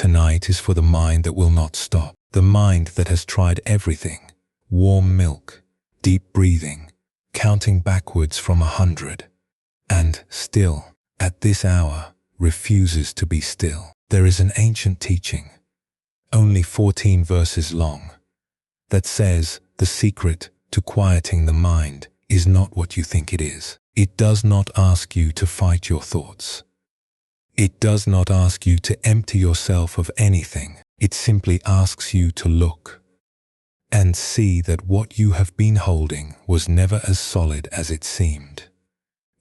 Tonight is for the mind that will not stop, the mind that has tried everything: warm milk, deep breathing, counting backwards from 100, and still, at this hour, refuses to be still. There is an ancient teaching, only 14 verses long, that says the secret to quieting the mind is not what you think it is. It does not ask you to fight your thoughts. It does not ask you to empty yourself of anything. It simply asks you to look and see that what you have been holding was never as solid as it seemed.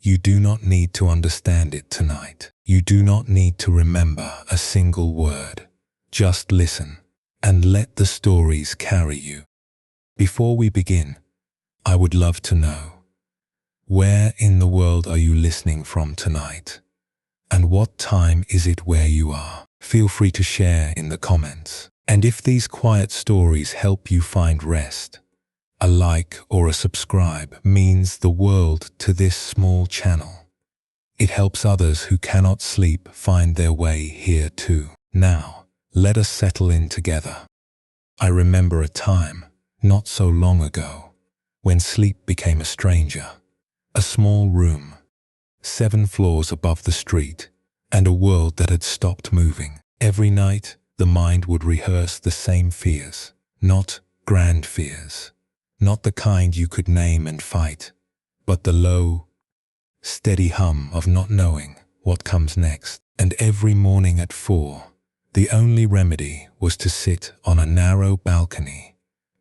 You do not need to understand it tonight. You do not need to remember a single word. Just listen and let the stories carry you. Before we begin, I would love to know, where in the world are you listening from tonight? And what time is it where you are? Feel free to share in the comments. And if these quiet stories help you find rest, a like or a subscribe means the world to this small channel. It helps others who cannot sleep find their way here too. Now, let us settle in together. I remember a time, not so long ago, when sleep became a stranger. A small room, 7 floors above the street, and a world that had stopped moving. Every night, the mind would rehearse the same fears, not grand fears, not the kind you could name and fight, but the low, steady hum of not knowing what comes next. And every morning at 4, the only remedy was to sit on a narrow balcony,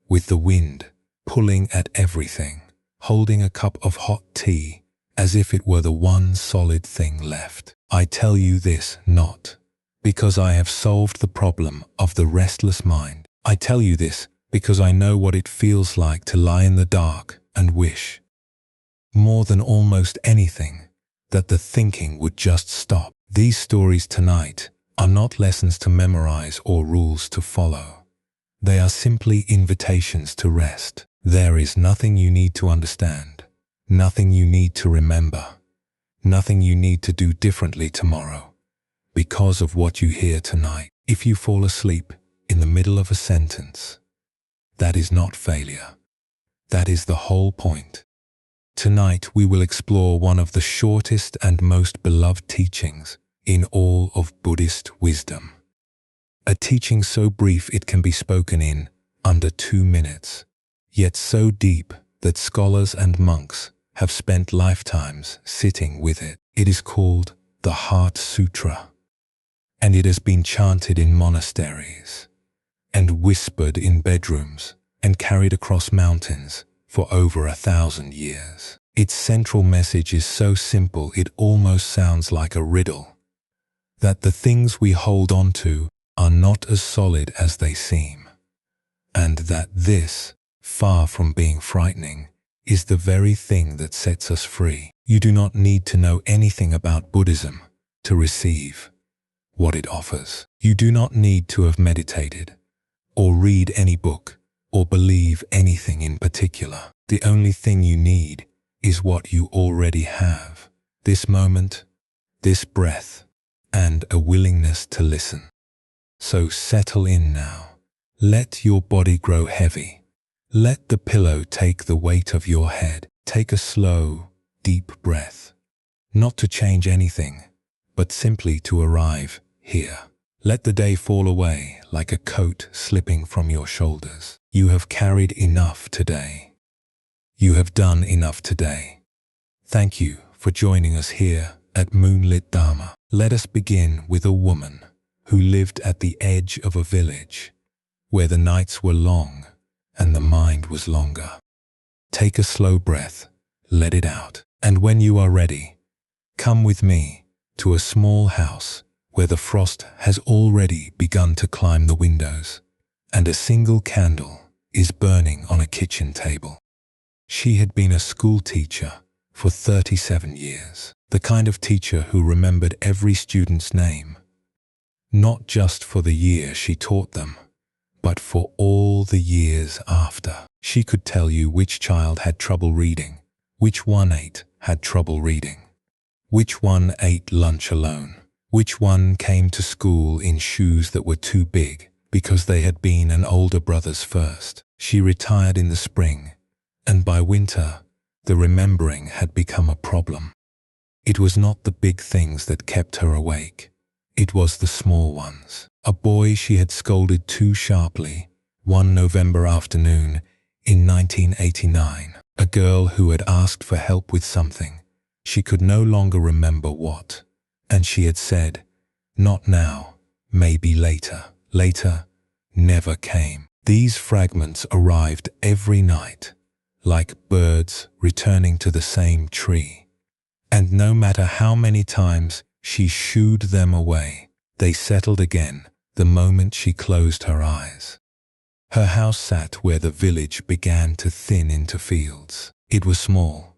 with the wind pulling at everything, holding a cup of hot tea as if it were the one solid thing left. I tell you this not because I have solved the problem of the restless mind. I tell you this because I know what it feels like to lie in the dark and wish, more than almost anything, that the thinking would just stop. These stories tonight are not lessons to memorize or rules to follow. They are simply invitations to rest. There is nothing you need to understand, nothing you need to remember, nothing you need to do differently tomorrow because of what you hear tonight. If you fall asleep in the middle of a sentence, that is not failure. That is the whole point. Tonight we will explore one of the shortest and most beloved teachings in all of Buddhist wisdom. A teaching so brief it can be spoken in under 2 minutes, yet so deep that scholars and monks have spent lifetimes sitting with it. It is called the Heart Sutra, and it has been chanted in monasteries and whispered in bedrooms and carried across mountains for over 1,000 years. Its central message is so simple it almost sounds like a riddle, that the things we hold on to are not as solid as they seem, and that this, far from being frightening, is the very thing that sets us free. You do not need to know anything about Buddhism to receive what it offers. You do not need to have meditated, or read any book, or believe anything in particular. The only thing you need is what you already have: this moment, this breath, and a willingness to listen. So settle in now. Let your body grow heavy. Let the pillow take the weight of your head. Take a slow, deep breath, not to change anything, but simply to arrive here. Let the day fall away like a coat slipping from your shoulders. You have carried enough today. You have done enough today. Thank you for joining us here at Moonlit Dharma. Let us begin with a woman who lived at the edge of a village where the nights were long and the mind was longer. Take a slow breath, let it out, and when you are ready, come with me to a small house where the frost has already begun to climb the windows and a single candle is burning on a kitchen table. She had been a school teacher for 37 years, the kind of teacher who remembered every student's name, not just for the year she taught them, but for all the years after. She could tell you which child had trouble reading, which one had trouble reading, which one ate lunch alone, Which one came to school in shoes that were too big because they had been an older brother's first? She retired in the spring, and by winter, the remembering had become a problem. It was not the big things that kept her awake. It was the small ones. A boy she had scolded too sharply one November afternoon in 1989. A girl who had asked for help with something. She could no longer remember what, and she had said, "Not now, maybe later." Later never came. These fragments arrived every night, like birds returning to the same tree. And no matter how many times she shooed them away, they settled again the moment she closed her eyes. Her house sat where the village began to thin into fields. It was small,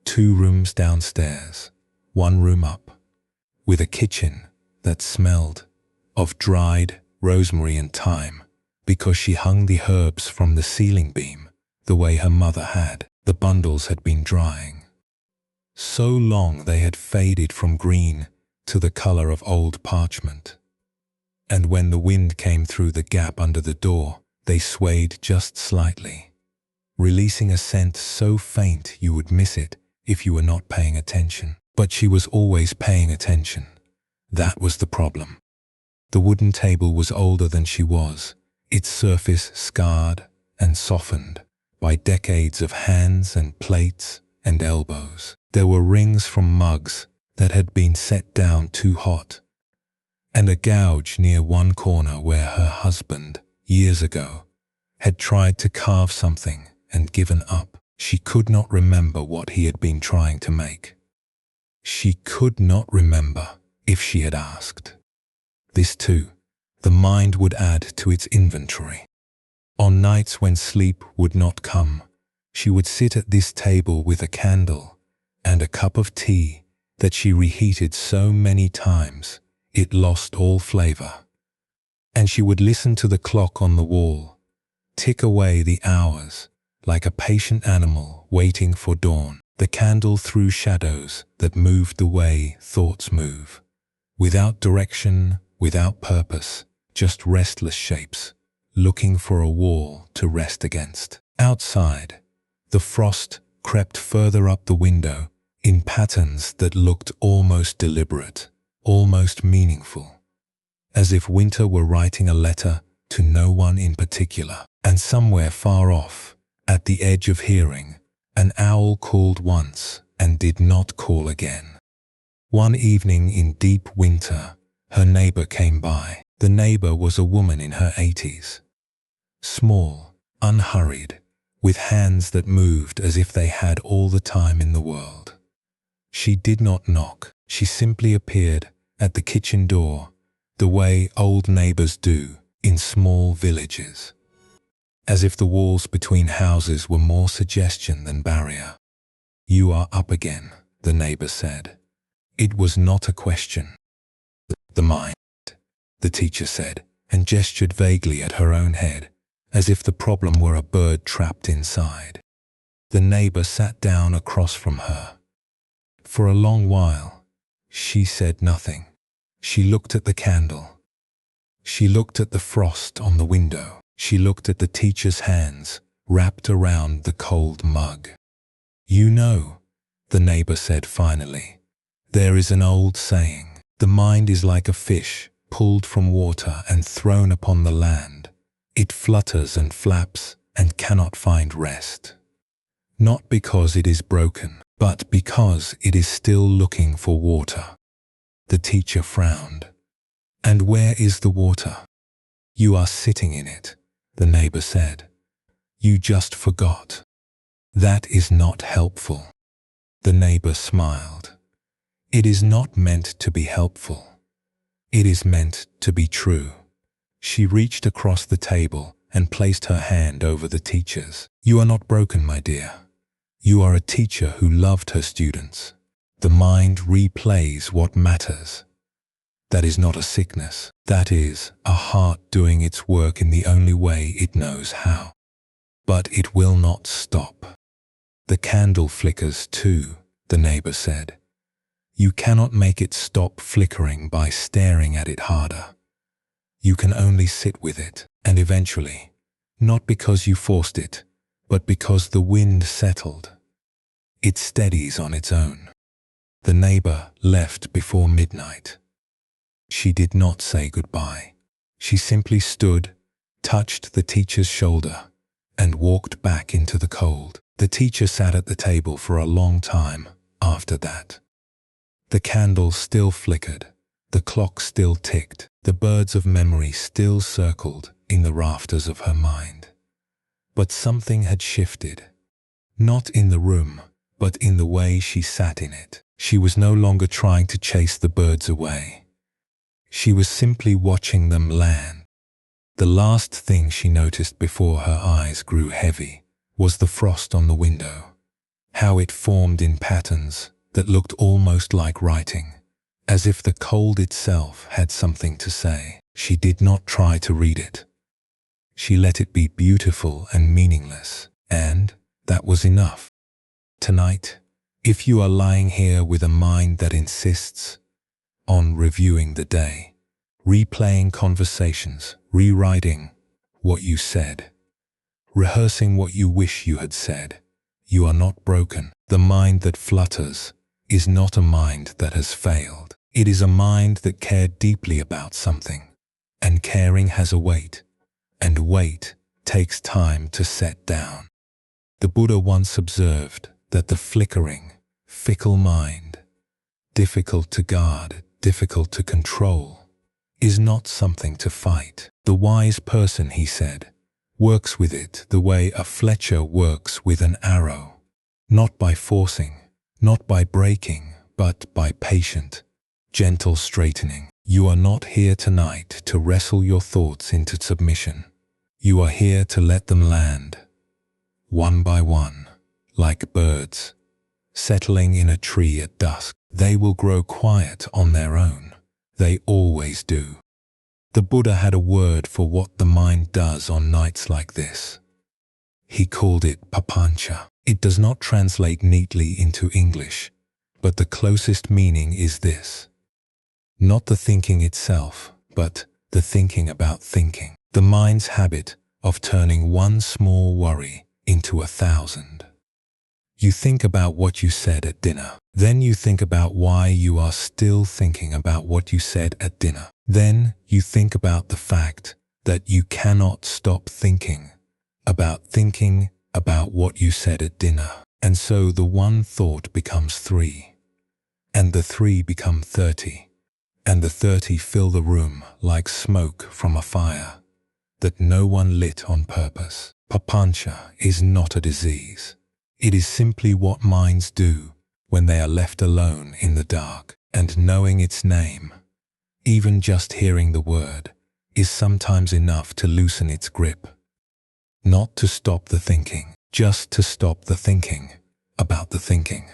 2 rooms downstairs, 1 room up, with a kitchen that smelled of dried rosemary and thyme because she hung the herbs from the ceiling beam the way her mother had. The bundles had been drying. So long they had faded from green to the color of old parchment. And when the wind came through the gap under the door, they swayed just slightly, releasing a scent so faint you would miss it if you were not paying attention. But she was always paying attention. That was the problem. The wooden table was older than she was, its surface scarred and softened by decades of hands and plates and elbows. There were rings from mugs that had been set down too hot, and a gouge near one corner where her husband, years ago, had tried to carve something and given up. She could not remember what he had been trying to make. She could not remember if she had asked. This too, the mind would add to its inventory. On nights when sleep would not come, she would sit at this table with a candle and a cup of tea that she reheated so many times it lost all flavor. And she would listen to the clock on the wall tick away the hours like a patient animal waiting for dawn. The candle threw shadows that moved the way thoughts move, without direction, without purpose, just restless shapes, looking for a wall to rest against. Outside, the frost crept further up the window in patterns that looked almost deliberate, almost meaningful, as if winter were writing a letter to no one in particular. And somewhere far off, at the edge of hearing, an owl called once and did not call again. One evening in deep winter, her neighbor came by. The neighbor was a woman in her 80s. Small, unhurried, with hands that moved as if they had all the time in the world. She did not knock. She simply appeared at the kitchen door, the way old neighbors do in small villages, as if the walls between houses were more suggestion than barrier. "You are up again," the neighbor said. It was not a question. "The mind," the teacher said, and gestured vaguely at her own head, as if the problem were a bird trapped inside. The neighbor sat down across from her. For a long while, she said nothing. She looked at the candle. She looked at the frost on the window. She looked at the teacher's hands wrapped around the cold mug. "You know," the neighbor said finally, "there is an old saying, the mind is like a fish pulled from water and thrown upon the land. It flutters and flaps and cannot find rest. Not because it is broken, but because it is still looking for water." The teacher frowned. "And where is the water?" "You are sitting in it," the neighbor said. "You just forgot." "That is not helpful." The neighbor smiled. "It is not meant to be helpful. It is meant to be true." She reached across the table and placed her hand over the teacher's. "You are not broken, my dear. You are a teacher who loved her students. The mind replays what matters. That is not a sickness. That is a heart doing its work in the only way it knows how. But it will not stop." "The candle flickers too," the neighbor said. You cannot make it stop flickering by staring at it harder. You can only sit with it, and eventually, not because you forced it, but because the wind settled, it steadies on its own. The neighbor left before midnight. She did not say goodbye. She simply stood, touched the teacher's shoulder, and walked back into the cold. The teacher sat at the table for a long time after that. The candles still flickered, the clock still ticked, the birds of memory still circled in the rafters of her mind. But something had shifted, not in the room, but in the way she sat in it. She was no longer trying to chase the birds away. She was simply watching them land. The last thing she noticed before her eyes grew heavy was the frost on the window, how it formed in patterns that looked almost like writing, as if the cold itself had something to say. She did not try to read it. She let it be beautiful and meaningless, and that was enough. Tonight, if you are lying here with a mind that insists on reviewing the day, replaying conversations, rewriting what you said, rehearsing what you wish you had said, you are not broken. The mind that flutters is not a mind that has failed. It is a mind that cared deeply about something, and caring has a weight, and weight takes time to set down. The Buddha once observed that the flickering, fickle mind, difficult to guard, difficult to control, is not something to fight. The wise person, he said, works with it the way a fletcher works with an arrow, not by forcing, not by breaking, but by patient, gentle straightening. You are not here tonight to wrestle your thoughts into submission. You are here to let them land, one by one, like birds, settling in a tree at dusk. They will grow quiet on their own. They always do. The Buddha had a word for what the mind does on nights like this. He called it papancha. It does not translate neatly into English, but the closest meaning is this: not the thinking itself, but the thinking about thinking. The mind's habit of turning one small worry into 1,000. You think about what you said at dinner. Then you think about why you are still thinking about what you said at dinner. Then you think about the fact that you cannot stop thinking about what you said at dinner. And so the one thought becomes 3, and the 3 become 30, and the 30 fill the room like smoke from a fire that no one lit on purpose. Papancha is not a disease. It is simply what minds do when they are left alone in the dark, and knowing its name, even just hearing the word, is sometimes enough to loosen its grip. Not to stop the thinking, just to stop the thinking about the thinking.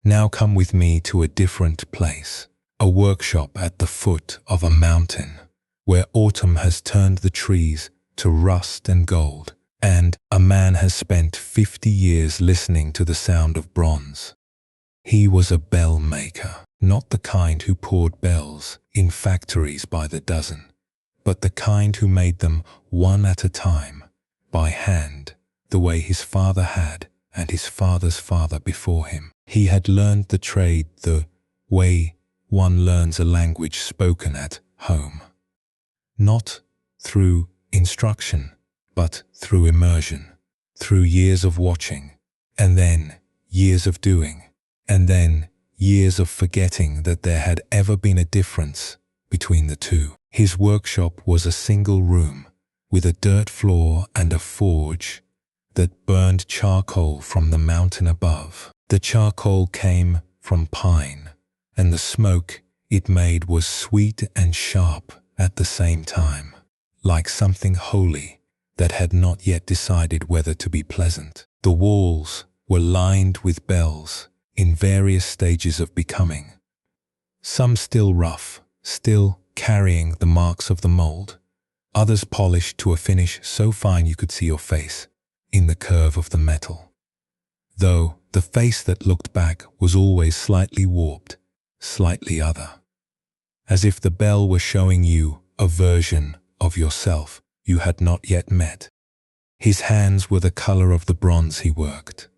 Now come with me to a different place, a workshop at the foot of a mountain, where autumn has turned the trees to rust and gold, and a man has spent 50 years listening to the sound of bronze. He was a bell maker, not the kind who poured bells in factories by the dozen, but the kind who made them one at a time, by hand, the way his father had and his father's father before him. He had learned the trade the way one learns a language spoken at home, not through instruction, but through immersion, through years of watching, and then years of doing, and then years of forgetting that there had ever been a difference between the two. His workshop was a single room with a dirt floor and a forge that burned charcoal from the mountain above. The charcoal came from pine, and the smoke it made was sweet and sharp at the same time, like something holy that had not yet decided whether to be pleasant. The walls were lined with bells in various stages of becoming, some still rough, still carrying the marks of the mold, others polished to a finish so fine you could see your face in the curve of the metal, though the face that looked back was always slightly warped slightly other. As if the bell were showing you a version of yourself you had not yet met. His hands were the color of the bronze he worked,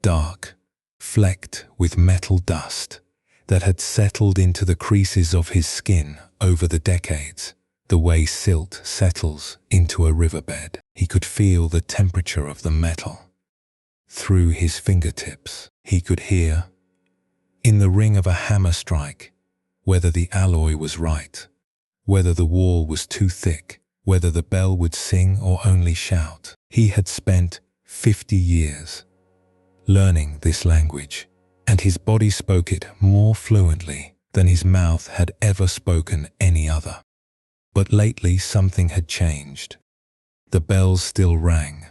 dark, flecked with metal dust that had settled into the creases of his skin over the decades, the way silt settles into a riverbed. He could feel the temperature of the metal. Through his fingertips, he could hear, in the ring of a hammer strike, whether the alloy was right, whether the wall was too thick, whether the bell would sing or only shout. He had spent 50 years learning this language, and his body spoke it more fluently than his mouth had ever spoken any other. But lately something had changed. The bells still rang.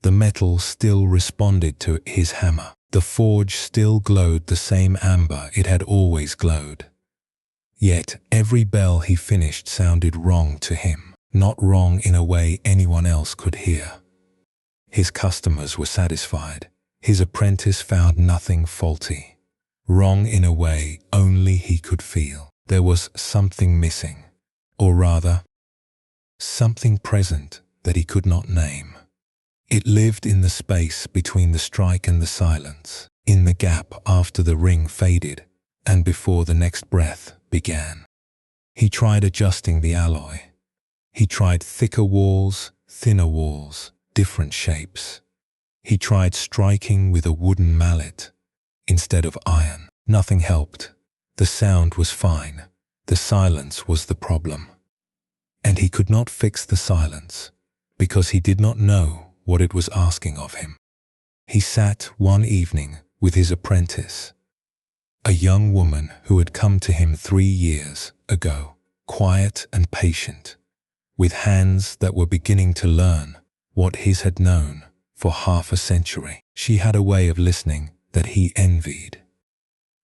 The metal still responded to his hammer. The forge still glowed the same amber it had always glowed. Yet every bell he finished sounded wrong to him, not wrong in a way anyone else could hear. His customers were satisfied. His apprentice found nothing faulty. Wrong in a way only he could feel. There was something missing, or rather, something present that he could not name. It lived in the space between the strike and the silence, in the gap after the ring faded and before the next breath began. He tried adjusting the alloy. He tried thicker walls, thinner walls, different shapes. He tried striking with a wooden mallet instead of iron. Nothing helped. The sound was fine. The silence was the problem. And he could not fix the silence because he did not know what it was asking of him. He sat one evening with his apprentice, a young woman who had come to him 3 years ago, quiet and patient, with hands that were beginning to learn what his had known for half a century. She had a way of listening that he envied,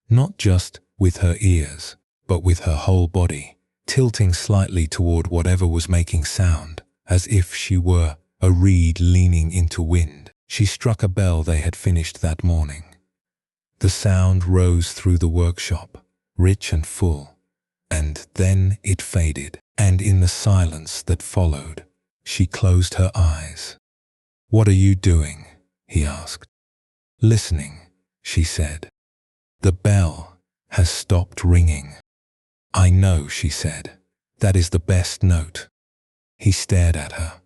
not just with her ears, but with her whole body, tilting slightly toward whatever was making sound, as if she were a reed leaning into wind. She struck a bell they had finished that morning. The sound rose through the workshop, rich and full, and then it faded, and in the silence that followed, she closed her eyes. "What are you doing?" he asked. "Listening," she said. "The bell has stopped ringing." "I know," she said. "That is the best note." He stared at her.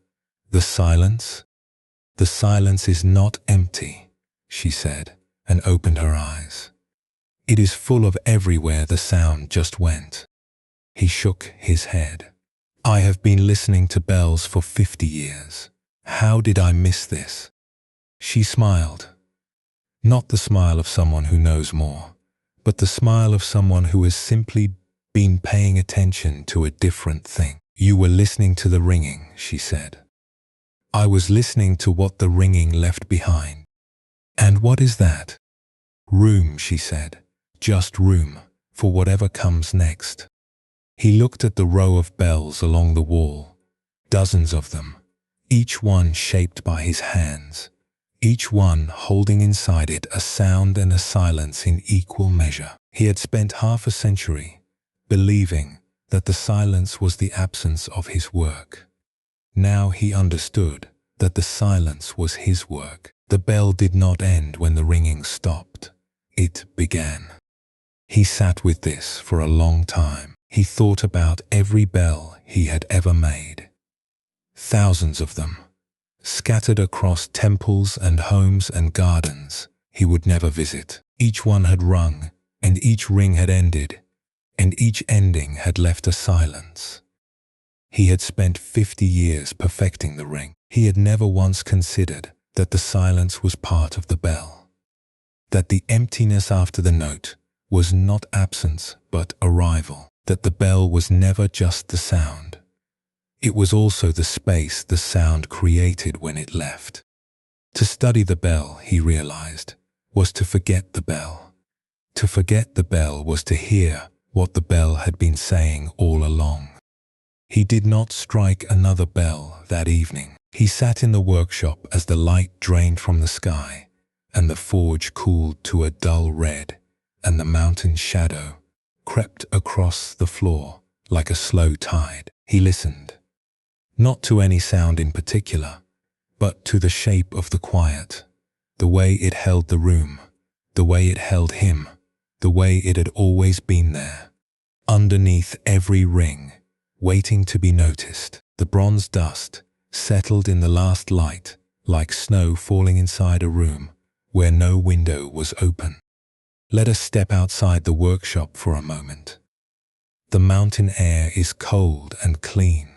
"The silence?" "The silence is not empty," she said, and opened her eyes. "It is full of everywhere the sound just went." He shook his head. "I have been listening to bells for 50 years. How did I miss this?" She smiled. Not the smile of someone who knows more, but the smile of someone who has simply been paying attention to a different thing. "You were listening to the ringing," she said. "I was listening to what the ringing left behind." "And what is that?" "Room," she said. "Just room for whatever comes next." He looked at the row of bells along the wall, dozens of them, each one shaped by his hands, each one holding inside it a sound and a silence in equal measure. He had spent half a century believing that the silence was the absence of his work. Now he understood that the silence was his work. The bell did not end when the ringing stopped. It began. He sat with this for a long time. He thought about every bell he had ever made. Thousands of them, scattered across temples and homes and gardens he would never visit. Each one had rung, and each ring had ended, and each ending had left a silence. He had spent 50 years perfecting the ring. He had never once considered that the silence was part of the bell, that the emptiness after the note was not absence but arrival, that the bell was never just the sound. It was also the space the sound created when it left. To study the bell, he realized, was to forget the bell. To forget the bell was to hear what the bell had been saying all along. He did not strike another bell that evening. He sat in the workshop as the light drained from the sky, and the forge cooled to a dull red, and the mountain shadow crept across the floor like a slow tide. He listened, not to any sound in particular, but to the shape of the quiet, the way it held the room, the way it held him, the way it had always been there. Underneath every ring, waiting to be noticed, the bronze dust settled in the last light like snow falling inside a room where no window was open. Let us step outside the workshop for a moment. The mountain air is cold and clean,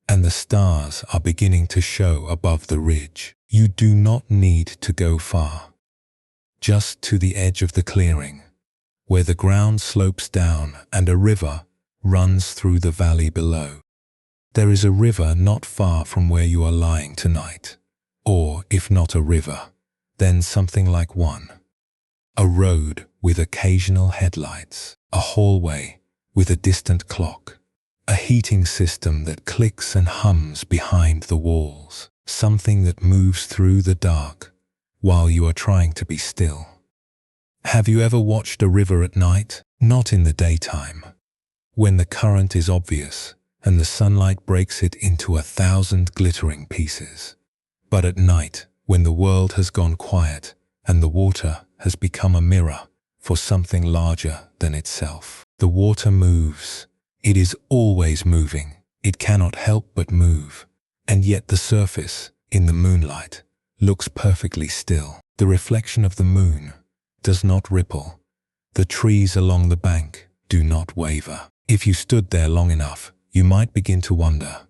and the stars are beginning to show above the ridge. You do not need to go far, just to the edge of the clearing, where the ground slopes down and a river runs through the valley below. There is a river not far from where you are lying tonight, or if not a river, then something like one. A road with occasional headlights, a hallway with a distant clock, a heating system that clicks and hums behind the walls, something that moves through the dark while you are trying to be still. Have you ever watched a river at night? Not in the daytime, when the current is obvious and the sunlight breaks it into 1,000 glittering pieces. But at night, when the world has gone quiet and the water has become a mirror for something larger than itself. The water moves. It is always moving. It cannot help but move. And yet the surface, in the moonlight, looks perfectly still. The reflection of the moon does not ripple. The trees along the bank do not waver. If you stood there long enough, you might begin to wonder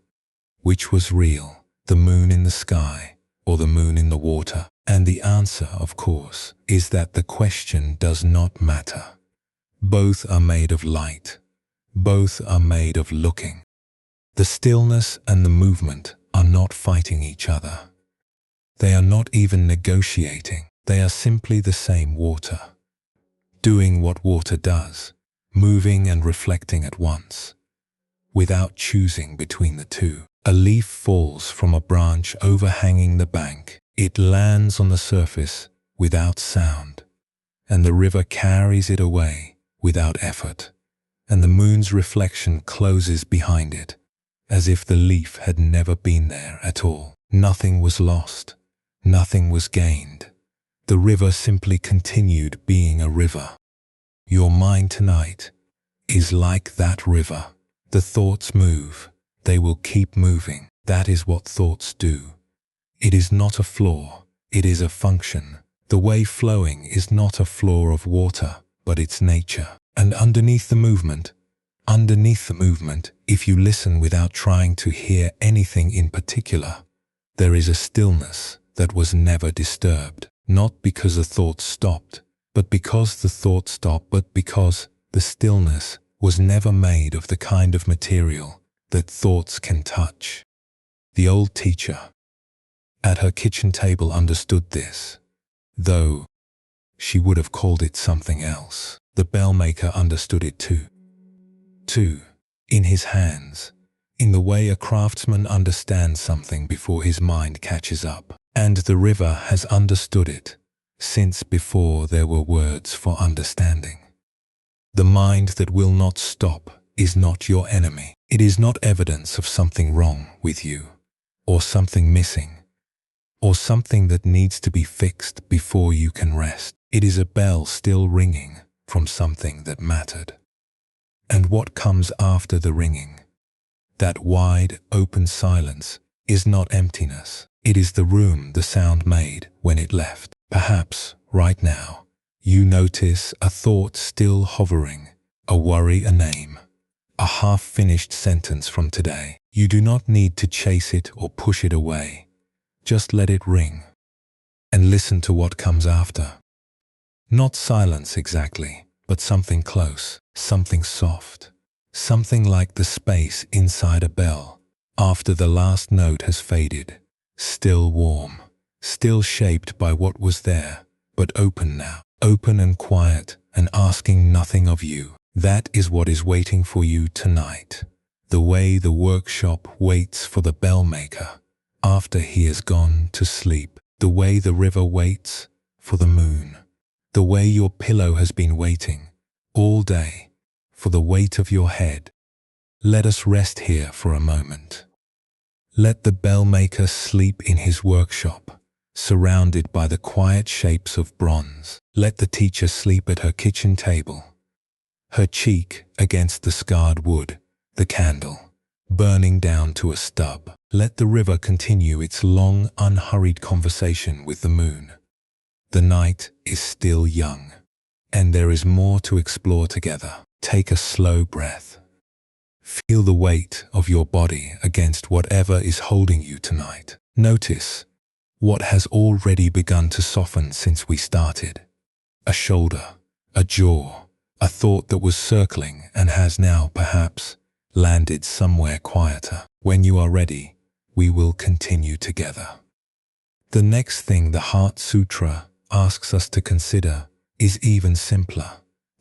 which was real, the moon in the sky or the moon in the water. And the answer, of course, is that the question does not matter. Both are made of light. Both are made of looking. The stillness and the movement are not fighting each other. They are not even negotiating. They are simply the same water, doing what water does, moving and reflecting at once, without choosing between the two. A leaf falls from a branch overhanging the bank. It lands on the surface without sound, and the river carries it away without effort, and the moon's reflection closes behind it, as if the leaf had never been there at all. Nothing was lost. Nothing was gained. The river simply continued being a river. Your mind tonight is like that river. The thoughts move. They will keep moving. That is what thoughts do. It is not a flaw. It is a function. The way flowing is not a flaw of water, but its nature. And underneath the movement, if you listen without trying to hear anything in particular, there is a stillness that was never disturbed. Not because the thought stopped, but because the thought stopped, but because the stillness was never made of the kind of material that thoughts can touch. The old teacher at her kitchen table understood this, though she would have called it something else. The bell maker understood it too. In his hands, in the way a craftsman understands something before his mind catches up. And the river has understood it since before there were words for understanding. The mind that will not stop is not your enemy. It is not evidence of something wrong with you, or something missing, or something that needs to be fixed before you can rest. It is a bell still ringing from something that mattered. And what comes after the ringing, that wide, open silence, is not emptiness. It is the room the sound made when it left. Perhaps, right now, you notice a thought still hovering, a worry, a name, a half-finished sentence from today. You do not need to chase it or push it away. Just let it ring, and listen to what comes after. Not silence exactly, but something close, something soft, something like the space inside a bell after the last note has faded. Still warm, still shaped by what was there, but open now, open and quiet and asking nothing of you. That is what is waiting for you tonight. The way the workshop waits for the bell maker after he has gone to sleep. The way the river waits for the moon. The way your pillow has been waiting all day for the weight of your head. Let us rest here for a moment. Let the bellmaker sleep in his workshop, surrounded by the quiet shapes of bronze. Let the teacher sleep at her kitchen table, her cheek against the scarred wood, the candle burning down to a stub. Let the river continue its long, unhurried conversation with the moon. The night is still young, and there is more to explore together. Take a slow breath. Feel the weight of your body against whatever is holding you tonight. Notice what has already begun to soften since we started. A shoulder, a jaw, a thought that was circling and has now, perhaps, landed somewhere quieter. When you are ready, we will continue together. The next thing the Heart Sutra asks us to consider is even simpler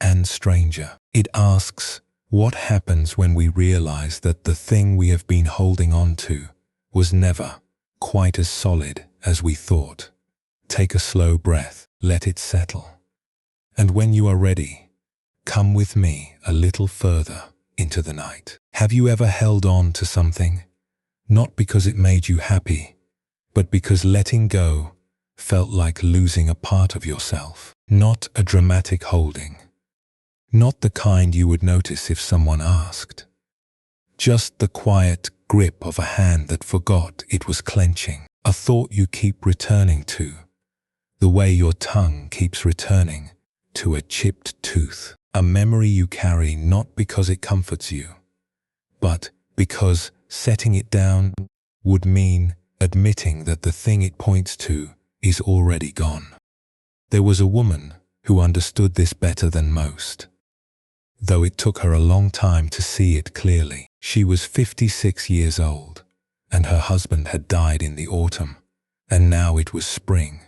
and stranger. It asks, what happens when we realize that the thing we have been holding on to was never quite as solid as we thought? Take a slow breath, let it settle. And when you are ready, come with me a little further into the night. Have you ever held on to something, not because it made you happy, but because letting go felt like losing a part of yourself? Not a dramatic holding, not the kind you would notice if someone asked. Just the quiet grip of a hand that forgot it was clenching. A thought you keep returning to, the way your tongue keeps returning to a chipped tooth. A memory you carry not because it comforts you, but because setting it down would mean admitting that the thing it points to is already gone. There was a woman who understood this better than most, though it took her a long time to see it clearly. She was 56 years old, and her husband had died in the autumn, and now it was spring,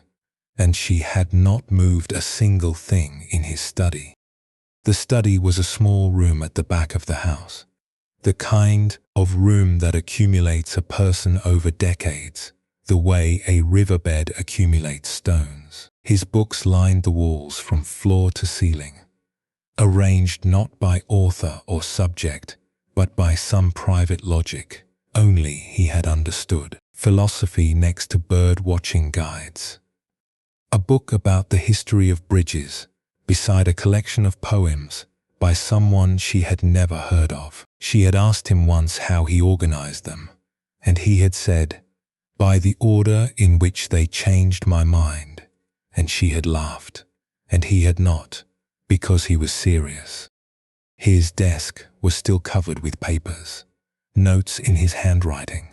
and she had not moved a single thing in his study. The study was a small room at the back of the house, the kind of room that accumulates a person over decades, the way a riverbed accumulates stones. His books lined the walls from floor to ceiling, arranged not by author or subject, but by some private logic only he had understood. Philosophy next to bird-watching guides. A book about the history of bridges beside a collection of poems by someone she had never heard of. She had asked him once how he organized them, and he had said, "By the order in which they changed my mind," and she had laughed, and he had not, because he was serious. His desk was still covered with papers, notes in his handwriting,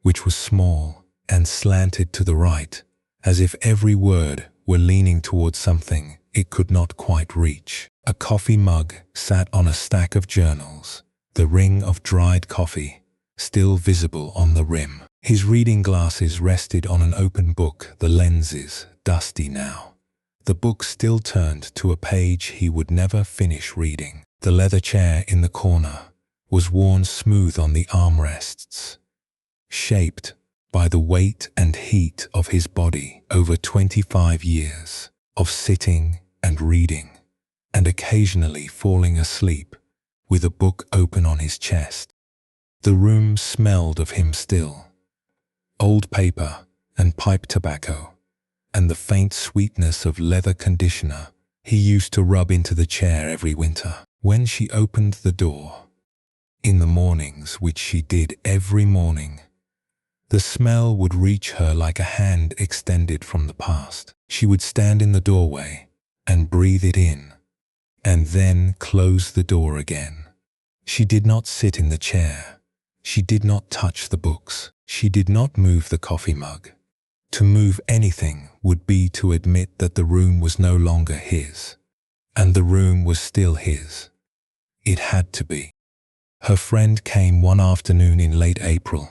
which was small and slanted to the right, as if every word were leaning towards something it could not quite reach. A coffee mug sat on a stack of journals, the ring of dried coffee still visible on the rim. His reading glasses rested on an open book, the lenses dusty now. The book still turned to a page he would never finish reading. The leather chair in the corner was worn smooth on the armrests, shaped by the weight and heat of his body over 25 years of sitting and reading, and occasionally falling asleep with a book open on his chest. The room smelled of him still, old paper and pipe tobacco, and the faint sweetness of leather conditioner he used to rub into the chair every winter. When she opened the door, in the mornings, which she did every morning, the smell would reach her like a hand extended from the past. She would stand in the doorway and breathe it in, and then close the door again. She did not sit in the chair. She did not touch the books. She did not move the coffee mug. To move anything would be to admit that the room was no longer his, and the room was still his. It had to be. Her friend came one afternoon in late April,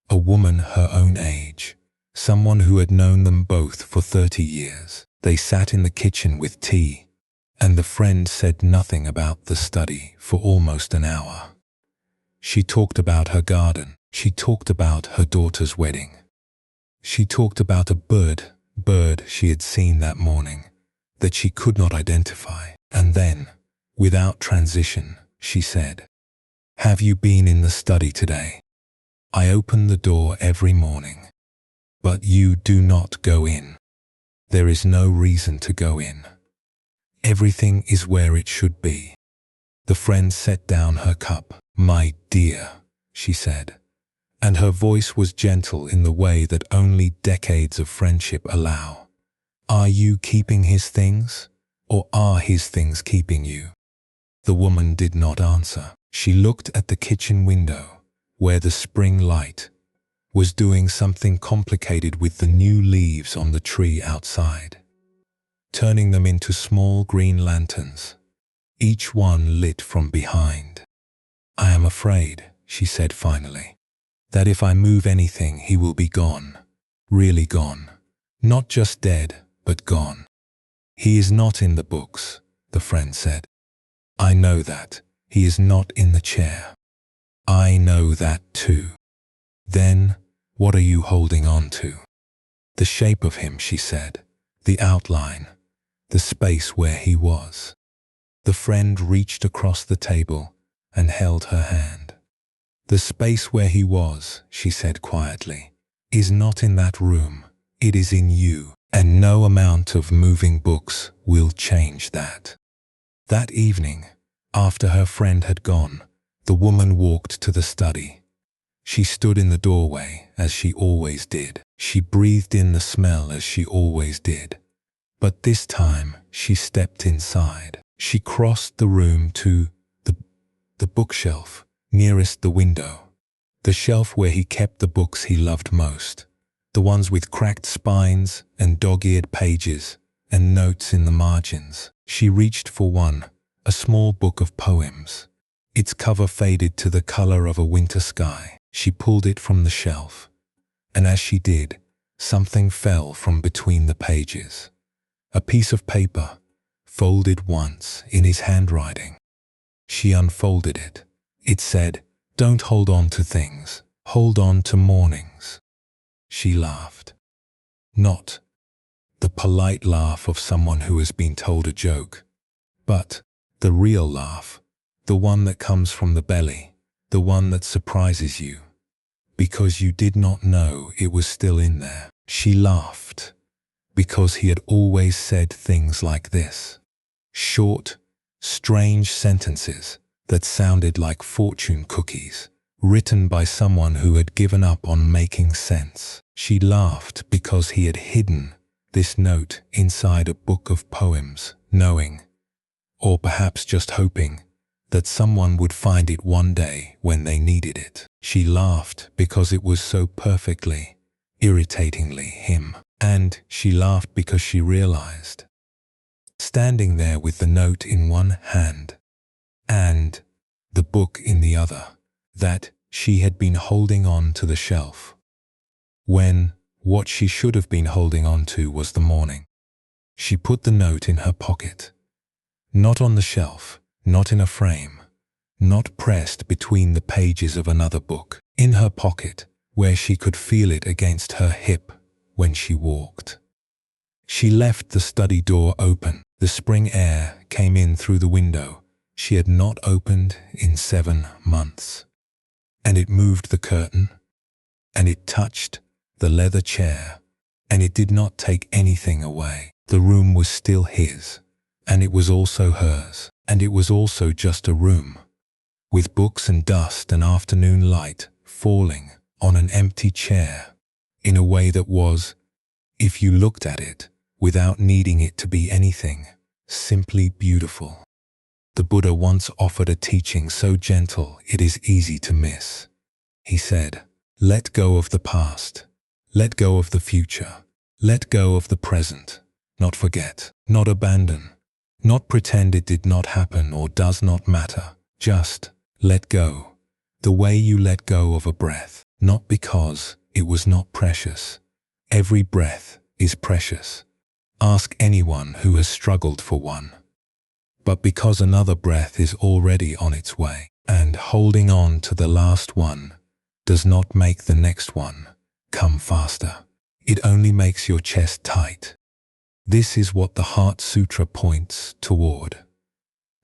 a woman her own age, someone who had known them both for 30 years. They sat in the kitchen with tea, and the friend said nothing about the study for almost an hour. She talked about her garden. She talked about her daughter's wedding. She talked about a bird she had seen that morning that she could not identify. And then, without transition, she said. Have you been in the study today? I open the door every morning, but you do not go in. There is no reason to go in. Everything is where it should be. The friend set down her cup. My dear, she said, and her voice was gentle in the way that only decades of friendship allow. Are you keeping his things, or are his things keeping you? The woman did not answer. She looked at the kitchen window, where the spring light was doing something complicated with the new leaves on the tree outside, turning them into small green lanterns, each one lit from behind. I am afraid, she said finally, that if I move anything, he will be gone, really gone, not just dead, but gone. He is not in the books, the friend said. I know that. He is not in the chair. I know that too. Then, what are you holding on to? The shape of him, she said, the outline, the space where he was. The friend reached across the table and held her hand. The space where he was, she said quietly, is not in that room. It is in you, and no amount of moving books will change that. That evening, after her friend had gone, the woman walked to the study. She stood in the doorway as she always did. She breathed in the smell as she always did. But this time, she stepped inside. She crossed the room to the bookshelf nearest the window, the shelf where he kept the books he loved most, the ones with cracked spines and dog-eared pages and notes in the margins. She reached for one, a small book of poems. Its cover faded to the color of a winter sky. She pulled it from the shelf, and as she did, something fell from between the pages. A piece of paper, folded once in his handwriting. She unfolded it. It said, "Don't hold on to things, hold on to mornings." She laughed. Not the polite laugh of someone who has been told a joke, but the real laugh, the one that comes from the belly, the one that surprises you, because you did not know it was still in there. She laughed, because he had always said things like this. Short, strange sentences that sounded like fortune cookies, written by someone who had given up on making sense. She laughed because he had hidden this note inside a book of poems, knowing, or perhaps just hoping, that someone would find it one day when they needed it. She laughed because it was so perfectly, irritatingly him. And she laughed because she realized, standing there with the note in one hand and the book in the other, that she had been holding on to the shelf, when what she should have been holding on to was the morning. She put the note in her pocket, not on the shelf, not in a frame, not pressed between the pages of another book, in her pocket where she could feel it against her hip when she walked. She left the study door open. The spring air came in through the window she had not opened in 7 months. And it moved the curtain, and it touched the leather chair, and it did not take anything away. The room was still his, and it was also hers, and it was also just a room, with books and dust and afternoon light falling on an empty chair, in a way that was, if you looked at it, without needing it to be anything, simply beautiful. The Buddha once offered a teaching so gentle it is easy to miss. He said, "Let go of the past, let go of the future, let go of the present, not forget, not abandon, not pretend it did not happen or does not matter, just let go, the way you let go of a breath, not because it was not precious. Every breath is precious. Ask anyone who has struggled for one. But because another breath is already on its way, and holding on to the last one does not make the next one come faster. It only makes your chest tight." This is what the Heart Sutra points toward.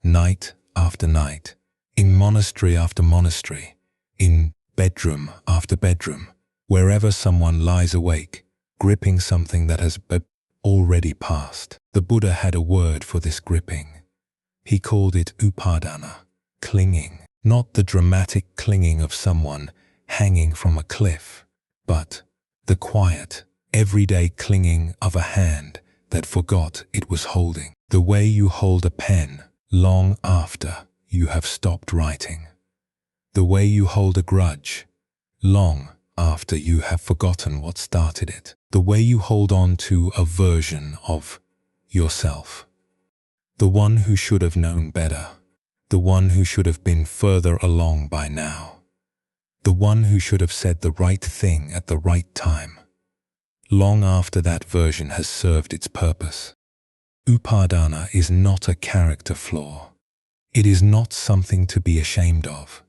night after night, in monastery after monastery, in bedroom after bedroom, wherever someone lies awake, gripping something that has already passed. The Buddha had a word for this gripping. He called it upadana, clinging, not the dramatic clinging of someone hanging from a cliff, but the quiet, everyday clinging of a hand that forgot it was holding, the way you hold a pen long after you have stopped writing, the way you hold a grudge long after you have forgotten what started it, the way you hold on to a version of yourself, the one who should have known better, the one who should have been further along by now, the one who should have said the right thing at the right time, long after that version has served its purpose. Upadana is not a character flaw. It is not something to be ashamed of.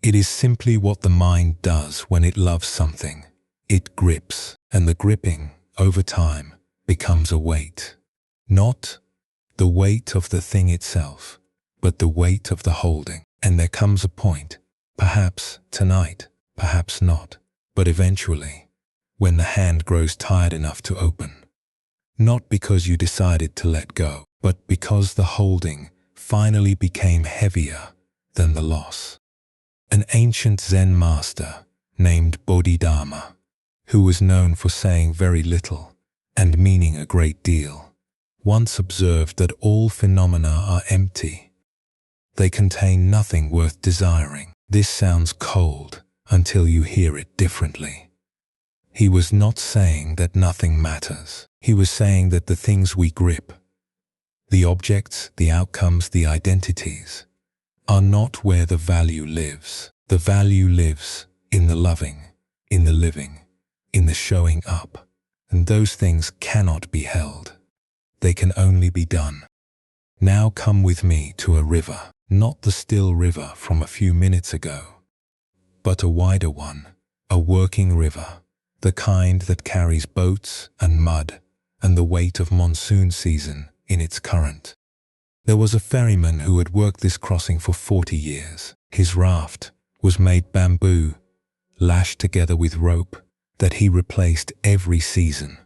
It is simply what the mind does when it loves something. It grips, and the gripping, over time, becomes a weight. Not the weight of the thing itself, but the weight of the holding. And there comes a point, perhaps tonight, perhaps not, but eventually, when the hand grows tired enough to open. Not because you decided to let go, but because the holding finally became heavier than the loss. An ancient Zen master named Bodhidharma, who was known for saying very little and meaning a great deal, once observed that all phenomena are empty. They contain nothing worth desiring. This sounds cold until you hear it differently. He was not saying that nothing matters. He was saying that the things we grip, the objects, the outcomes, the identities, are not where the value lives. The value lives in the loving, in the living, in the showing up. And those things cannot be held. They can only be done. Now come with me to a river, not the still river from a few minutes ago, but a wider one, a working river, the kind that carries boats and mud and the weight of monsoon season in its current. There was a ferryman who had worked this crossing for 40 years. His raft was made bamboo, lashed together with rope, that he replaced every season,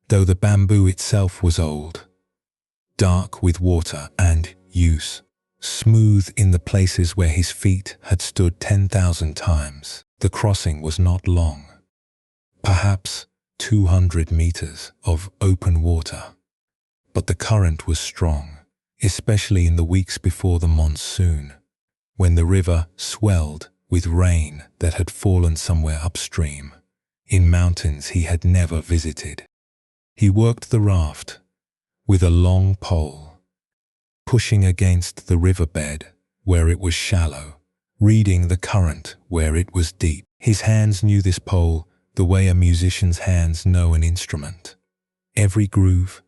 though the bamboo itself was old, dark with water and use, smooth in the places where his feet had stood 10,000 times. The crossing was not long, perhaps 200 meters of open water, but the current was strong, especially in the weeks before the monsoon, when the river swelled with rain that had fallen somewhere upstream, in mountains he had never visited. He worked the raft with a long pole, pushing against the riverbed where it was shallow, reading the current where it was deep. His hands knew this pole the way a musician's hands know an instrument. Every groove,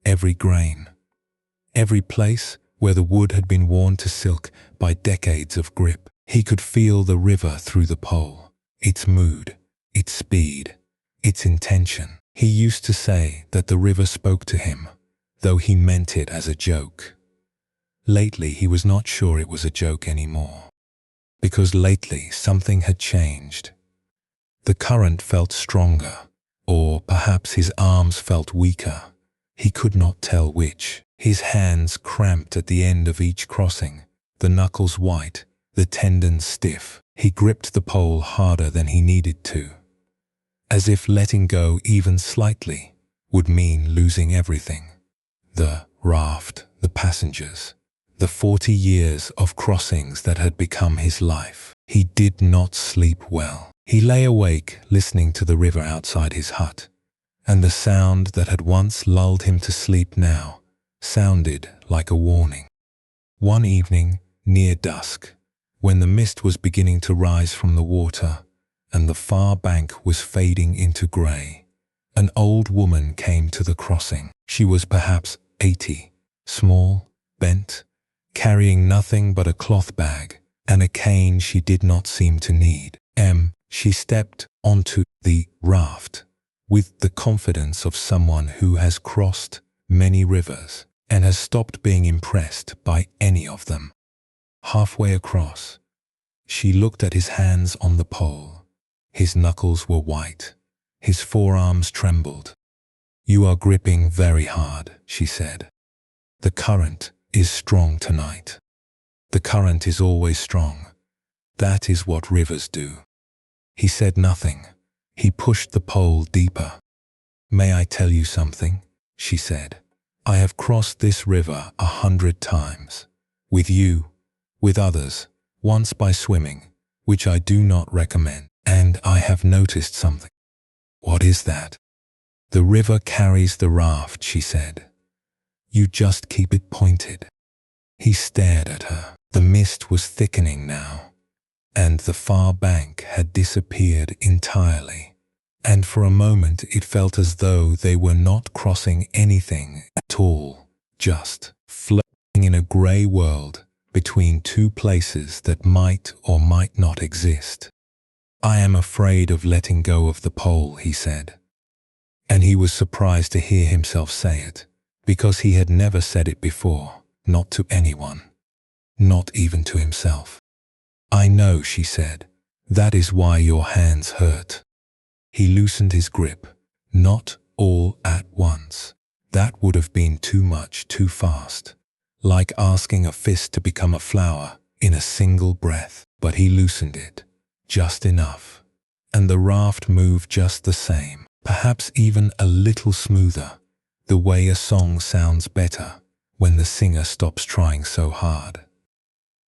every grain, every place where the wood had been worn to silk by decades of grip. He could feel the river through the pole, its mood, its speed, its intention. He used to say that the river spoke to him, though he meant it as a joke. Lately, he was not sure it was a joke anymore, because lately something had changed. The current felt stronger, or perhaps his arms felt weaker. He could not tell which. His hands cramped at the end of each crossing, the knuckles white, the tendons stiff. He gripped the pole harder than he needed to, as if letting go even slightly would mean losing everything. The raft, the passengers, the 40 years of crossings that had become his life. He did not sleep well. He lay awake listening to the river outside his hut, and the sound that had once lulled him to sleep now sounded like a warning. One evening, near dusk, when the mist was beginning to rise from the water and the far bank was fading into grey, an old woman came to the crossing. She was perhaps 80, small, bent, carrying nothing but a cloth bag and a cane she did not seem to need. She stepped onto the raft with the confidence of someone who has crossed many rivers. and has stopped being impressed by any of them. Halfway across, she looked at his hands on the pole. His knuckles were white. His forearms trembled. "You are gripping very hard," she said. "The current is strong tonight. The current is always strong. That is what rivers do." He said nothing. He pushed the pole deeper. "May I tell you something?" she said. "I have crossed this river 100 times. With you, with others, once by swimming, which I do not recommend. And I have noticed something." "What is that?" "The river carries the raft," she said. "You just keep it pointed." He stared at her. The mist was thickening now, and the far bank had disappeared entirely. And for a moment it felt as though they were not crossing anything at all, just floating in a grey world between two places that might or might not exist. "I am afraid of letting go of the pole," he said. And he was surprised to hear himself say it, because he had never said it before, not to anyone, not even to himself. "I know," she said. "That is why your hands hurt." He loosened his grip, not all at once. That would have been too much too fast, like asking a fist to become a flower in a single breath. But he loosened it, just enough, and the raft moved just the same, perhaps even a little smoother, the way a song sounds better when the singer stops trying so hard.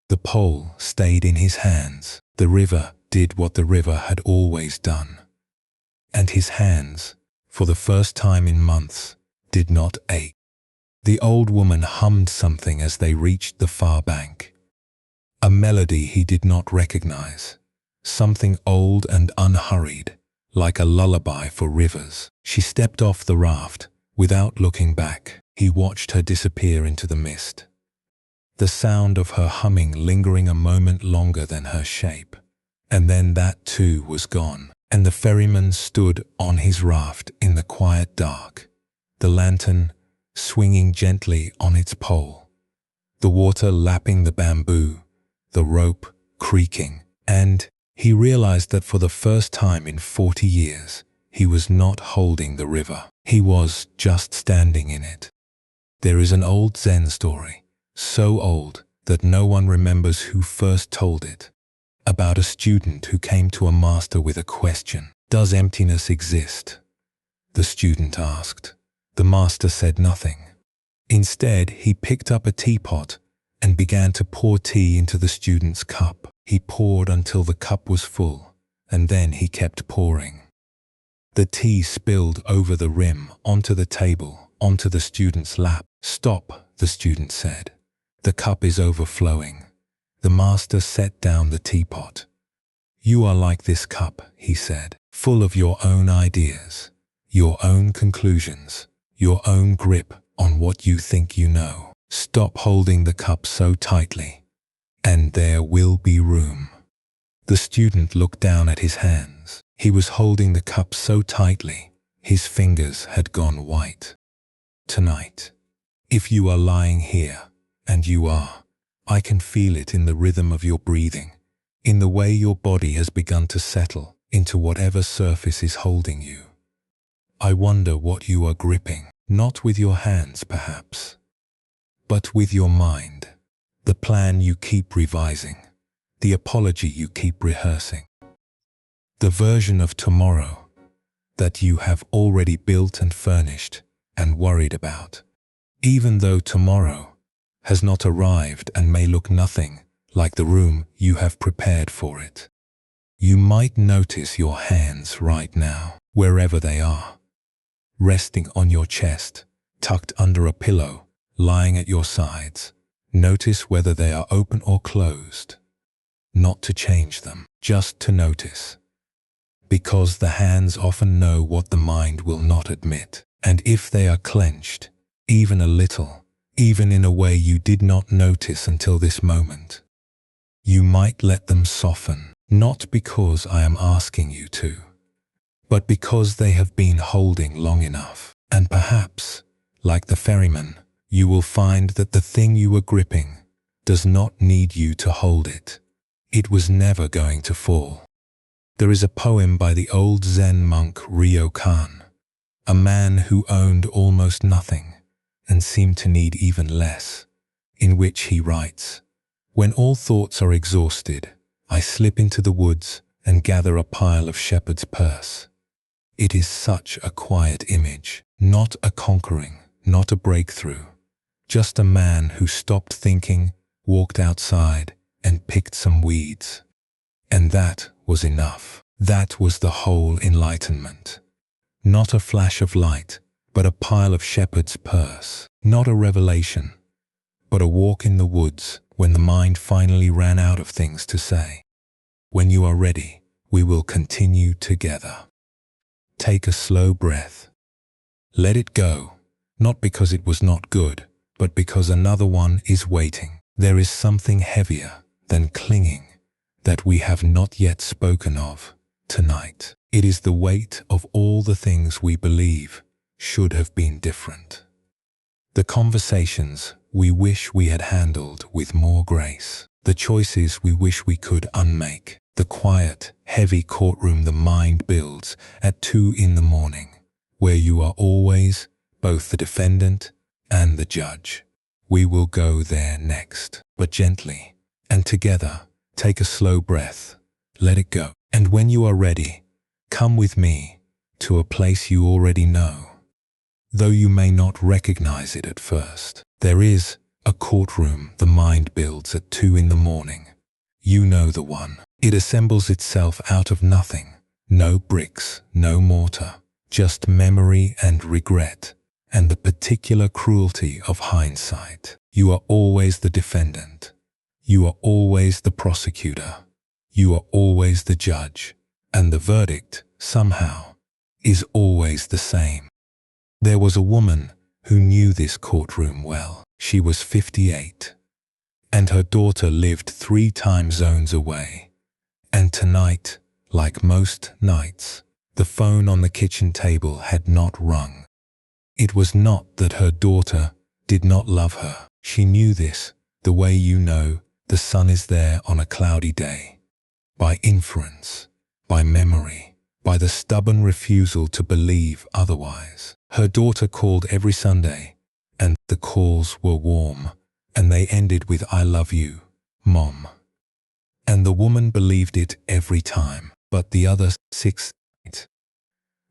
The pole stayed in his hands. The river did what the river had always done. And his hands, for the first time in months, did not ache. The old woman hummed something as they reached the far bank. A melody he did not recognize. Something old and unhurried, like a lullaby for rivers. She stepped off the raft without looking back. He watched her disappear into the mist, the sound of her humming lingering a moment longer than her shape. And then that too was gone, and the ferryman stood on his raft in the quiet dark, the lantern swinging gently on its pole, the water lapping the bamboo, the rope creaking, and he realized that for the first time in 40 years, he was not holding the river. He was just standing in it. There is an old Zen story, so old that no one remembers who first told it, about a student who came to a master with a question. "Does emptiness exist?" the student asked. The master said nothing. Instead, he picked up a teapot and began to pour tea into the student's cup. He poured until the cup was full, and then he kept pouring. The tea spilled over the rim, onto the table, onto the student's lap. "Stop," the student said. "The cup is overflowing." The master set down the teapot. "You are like this cup," he said, "full of your own ideas, your own conclusions, your own grip on what you think you know. Stop holding the cup so tightly, and there will be room." The student looked down at his hands. He was holding the cup so tightly, his fingers had gone white. "Tonight, if you are lying here, and you are, I can feel it in the rhythm of your breathing, in the way your body has begun to settle into whatever surface is holding you. I wonder what you are gripping, not with your hands perhaps, but with your mind, the plan you keep revising, the apology you keep rehearsing, the version of tomorrow that you have already built and furnished and worried about, even though tomorrow has not arrived and may look nothing like the room you have prepared for it. You might notice your hands right now, wherever they are, resting on your chest, tucked under a pillow, lying at your sides. Notice whether they are open or closed. Not to change them, just to notice. Because the hands often know what the mind will not admit. And if they are clenched, even a little, even in a way you did not notice until this moment, you might let them soften, not because I am asking you to, but because they have been holding long enough. And perhaps, like the ferryman, you will find that the thing you were gripping does not need you to hold it. It was never going to fall. There is a poem by the old Zen monk Ryokan, a man who owned almost nothing and seemed to need even less, in which he writes, "When all thoughts are exhausted, I slip into the woods and gather a pile of shepherd's purse." It is such a quiet image, not a conquering, not a breakthrough, just a man who stopped thinking, walked outside, and picked some weeds. And that was enough. That was the whole enlightenment. Not a flash of light, but a pile of shepherd's purse. Not a revelation, but a walk in the woods when the mind finally ran out of things to say. When you are ready, we will continue together. Take a slow breath. Let it go, not because it was not good, but because another one is waiting. There is something heavier than clinging that we have not yet spoken of tonight. It is the weight of all the things we believe should have been different. The conversations we wish we had handled with more grace. The choices we wish we could unmake. The quiet, heavy courtroom the mind builds at 2 in the morning, where you are always both the defendant and the judge. We will go there next, but gently, and together, take a slow breath, let it go. And when you are ready, come with me to a place you already know. Though you may not recognize it at first, there is a courtroom the mind builds at 2 in the morning. You know the one. It assembles itself out of nothing. No bricks, no mortar, just memory and regret, and the particular cruelty of hindsight. You are always the defendant. You are always the prosecutor. You are always the judge, and the verdict, somehow, is always the same. There was a woman who knew this courtroom well. She was 58, and her daughter lived 3 time zones away. And tonight, like most nights, the phone on the kitchen table had not rung. It was not that her daughter did not love her. She knew this, the way you know the sun is there on a cloudy day. By inference, by memory, by the stubborn refusal to believe otherwise. Her daughter called every Sunday, and the calls were warm, and they ended with "I love you, Mom." And the woman believed it every time, but the other 6 nights.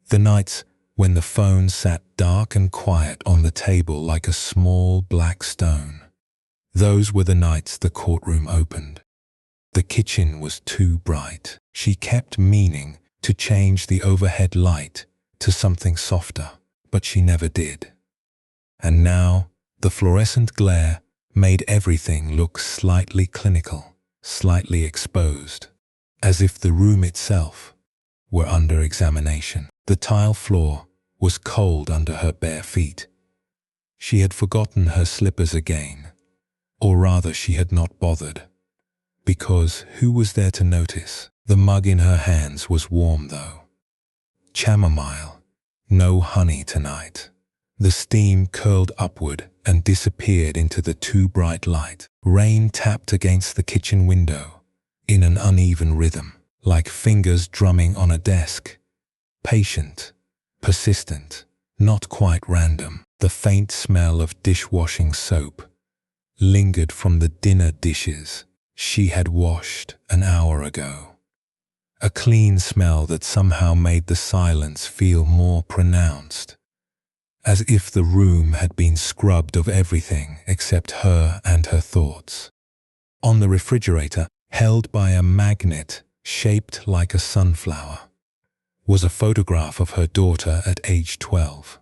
The nights when the phone sat dark and quiet on the table like a small black stone. Those were the nights the courtroom opened. The kitchen was too bright. She kept meaning to change the overhead light to something softer, but she never did. And now, the fluorescent glare made everything look slightly clinical, slightly exposed, as if the room itself were under examination. The tile floor was cold under her bare feet. She had forgotten her slippers again, or rather she had not bothered, because who was there to notice? The mug in her hands was warm though. Chamomile, no honey tonight. The steam curled upward and disappeared into the too bright light. Rain tapped against the kitchen window in an uneven rhythm, like fingers drumming on a desk. Patient, persistent, not quite random. The faint smell of dishwashing soap lingered from the dinner dishes she had washed an hour ago. A clean smell that somehow made the silence feel more pronounced, as if the room had been scrubbed of everything except her and her thoughts. On the refrigerator, held by a magnet shaped like a sunflower, was a photograph of her daughter at age 12,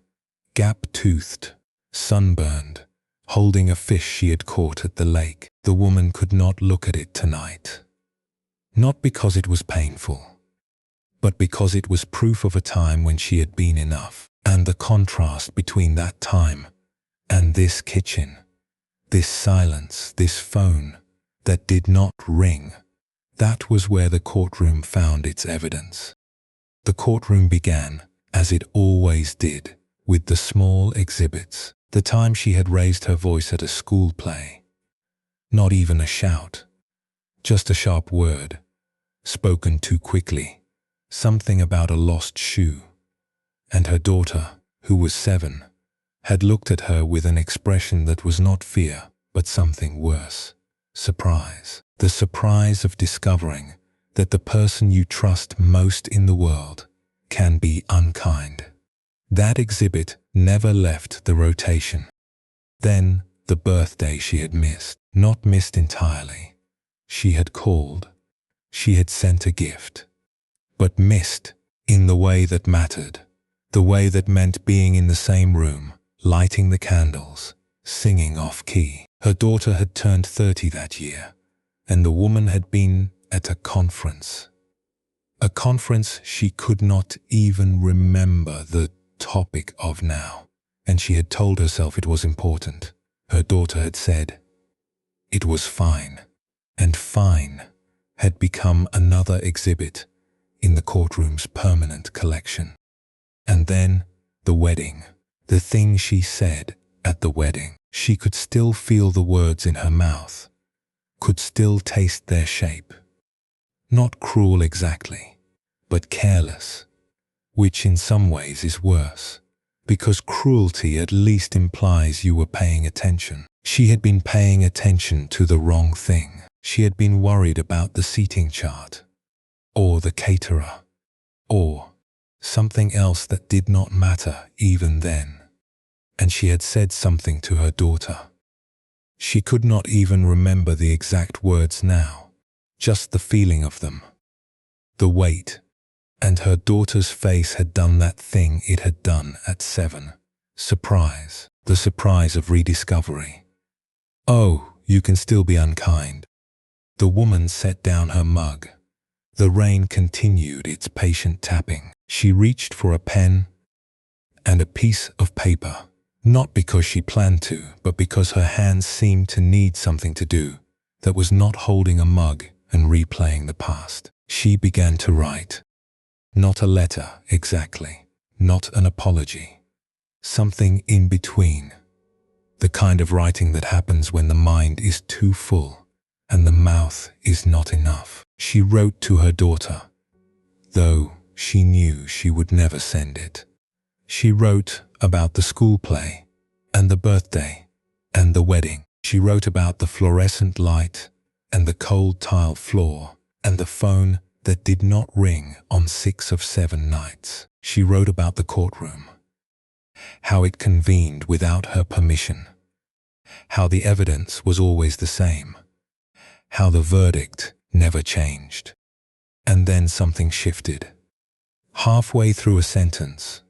gap-toothed, sunburned, holding a fish she had caught at the lake. The woman could not look at it tonight. Not because it was painful, but because it was proof of a time when she had been enough. And the contrast between that time and this kitchen, this silence, this phone that did not ring, that was where the courtroom found its evidence. The courtroom began, as it always did, with the small exhibits. The time she had raised her voice at a school play. Not even a shout. Just a sharp word, spoken too quickly. Something about a lost shoe. And her daughter, who was 7, had looked at her with an expression that was not fear, but something worse. Surprise. The surprise of discovering that the person you trust most in the world can be unkind. That exhibit never left the rotation. Then, the birthday she had missed. Not missed entirely. She had called. She had sent a gift. But missed in the way that mattered. The way that meant being in the same room, lighting the candles, singing off-key. Her daughter had turned 30 that year, and the woman had been at a conference. A conference she could not even remember the topic of now, and she had told herself it was important. Her daughter had said it was fine, and fine had become another exhibit in the courtroom's permanent collection. And then the wedding, the thing she said at the wedding. She could still feel the words in her mouth, could still taste their shape. Not cruel exactly, but careless, which in some ways is worse, because cruelty at least implies you were paying attention. She had been paying attention to the wrong thing. She had been worried about the seating chart, or the caterer, or something else that did not matter even then. And she had said something to her daughter. She could not even remember the exact words now, just the feeling of them, the weight. And her daughter's face had done that thing it had done at 7. Surprise, the surprise of rediscovery. Oh, you can still be unkind. The woman set down her mug. The rain continued its patient tapping. She reached for a pen and a piece of paper. Not because she planned to, but because her hands seemed to need something to do that was not holding a mug and replaying the past. She began to write. Not a letter, exactly. Not an apology. Something in between. The kind of writing that happens when the mind is too full and the mouth is not enough. She wrote to her daughter, though she knew she would never send it. She wrote about the school play, and the birthday, and the wedding. She wrote about the fluorescent light, and the cold tile floor, and the phone that did not ring on 6 of 7 nights. She wrote about the courtroom, how it convened without her permission, how the evidence was always the same, how the verdict never changed. And then something shifted. Halfway through a sentence,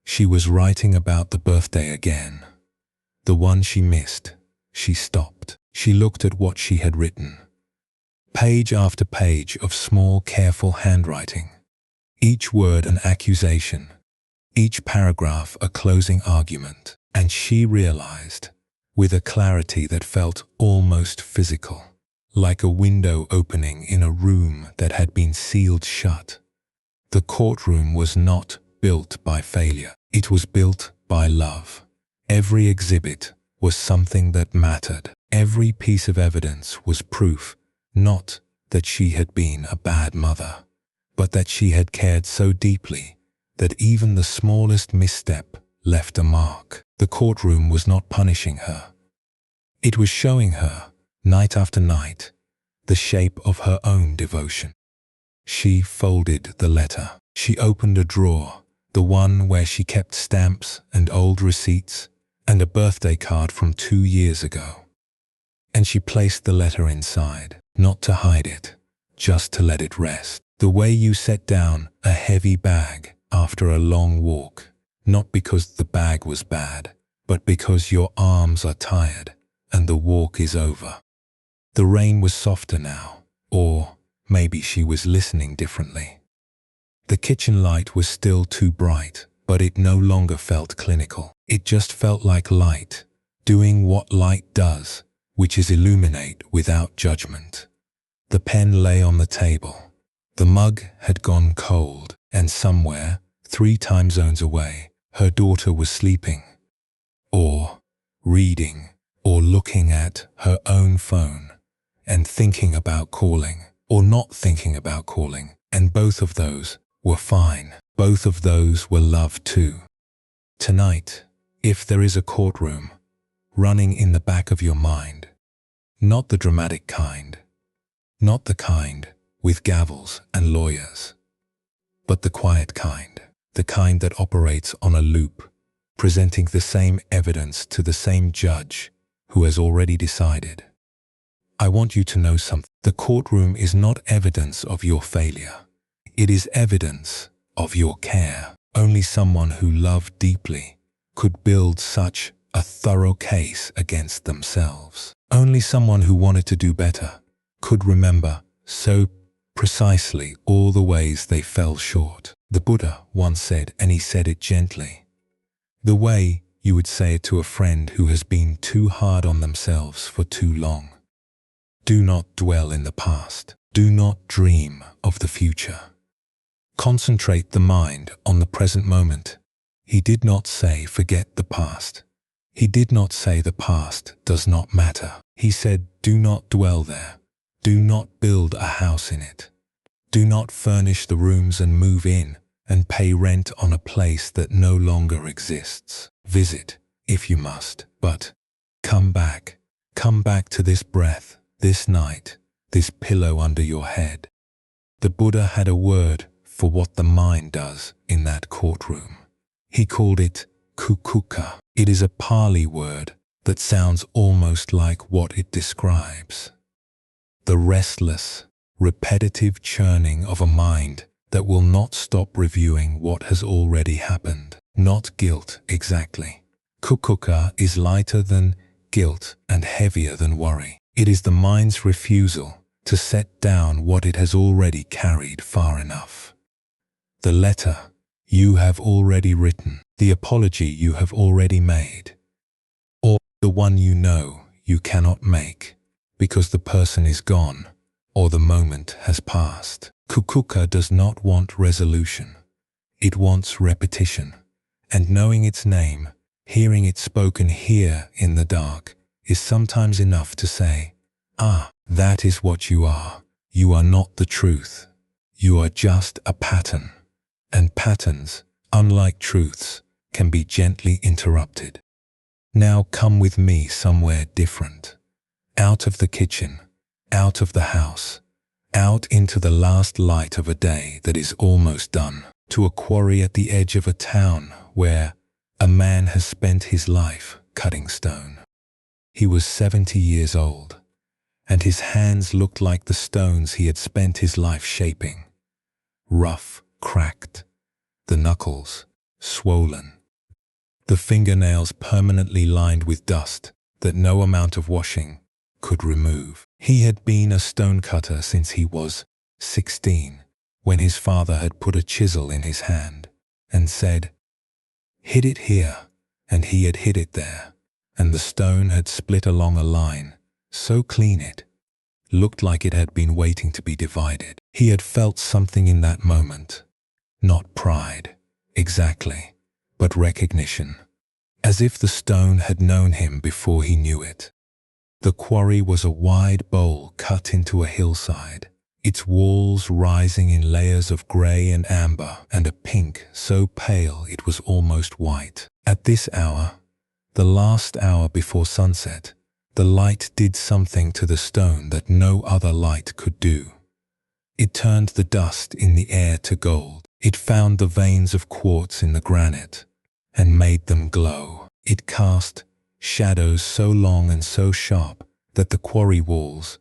she was writing about the birthday again. The one she missed. She stopped. She looked at what she had written. Page after page of small, careful handwriting. Each word an accusation. Each paragraph a closing argument. And she realized, with a clarity that felt almost physical, like a window opening in a room that had been sealed shut. The courtroom was not built by failure. It was built by love. Every exhibit was something that mattered. Every piece of evidence was proof, not that she had been a bad mother, but that she had cared so deeply that even the smallest misstep left a mark. The courtroom was not punishing her. It was showing her, night after night, the shape of her own devotion. She folded the letter. She opened a drawer, the one where she kept stamps and old receipts and a birthday card from 2 years ago. And she placed the letter inside, not to hide it, just to let it rest. The way you set down a heavy bag after a long walk, not because the bag was bad, but because your arms are tired and the walk is over. The rain was softer now, or maybe she was listening differently. The kitchen light was still too bright, but it no longer felt clinical. It just felt like light, doing what light does, which is illuminate without judgment. The pen lay on the table. The mug had gone cold, and somewhere, 3 time zones away, her daughter was sleeping. or reading, or looking at her own phone and thinking about calling, or not thinking about calling, and both of those were fine. Both of those were love too. Tonight, if there is a courtroom running in the back of your mind, not the dramatic kind, not the kind with gavels and lawyers, but the quiet kind, the kind that operates on a loop, presenting the same evidence to the same judge who has already decided. I want you to know something. The courtroom is not evidence of your failure. It is evidence of your care. Only someone who loved deeply could build such a thorough case against themselves. Only someone who wanted to do better could remember so precisely all the ways they fell short. The Buddha once said, and he said it gently, the way you would say it to a friend who has been too hard on themselves for too long. Do not dwell in the past. Do not dream of the future. Concentrate the mind on the present moment. He did not say forget the past. He did not say the past does not matter. He said do not dwell there. Do not build a house in it. Do not furnish the rooms and move in and pay rent on a place that no longer exists. Visit, if you must, but come back. Come back to this breath, this night, this pillow under your head. The Buddha had a word for what the mind does in that courtroom. He called it kukuka. It is a Pali word that sounds almost like what it describes. The restless, repetitive churning of a mind that will not stop reviewing what has already happened. Not guilt, exactly. Kukuka is lighter than guilt and heavier than worry. It is the mind's refusal to set down what it has already carried far enough. The letter you have already written, the apology you have already made, or the one you know you cannot make because the person is gone or the moment has passed. Kukuka does not want resolution. It wants repetition. And knowing its name, hearing it spoken here in the dark, is sometimes enough to say, ah, that is what you are. You are not the truth. You are just a pattern. And patterns, unlike truths, can be gently interrupted. Now come with me somewhere different. Out of the kitchen, out of the house, out into the last light of a day that is almost done, to a quarry at the edge of a town where a man has spent his life cutting stone. He was 70 years old, and his hands looked like the stones he had spent his life shaping. Rough, cracked, the knuckles swollen, the fingernails permanently lined with dust that no amount of washing could remove. He had been a stonecutter since he was 16, when his father had put a chisel in his hand and said, hit it here, and he had hit it there, and the stone had split along a line so clean it looked like it had been waiting to be divided. He had felt something in that moment, not pride, exactly, but recognition, as if the stone had known him before he knew it. The quarry was a wide bowl cut into a hillside, its walls rising in layers of grey and amber and a pink so pale it was almost white. At this hour, the last hour before sunset, the light did something to the stone that no other light could do. It turned the dust in the air to gold. It found the veins of quartz in the granite and made them glow. It cast shadows so long and so sharp that the quarry walls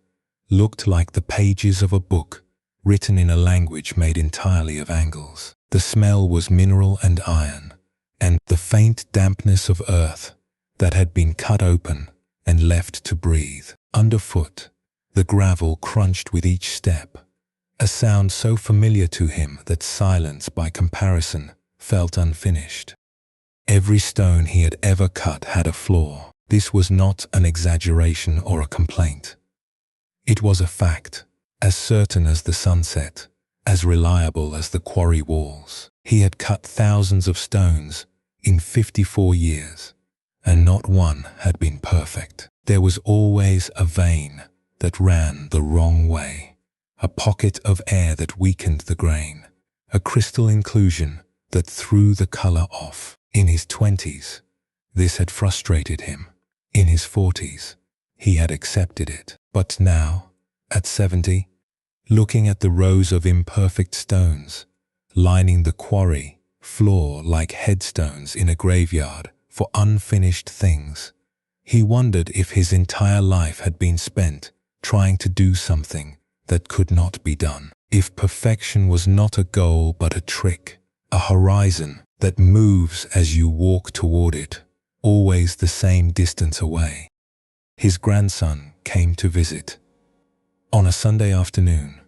looked like the pages of a book written in a language made entirely of angles. The smell was mineral and iron, and the faint dampness of earth that had been cut open and left to breathe. Underfoot, the gravel crunched with each step, a sound so familiar to him that silence, by comparison, felt unfinished. Every stone he had ever cut had a flaw. This was not an exaggeration or a complaint. It was a fact, as certain as the sunset, as reliable as the quarry walls. He had cut thousands of stones in 54 years, and not one had been perfect. There was always a vein that ran the wrong way, a pocket of air that weakened the grain, a crystal inclusion that threw the color off. In his 20s, this had frustrated him. In his 40s, he had accepted it. But now, at 70, looking at the rows of imperfect stones, lining the quarry floor like headstones in a graveyard for unfinished things, he wondered if his entire life had been spent trying to do something that could not be done. If perfection was not a goal but a trick, a horizon that moves as you walk toward it, always the same distance away. His grandson came to visit. On a Sunday afternoon,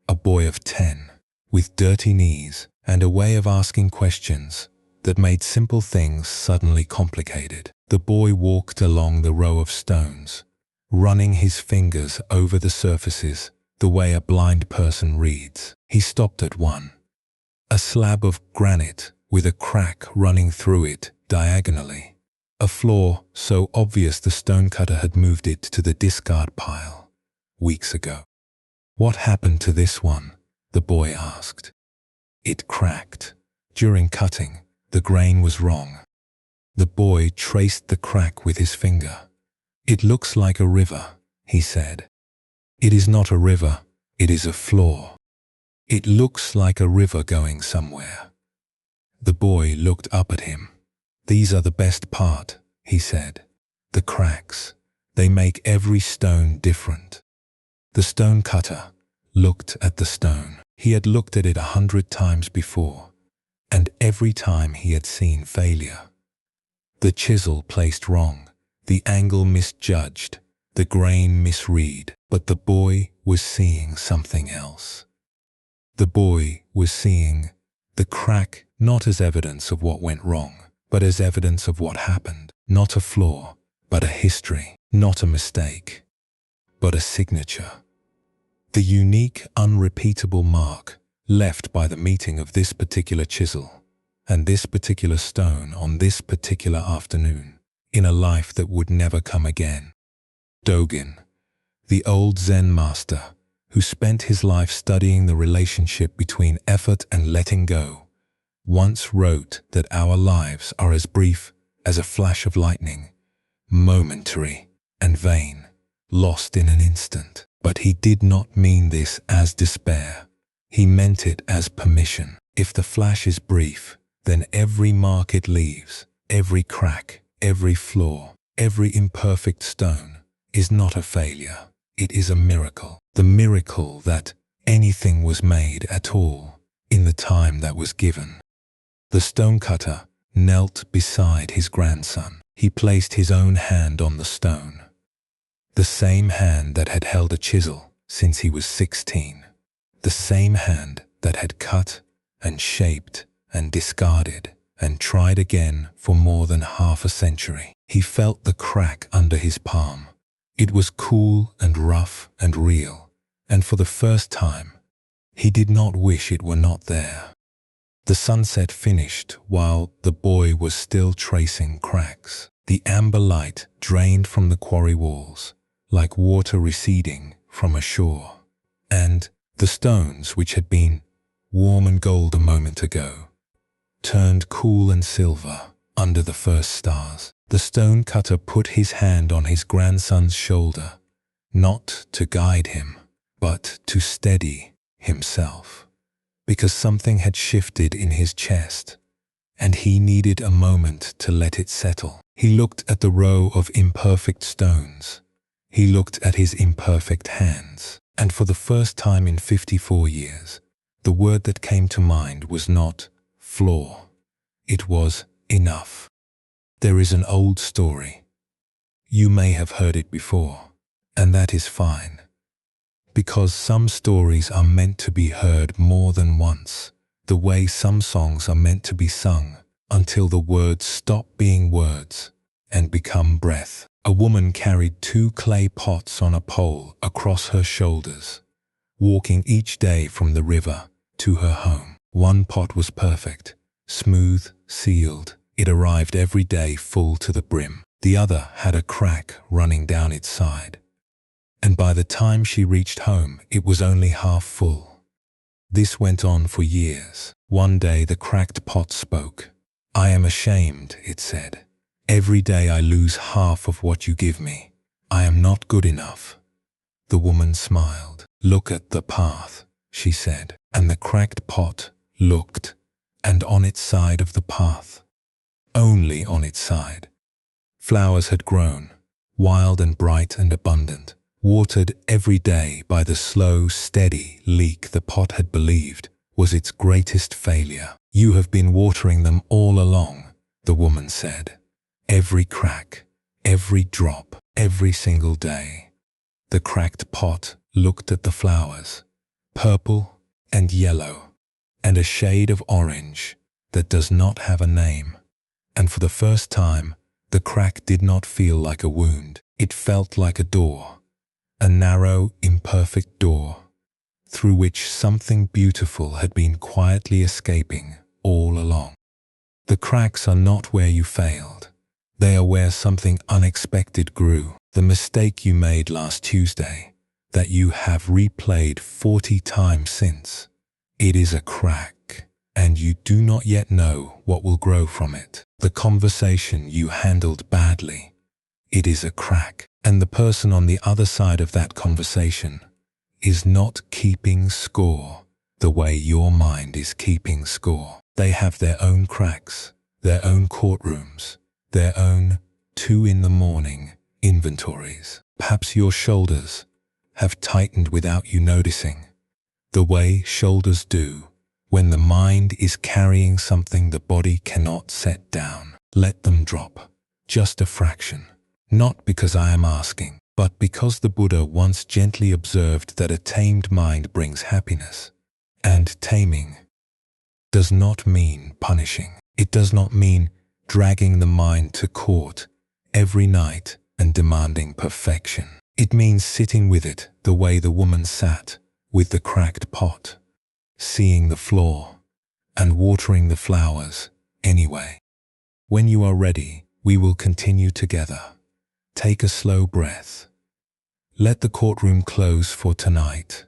a boy of 10, with dirty knees and a way of asking questions that made simple things suddenly complicated. The boy walked along the row of stones, running his fingers over the surfaces the way a blind person reads. He stopped at one, a slab of granite with a crack running through it diagonally, a flaw so obvious the stonecutter had moved it to the discard pile weeks ago. "What happened to this one?" the boy asked. It cracked. During cutting, the grain was wrong. The boy traced the crack with his finger. "It looks like a river," he said. "It is not a river, it is a flaw. It looks like a river going somewhere." The boy looked up at him. "These are the best part," he said. "The cracks. They make every stone different." The stone cutter looked at the stone. He had looked at it 100 times before, and every time he had seen failure. The chisel placed wrong, the angle misjudged, the grain misread. But the boy was seeing something else. The boy was seeing the crack not as evidence of what went wrong, but as evidence of what happened. Not a flaw, but a history. Not a mistake, but a signature. The unique, unrepeatable mark left by the meeting of this particular chisel and this particular stone on this particular afternoon in a life that would never come again. Dogen, the old Zen master who spent his life studying the relationship between effort and letting go, once wrote that our lives are as brief as a flash of lightning, momentary and vain, lost in an instant. But he did not mean this as despair. He meant it as permission. If the flash is brief, then every mark it leaves, every crack, every flaw, every imperfect stone is not a failure. It is a miracle. The miracle that anything was made at all in the time that was given. The stonecutter knelt beside his grandson. He placed his own hand on the stone. The same hand that had held a chisel since he was 16. The same hand that had cut and shaped and discarded and tried again for more than half a century. He felt the crack under his palm. It was cool and rough and real, and for the first time, he did not wish it were not there. The sunset finished while the boy was still tracing cracks. The amber light drained from the quarry walls, like water receding from a shore, and the stones, which had been warm and gold a moment ago, turned cool and silver under the first stars. The stone cutter put his hand on his grandson's shoulder, not to guide him, but to steady himself, because something had shifted in his chest, and he needed a moment to let it settle. He looked at the row of imperfect stones. He looked at his imperfect hands, and for the first time in 54 years, the word that came to mind was not flaw. It was enough. There is an old story. You may have heard it before, and that is fine, because some stories are meant to be heard more than once, the way some songs are meant to be sung until the words stop being words and become breath. A woman carried 2 clay pots on a pole across her shoulders, walking each day from the river to her home. One pot was perfect, smooth, sealed. It arrived every day full to the brim. The other had a crack running down its side. And by the time she reached home, it was only half full. This went on for years. One day the cracked pot spoke. "I am ashamed," it said. "Every day I lose half of what you give me. I am not good enough." The woman smiled. "Look at the path," she said. And the cracked pot looked, and on its side of the path, only on its side, flowers had grown, wild and bright and abundant, watered every day by the slow, steady leak the pot had believed was its greatest failure. "You have been watering them all along," the woman said. "Every crack, every drop, every single day." The cracked pot looked at the flowers, purple and yellow, and a shade of orange that does not have a name. And for the first time, the crack did not feel like a wound. It felt like a door, a narrow, imperfect door, through which something beautiful had been quietly escaping all along. The cracks are not where you failed. They are where something unexpected grew. The mistake you made last Tuesday, that you have replayed 40 times since. It is a crack, and you do not yet know what will grow from it. The conversation you handled badly, it is a crack, and the person on the other side of that conversation is not keeping score the way your mind is keeping score. They have their own cracks, their own courtrooms, their own 2 a.m. inventories. Perhaps your shoulders have tightened without you noticing, the way shoulders do when the mind is carrying something the body cannot set down. Let them drop, just a fraction. Not because I am asking, but because the Buddha once gently observed that a tamed mind brings happiness. And taming does not mean punishing. It does not mean dragging the mind to court every night and demanding perfection. It means sitting with it the way the woman sat with the cracked pot, seeing the flaw and watering the flowers anyway. When you are ready, we will continue together. Take a slow breath. Let the courtroom close for tonight.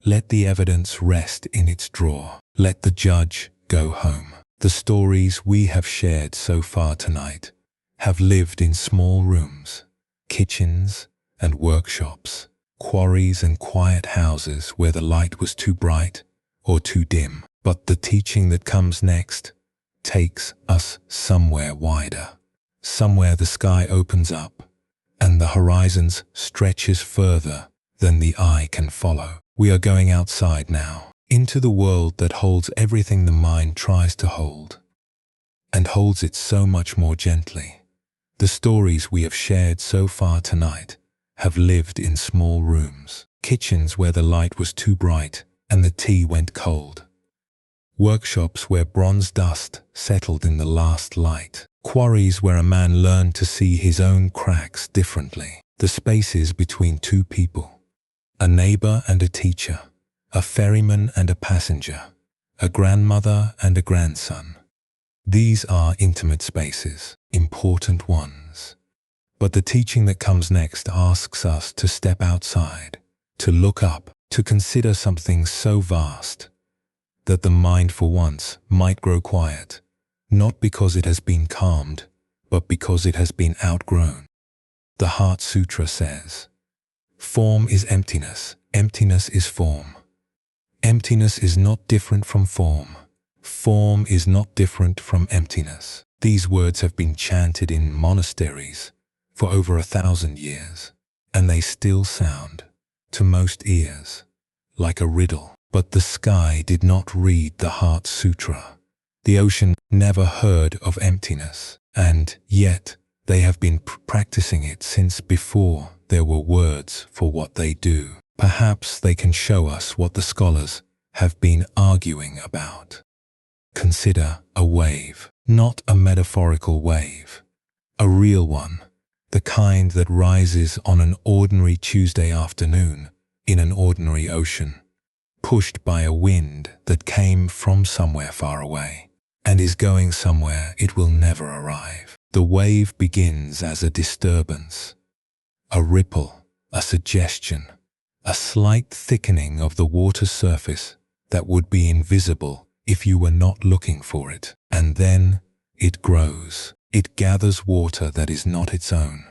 Let the evidence rest in its drawer. Let the judge go home. The stories we have shared so far tonight have lived in small rooms, kitchens and workshops, quarries and quiet houses where the light was too bright or too dim. But the teaching that comes next takes us somewhere wider, somewhere the sky opens up and the horizons stretches further than the eye can follow. We are going outside now, into the world that holds everything the mind tries to hold, and holds it so much more gently. The stories we have shared so far tonight have lived in small rooms, kitchens where the light was too bright and the tea went cold, workshops where bronze dust settled in the last light, quarries where a man learned to see his own cracks differently, the spaces between two people, a neighbor and a teacher, a ferryman and a passenger, a grandmother and a grandson. These are intimate spaces, important ones. But the teaching that comes next asks us to step outside, to look up, to consider something so vast that the mind for once might grow quiet, not because it has been calmed, but because it has been outgrown. The Heart Sutra says, "Form is emptiness, emptiness is form. Emptiness is not different from form. Form is not different from emptiness." These words have been chanted in monasteries for over 1,000 years, and they still sound, to most ears, like a riddle. But the sky did not read the Heart Sutra. The ocean never heard of emptiness, and yet they have been practicing it since before there were words for what they do. Perhaps they can show us what the scholars have been arguing about. Consider a wave, not a metaphorical wave, a real one, the kind that rises on an ordinary Tuesday afternoon in an ordinary ocean, pushed by a wind that came from somewhere far away and is going somewhere it will never arrive. The wave begins as a disturbance, a ripple, a suggestion, a slight thickening of the water surface that would be invisible if you were not looking for it. And then it grows. It gathers water that is not its own,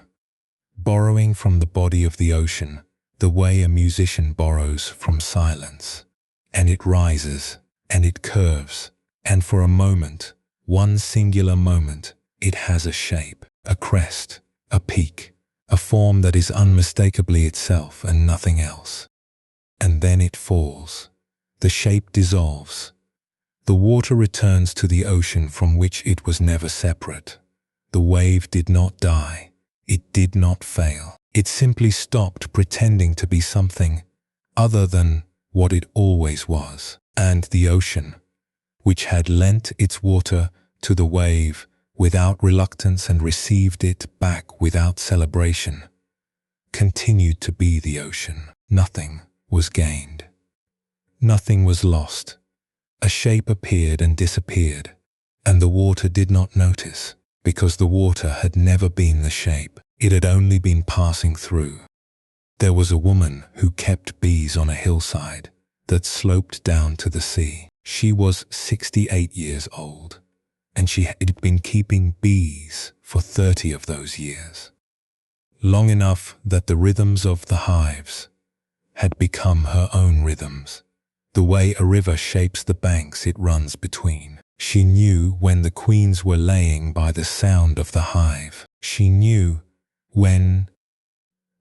borrowing from the body of the ocean the way a musician borrows from silence. And it rises, and it curves, and for a moment, one singular moment, it has a shape, a crest, a peak, a form that is unmistakably itself and nothing else. And then it falls. The shape dissolves. The water returns to the ocean from which it was never separate. The wave did not die. It did not fail. It simply stopped pretending to be something other than what it always was. And the ocean, which had lent its water to the wave without reluctance and received it back without celebration, continued to be the ocean. Nothing was gained. Nothing was lost. A shape appeared and disappeared, and the water did not notice, because the water had never been the shape. It had only been passing through. There was a woman who kept bees on a hillside that sloped down to the sea. She was 68 years old, and she had been keeping bees for 30 of those years, long enough that the rhythms of the hives had become her own rhythms, the way a river shapes the banks it runs between. She knew when the queens were laying by the sound of the hive. She knew when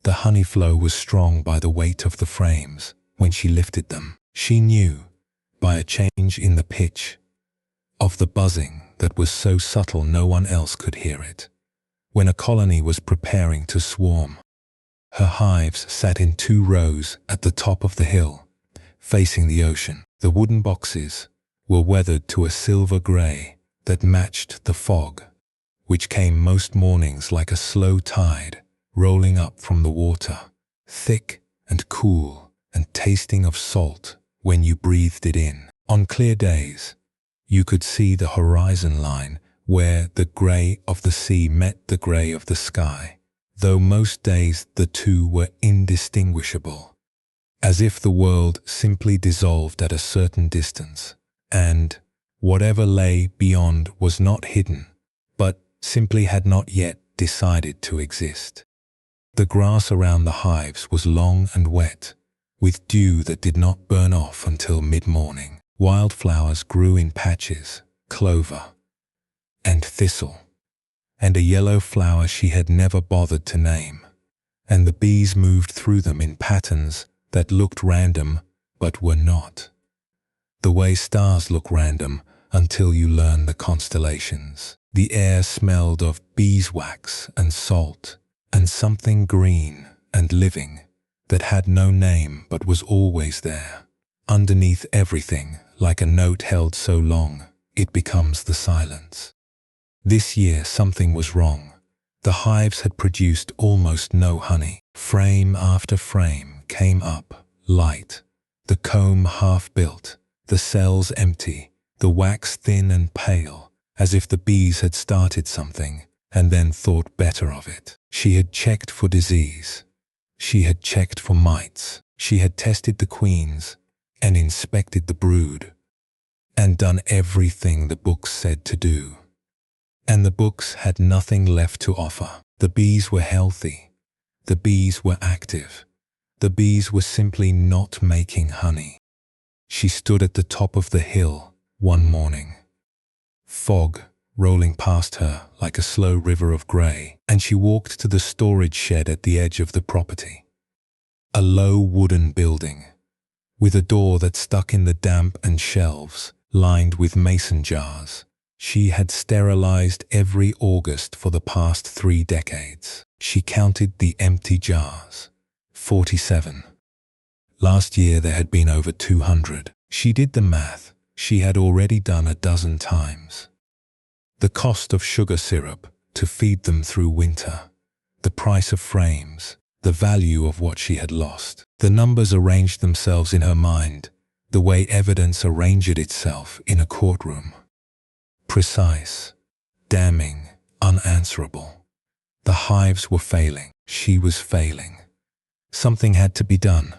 the honey flow was strong by the weight of the frames when she lifted them. She knew by a change in the pitch of the buzzing that was so subtle no one else could hear it, when a colony was preparing to swarm. Her hives sat in 2 rows at the top of the hill, facing the ocean. The wooden boxes were weathered to a silver grey that matched the fog, which came most mornings like a slow tide rolling up from the water, thick and cool and tasting of salt when you breathed it in. On clear days, you could see the horizon line where the grey of the sea met the grey of the sky, though most days the two were indistinguishable, as if the world simply dissolved at a certain distance, and whatever lay beyond was not hidden, but simply had not yet decided to exist. The grass around the hives was long and wet, with dew that did not burn off until mid-morning. Wildflowers grew in patches, clover and thistle, and a yellow flower she had never bothered to name, and the bees moved through them in patterns that looked random but were not, the way stars look random until you learn the constellations. The air smelled of beeswax and salt and something green and living that had no name but was always there. Underneath everything, like a note held so long, it becomes the silence. This year something was wrong. The hives had produced almost no honey. Frame after frame came up, light, the comb half-built, the cells empty, the wax thin and pale, as if the bees had started something and then thought better of it. She had checked for disease. She had checked for mites. She had tested the queens and inspected the brood and done everything the books said to do. And the books had nothing left to offer. The bees were healthy. The bees were active. The bees were simply not making honey. She stood at the top of the hill one morning, fog rolling past her like a slow river of grey, and she walked to the storage shed at the edge of the property. A low wooden building, with a door that stuck in the damp and shelves lined with mason jars. She had sterilized every August for the past 3 decades. She counted the empty jars, 47. Last year there had been over 200. She did the math. She had already done a dozen times. The cost of sugar syrup to feed them through winter, the price of frames, the value of what she had lost. The numbers arranged themselves in her mind the way evidence arranged itself in a courtroom. Precise, damning, unanswerable. The hives were failing. She was failing. Something had to be done.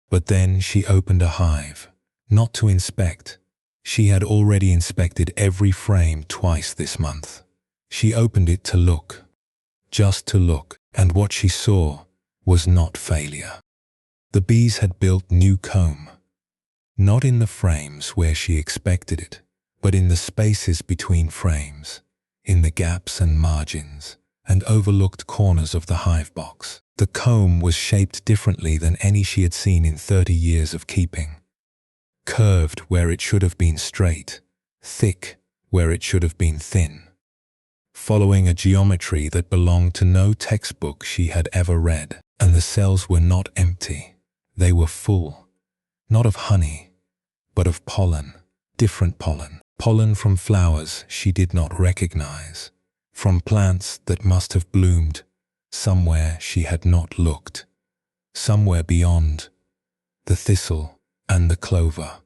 But then she opened a hive, not to inspect. She had already inspected every frame twice this month. She opened it to look, just to look, and what she saw was not failure. The bees had built new comb, not in the frames where she expected it, but in the spaces between frames, in the gaps and margins, and overlooked corners of the hive box. The comb was shaped differently than any she had seen in 30 years of keeping. Curved where it should have been straight, thick where it should have been thin, following a geometry that belonged to no textbook she had ever read. And the cells were not empty. They were full, not of honey, but of pollen, different pollen. Pollen from flowers she did not recognize, from plants that must have bloomed somewhere she had not looked, somewhere beyond the thistle and the clover.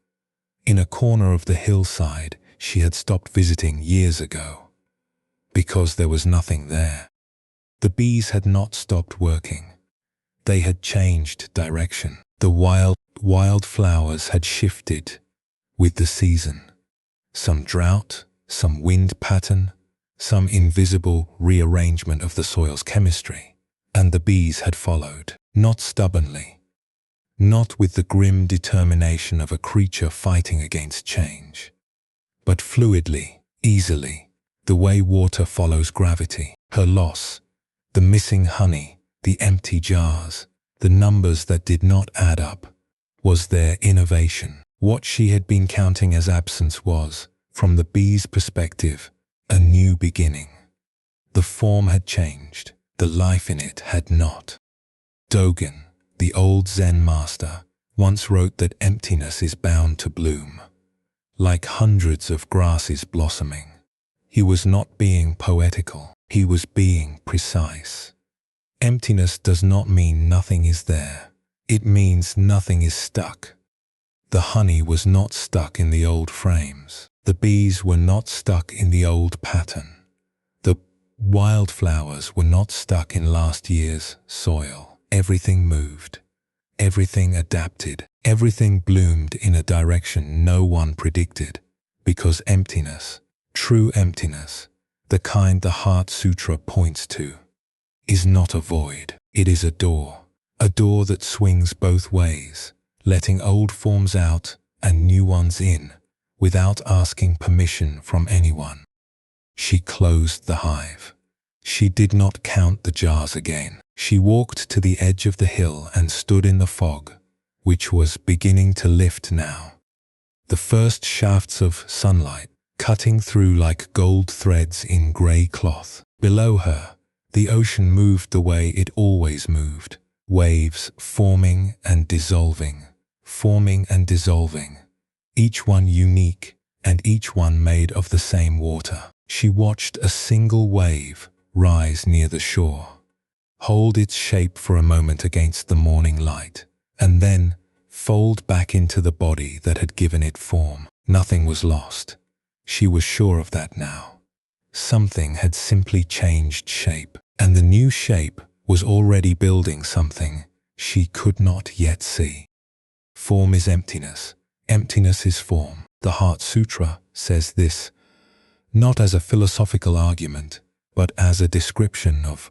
In a corner of the hillside she had stopped visiting years ago, because there was nothing there. The bees had not stopped working. They had changed direction. The wild flowers had shifted with the season. Some drought, some wind pattern, some invisible rearrangement of the soil's chemistry. And the bees had followed, not stubbornly, not with the grim determination of a creature fighting against change, but fluidly, easily, the way water follows gravity. Her loss, the missing honey, the empty jars, the numbers that did not add up, was their innovation. What she had been counting as absence was, from the bee's perspective, a new beginning. The form had changed, the life in it had not. Dogen, the old Zen master, once wrote that emptiness is bound to bloom, like hundreds of grasses blossoming. He was not being poetical, he was being precise. Emptiness does not mean nothing is there. It means nothing is stuck. The honey was not stuck in the old frames. The bees were not stuck in the old pattern. The wildflowers were not stuck in last year's soil. Everything moved. Everything adapted. Everything bloomed in a direction no one predicted. Because emptiness, true emptiness, the kind the Heart Sutra points to, is not a void. It is a door that swings both ways, letting old forms out and new ones in, without asking permission from anyone. She closed the hive. She did not count the jars again. She walked to the edge of the hill and stood in the fog, which was beginning to lift now. The first shafts of sunlight cutting through like gold threads in grey cloth. Below her, the ocean moved the way it always moved, waves forming and dissolving, each one unique and each one made of the same water. She watched a single wave rise near the shore, hold its shape for a moment against the morning light, and then fold back into the body that had given it form. Nothing was lost. She was sure of that now. Something had simply changed shape, and the new shape was already building something she could not yet see. Form is emptiness. Emptiness is form. The Heart Sutra says this, not as a philosophical argument, but as a description of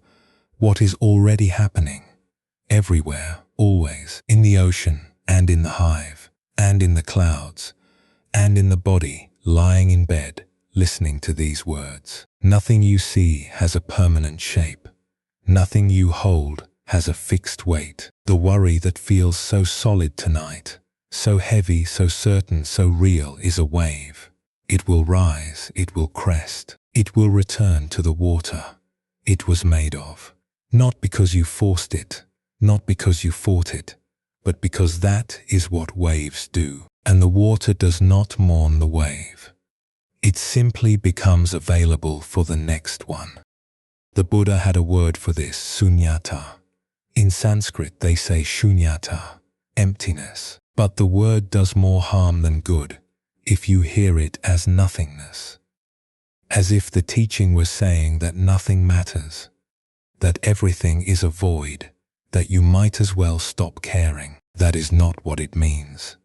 what is already happening, everywhere, always, in the ocean, and in the hive, and in the clouds, and in the body, lying in bed, listening to these words. Nothing you see has a permanent shape. Nothing you hold has a fixed weight. The worry that feels so solid tonight, so heavy, so certain, so real, is a wave. It will rise, it will crest, it will return to the water it was made of. Not because you forced it, not because you fought it, but because that is what waves do. And the water does not mourn the wave. It simply becomes available for the next one. The Buddha had a word for this, sunyata. In Sanskrit they say shunyata, emptiness. But the word does more harm than good if you hear it as nothingness. as if the teaching was saying that nothing matters, that everything is a void, that you might as well stop caring. That is not what it means.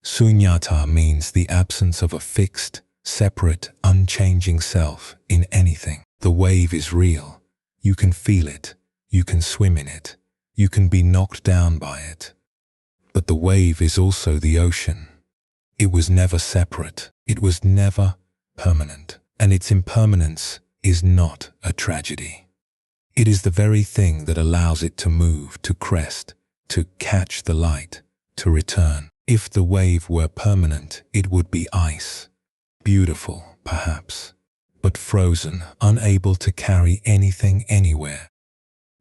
Sunyata means the absence of a fixed, separate, unchanging self in anything. The wave is real. You can feel it. You can swim in it. You can be knocked down by it. But the wave is also the ocean. It was never separate. It was never permanent. And its impermanence is not a tragedy. It is the very thing that allows it to move, to crest, to catch the light, to return. If the wave were permanent, it would be ice. Beautiful, perhaps, but frozen, unable to carry anything anywhere.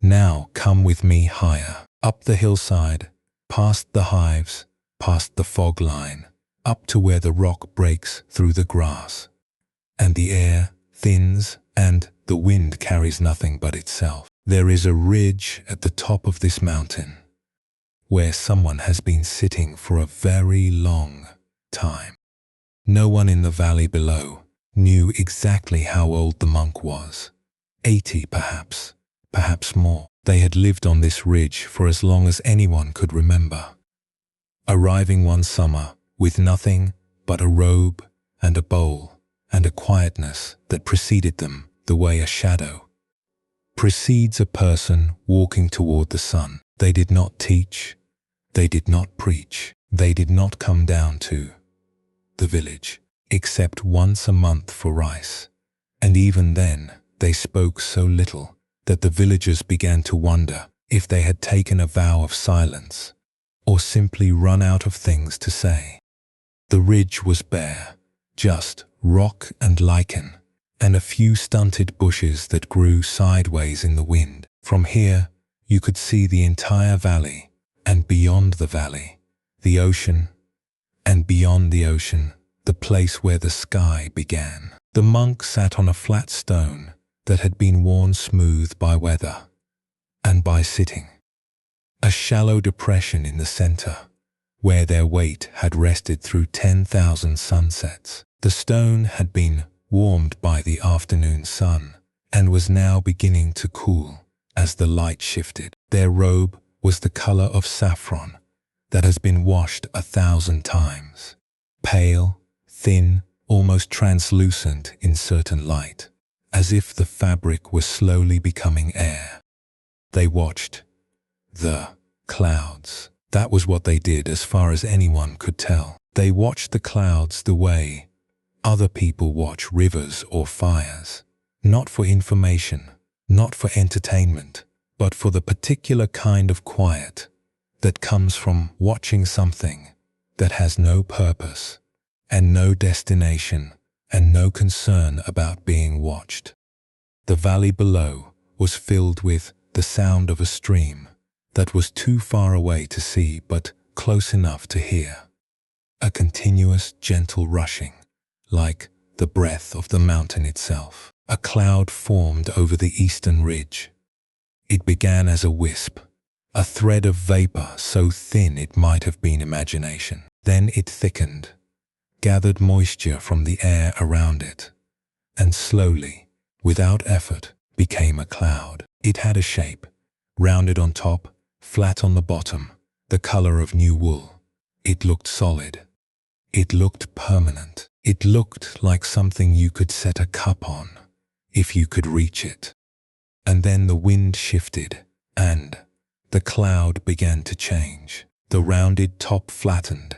Now come with me higher, up the hillside, past the hives, past the fog line, up to where the rock breaks through the grass. And the air thins and the wind carries nothing but itself. There is a ridge at the top of this mountain where someone has been sitting for a very long time. No one in the valley below knew exactly how old the monk was. 80 perhaps, perhaps more. They had lived on this ridge for as long as anyone could remember. Arriving one summer with nothing but a robe and a bowl and a quietness that preceded them the way a shadow precedes a person walking toward the sun. They did not teach. They did not preach. They did not come down to the village, except once a month for rice. And even then, they spoke so little that the villagers began to wonder if they had taken a vow of silence or simply run out of things to say. The ridge was bare, just rock and lichen, and a few stunted bushes that grew sideways in the wind. From here, you could see the entire valley, and beyond the valley, the ocean, and beyond the ocean, the place where the sky began. The monk sat on a flat stone that had been worn smooth by weather and by sitting. A shallow depression in the center, where their weight had rested through 10,000 sunsets. The stone had been warmed by the afternoon sun and was now beginning to cool as the light shifted. Their robe was the color of saffron that has been washed 1,000 times, pale, thin, almost translucent in certain light, as if the fabric was slowly becoming air. They watched the clouds. That was what they did as far as anyone could tell. They watched the clouds the way other people watch rivers or fires, not for information, not for entertainment, but for the particular kind of quiet that comes from watching something that has no purpose and no destination and no concern about being watched. The valley below was filled with the sound of a stream that was too far away to see but close enough to hear. A continuous, gentle rushing, like the breath of the mountain itself. A cloud formed over the eastern ridge. It began as a wisp, a thread of vapor so thin it might have been imagination. Then it thickened, gathered moisture from the air around it, and slowly, without effort, became a cloud. It had a shape, rounded on top, flat on the bottom, the color of new wool. It looked solid. It looked permanent. It looked like something you could set a cup on, if you could reach it. And then the wind shifted, and the cloud began to change. The rounded top flattened.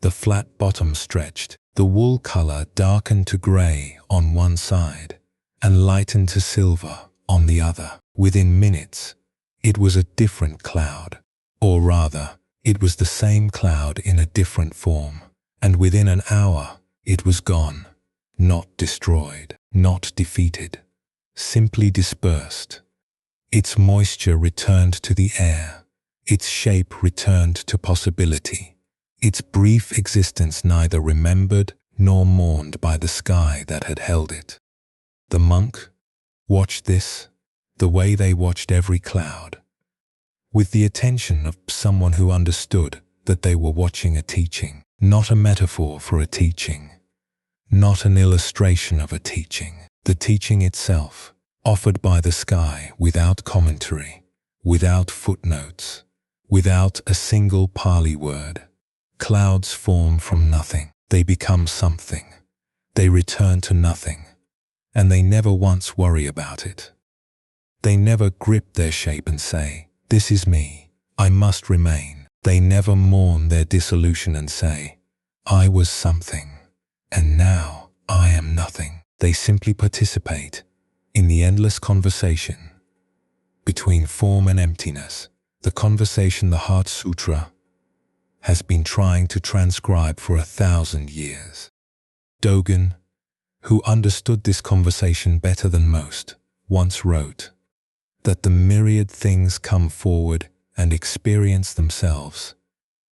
The flat bottom stretched. The wool color darkened to gray on one side, and lightened to silver on the other. Within minutes, it was a different cloud. Or rather, it was the same cloud in a different form. And within an hour, it was gone, not destroyed, not defeated, simply dispersed. Its moisture returned to the air. Its shape returned to possibility. Its brief existence neither remembered nor mourned by the sky that had held it. The monk watched this the way they watched every cloud, with the attention of someone who understood that they were watching a teaching, not a metaphor for a teaching, not an illustration of a teaching. The teaching itself, offered by the sky without commentary, without footnotes, without a single Pali word. Clouds form from nothing. They become something. They return to nothing. And they never once worry about it. They never grip their shape and say, "This is me. I must remain." They never mourn their dissolution and say, "I was something, and now I am nothing." They simply participate in the endless conversation between form and emptiness, the conversation the Heart Sutra has been trying to transcribe for 1,000 years. Dogen, who understood this conversation better than most, once wrote that the myriad things come forward and experience themselves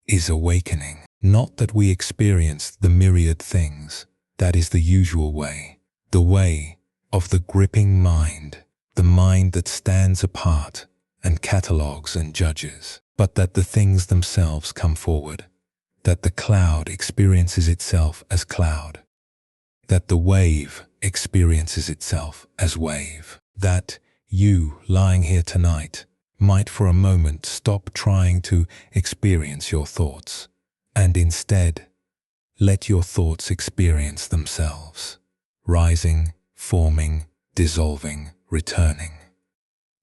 is awakening. Not that we experience the myriad things, that is the usual way, the way of the gripping mind, the mind that stands apart and catalogues and judges, but that the things themselves come forward, that the cloud experiences itself as cloud, that the wave experiences itself as wave, that you, lying here tonight, might for a moment stop trying to experience your thoughts, and instead let your thoughts experience themselves, rising, forming, dissolving, returning,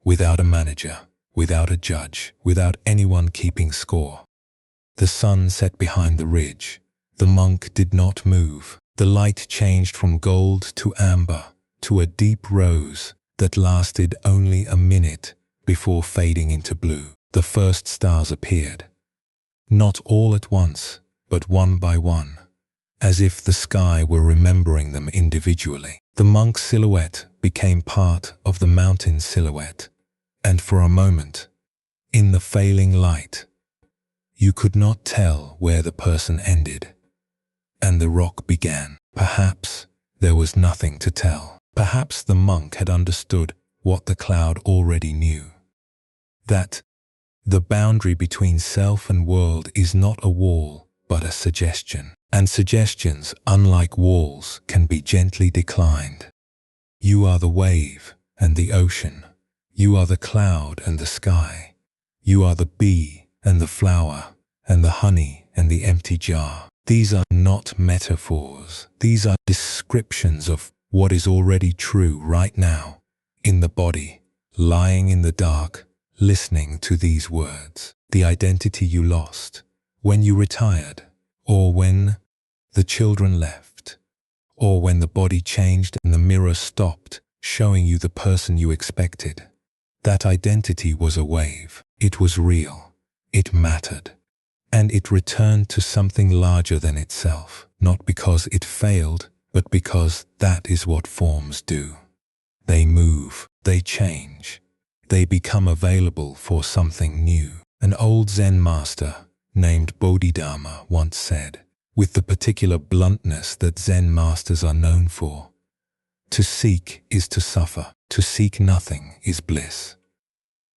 without a manager, without a judge, without anyone keeping score. The sun set behind the ridge. The monk did not move. The light changed from gold to amber, to a deep rose that lasted only a minute before fading into blue. The first stars appeared, not all at once, but one by one, as if the sky were remembering them individually. The monk's silhouette became part of the mountain's silhouette, and for a moment, in the failing light, you could not tell where the person ended and the rock began. Perhaps there was nothing to tell. Perhaps the monk had understood what the cloud already knew, that the boundary between self and world is not a wall, but a suggestion. And suggestions, unlike walls, can be gently declined. You are the wave and the ocean. You are the cloud and the sky. You are the bee and the flower and the honey and the empty jar. These are not metaphors. These are descriptions of what is already true right now, in the body, lying in the dark, listening to these words. The identity you lost when you retired, or when the children left, or when the body changed and the mirror stopped showing you the person you expected. That identity was a wave. It was real. It mattered. And it returned to something larger than itself, not because it failed, but because that is what forms do. They move, they change, they become available for something new. An old Zen master named Bodhidharma once said, with the particular bluntness that Zen masters are known for, "To seek is to suffer. To seek nothing is bliss."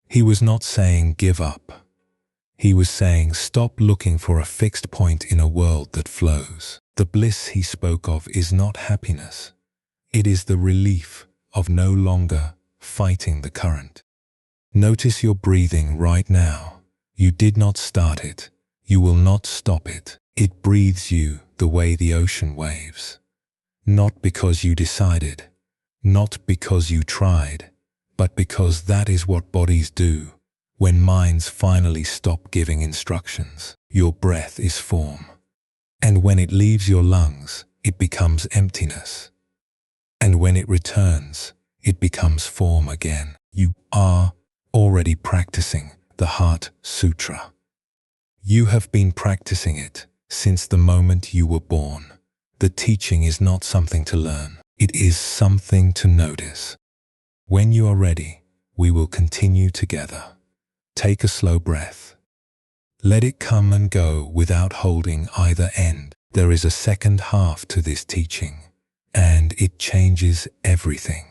He was not saying give up. He was saying stop looking for a fixed point in a world that flows. The bliss he spoke of is not happiness. It is the relief of no longer fighting the current. Notice your breathing right now. You did not start it. You will not stop it. It breathes you the way the ocean waves. Not because you decided, not because you tried, but because that is what bodies do. When minds finally stop giving instructions, your breath is form. And when it leaves your lungs, it becomes emptiness. And when it returns, it becomes form again. You are already practicing the Heart Sutra. You have been practicing it since the moment you were born. The teaching is not something to learn. It is something to notice. When you are ready, we will continue together. Take a slow breath. Let it come and go without holding either end. There is a second half to this teaching, and it changes everything.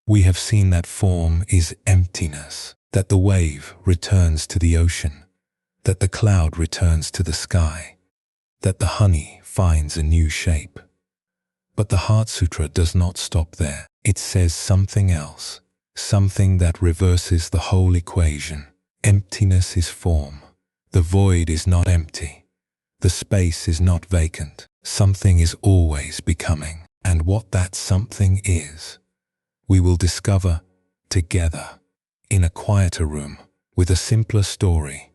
We have seen that form is emptiness, that the wave returns to the ocean, that the cloud returns to the sky, that the honey finds a new shape. But the Heart Sutra does not stop there. It says something else, something that reverses the whole equation. Emptiness is form. The void is not empty. The space is not vacant. Something is always becoming. And what that something is, we will discover together in a quieter room with a simpler story.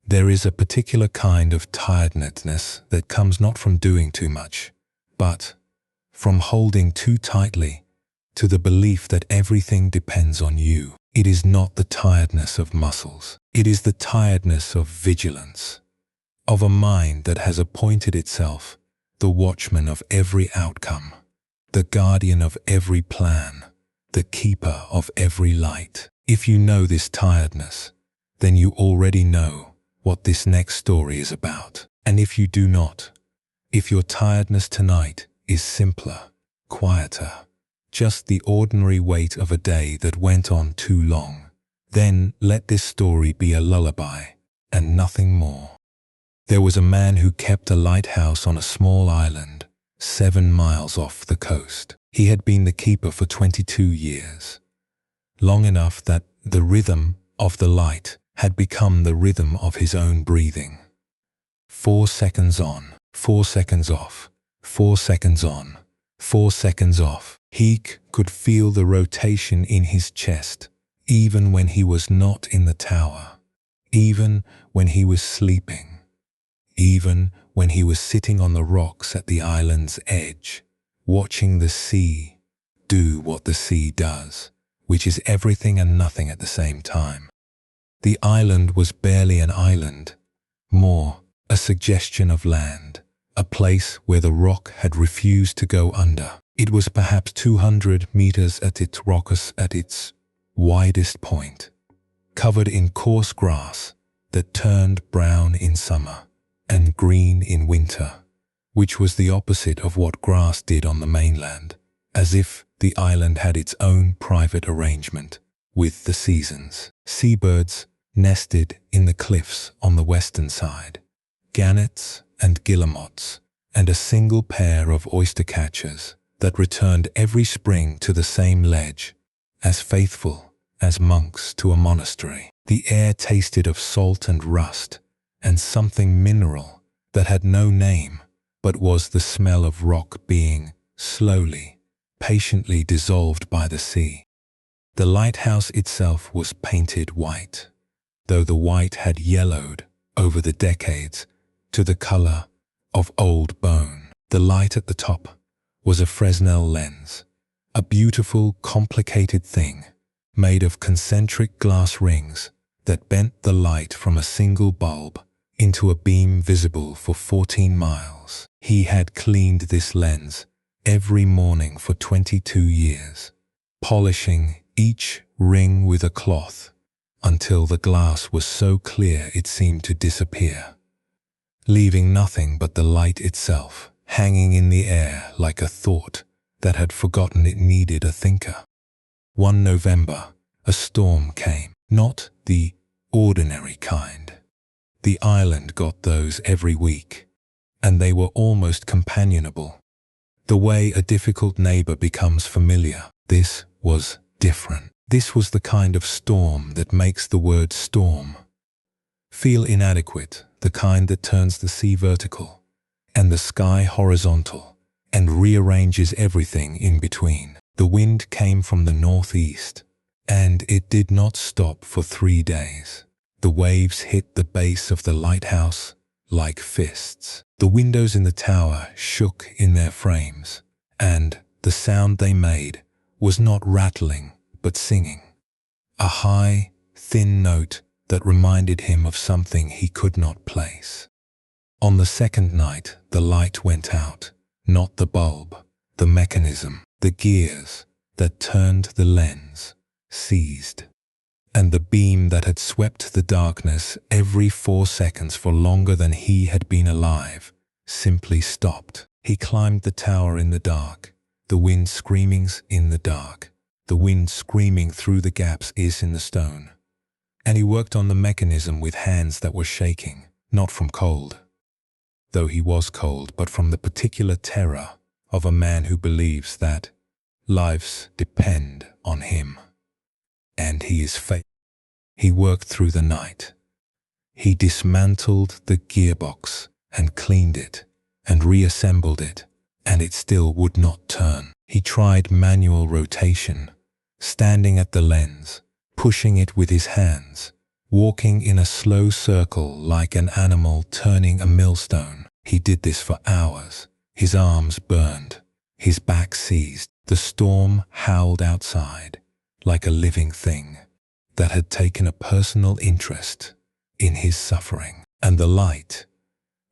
There is a particular kind of tiredness that comes not from doing too much, but from holding too tightly to the belief that everything depends on you. It is not the tiredness of muscles. It is the tiredness of vigilance, of a mind that has appointed itself the watchman of every outcome, the guardian of every plan, the keeper of every light. If you know this tiredness, then you already know what this next story is about. And if you do not, if your tiredness tonight is simpler, quieter, just the ordinary weight of a day that went on too long, then let this story be a lullaby and nothing more. There was a man who kept a lighthouse on a small island 7 miles off the coast. He had been the keeper for 22 years, long enough that the rhythm of the light had become the rhythm of his own breathing. 4 seconds on, 4 seconds off, 4 seconds on, 4 seconds off. He could feel the rotation in his chest, even when he was not in the tower, even when he was sleeping, even when he was sitting on the rocks at the island's edge, watching the sea do what the sea does, which is everything and nothing at the same time. The island was barely an island, more a suggestion of land, a place where the rock had refused to go under. It was perhaps 200 meters at its rockus at its widest point, covered in coarse grass that turned brown in summer and green in winter, which was the opposite of what grass did on the mainland, as if the island had its own private arrangement with the seasons. Seabirds nested in the cliffs on the western side, gannets and guillemots, and a single pair of oyster-catchers that returned every spring to the same ledge, as faithful as monks to a monastery. The air tasted of salt and rust, and something mineral that had no name, but was the smell of rock being slowly, patiently dissolved by the sea. The lighthouse itself was painted white, though the white had yellowed over the decades to the color of old bone. The light at the top was a Fresnel lens, a beautiful, complicated thing made of concentric glass rings that bent the light from a single bulb into a beam visible for 14 miles. He had cleaned this lens every morning for 22 years, polishing each ring with a cloth until the glass was so clear it seemed to disappear, leaving nothing but the light itself hanging in the air like a thought that had forgotten it needed a thinker. One November, a storm came, not the ordinary kind. The island got those every week, and they were almost companionable. The way a difficult neighbor becomes familiar. This was different. This was the kind of storm that makes the word storm feel inadequate, the kind that turns the sea vertical and the sky horizontal and rearranges everything in between. The wind came from the northeast, and it did not stop for 3 days. The waves hit the base of the lighthouse like fists. The windows in the tower shook in their frames, and the sound they made was not rattling but singing, a high, thin note that reminded him of something he could not place. On the second night, the light went out, not the bulb, the mechanism, the gears that turned the lens ceased, and the beam that had swept the darkness every 4 seconds for longer than he had been alive simply stopped. He climbed the tower in the dark, the wind screaming in the dark, the wind screaming through the gaps in the stone, and he worked on the mechanism with hands that were shaking, not from cold, though he was cold, but from the particular terror of a man who believes that lives depend on him, and he is faithful. He worked through the night. He dismantled the gearbox and cleaned it and reassembled it, and it still would not turn. He tried manual rotation, standing at the lens, pushing it with his hands, walking in a slow circle like an animal turning a millstone. He did this for hours. His arms burned, his back seized. The storm howled outside like a living thing that had taken a personal interest in his suffering. And the light,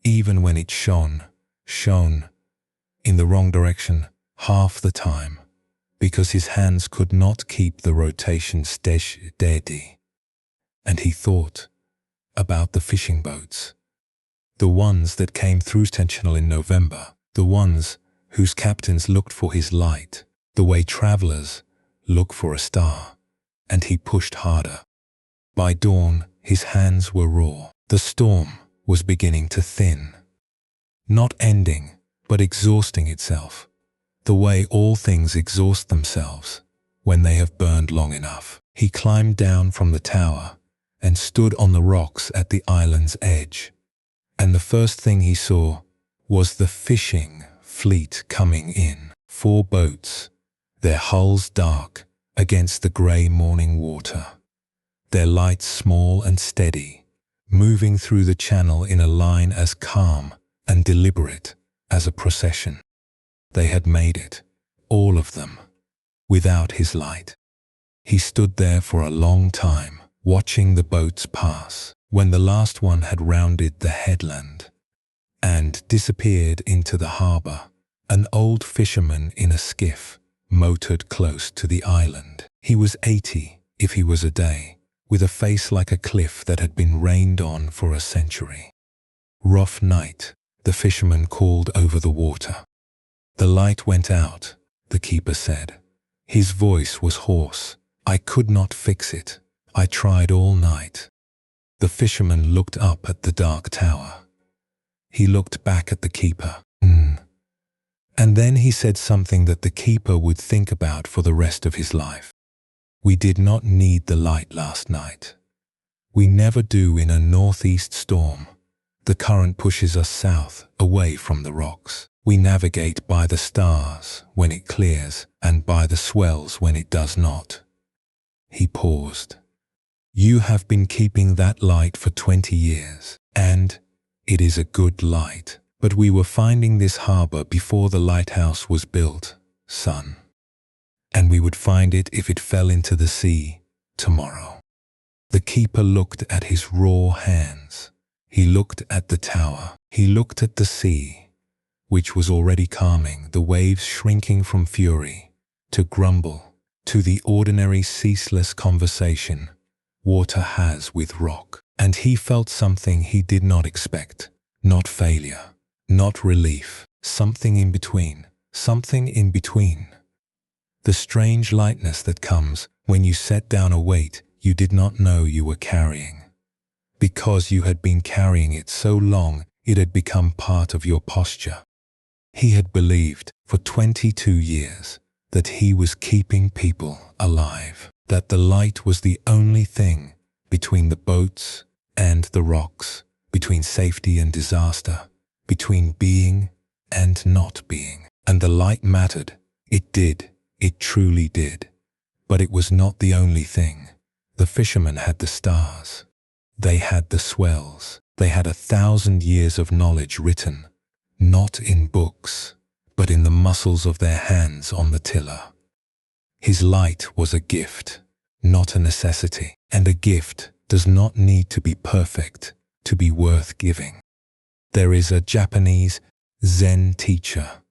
even when it shone in the wrong direction half the time, because his hands could not keep the rotation steady. And he thought about the fishing boats, the ones that came through intentional in November, the ones whose captains looked for his light, the way travelers look for a star, and he pushed harder. By dawn, his hands were raw. The storm was beginning to thin, not ending, but exhausting itself, the way all things exhaust themselves when they have burned long enough. He climbed down from the tower and stood on the rocks at the island's edge, and the first thing he saw was the fishing fleet coming in. 4 boats, their hulls dark against the grey morning water, their lights small and steady, moving through the channel in a line as calm and deliberate as a procession. They had made it, all of them, without his light. He stood there for a long time, watching the boats pass. When the last one had rounded the headland and disappeared into the harbour, an old fisherman in a skiff motored close to the island. He was 80, if he was a day, with a face like a cliff that had been rained on for a century. "Rough night," the fisherman called over the water. "The light went out," the keeper said. His voice was hoarse. "I could not fix it. I tried all night." The fisherman looked up at the dark tower. He looked back at the keeper. And then he said something that the keeper would think about for the rest of his life. "We did not need the light last night. We never do in a northeast storm. The current pushes us south, away from the rocks. We navigate by the stars when it clears and by the swells when it does not." He paused. "You have been keeping that light for 20 years, and it is a good light. But we were finding this harbour before the lighthouse was built, son. And we would find it if it fell into the sea tomorrow." The keeper looked at his raw hands. He looked at the tower. He looked at the sea, which was already calming, the waves shrinking from fury to grumble, to the ordinary ceaseless conversation water has with rock. And he felt something he did not expect. Not failure, not relief, something in between, something in between. The strange lightness that comes when you set down a weight you did not know you were carrying. Because you had been carrying it so long, it had become part of your posture. He had believed for 22 years that he was keeping people alive, that the light was the only thing between the boats and the rocks, between safety and disaster, between being and not being. And the light mattered. It did. It truly did. But it was not the only thing. The fishermen had the stars. They had the swells. They had 1,000 years of knowledge written, not in books, but in the muscles of their hands on the tiller. His light was a gift, not a necessity. And a gift does not need to be perfect to be worth giving. There is a Japanese Zen teacher,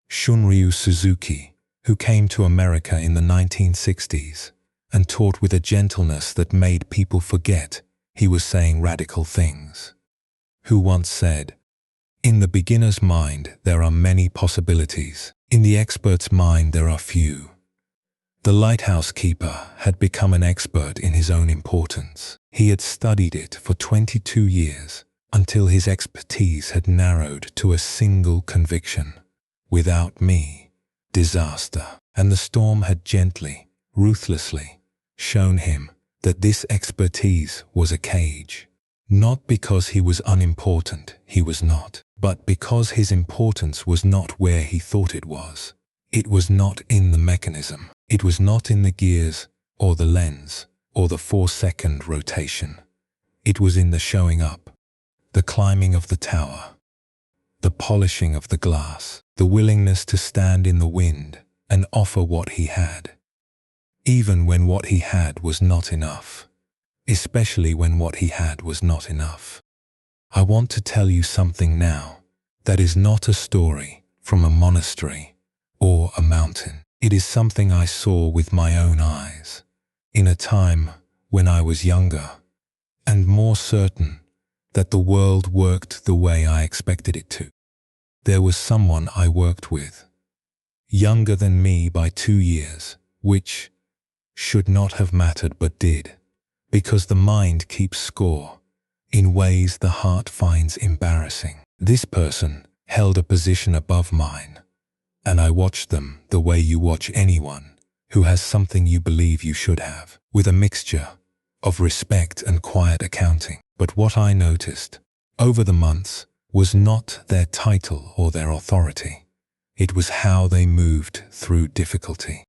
Shunryu Suzuki, who came to America in the 1960s and taught with a gentleness that made people forget he was saying radical things, who once said, "In the beginner's mind there are many possibilities. In the expert's mind there are few." The lighthouse keeper had become an expert in his own importance. He had studied it for 22 years until his expertise had narrowed to a single conviction. Without me, disaster. And the storm had gently, ruthlessly shown him that this expertise was a cage. Not because he was unimportant, he was not, but because his importance was not where he thought it was. It was not in the mechanism. It was not in the gears, or the lens, or the 4-second rotation. It was in the showing up, the climbing of the tower, the polishing of the glass, the willingness to stand in the wind and offer what he had, even when what he had was not enough, especially when what he had was not enough. I want to tell you something now that is not a story from a monastery or a mountain. It is something I saw with my own eyes in a time when I was younger and more certain that the world worked the way I expected it to. There was someone I worked with, younger than me by 2 years, which should not have mattered but did, because the mind keeps score in ways the heart finds embarrassing. This person held a position above mine, and I watched them the way you watch anyone who has something you believe you should have, with a mixture of respect and quiet accounting. But what I noticed over the months was not their title or their authority. It was how they moved through difficulty.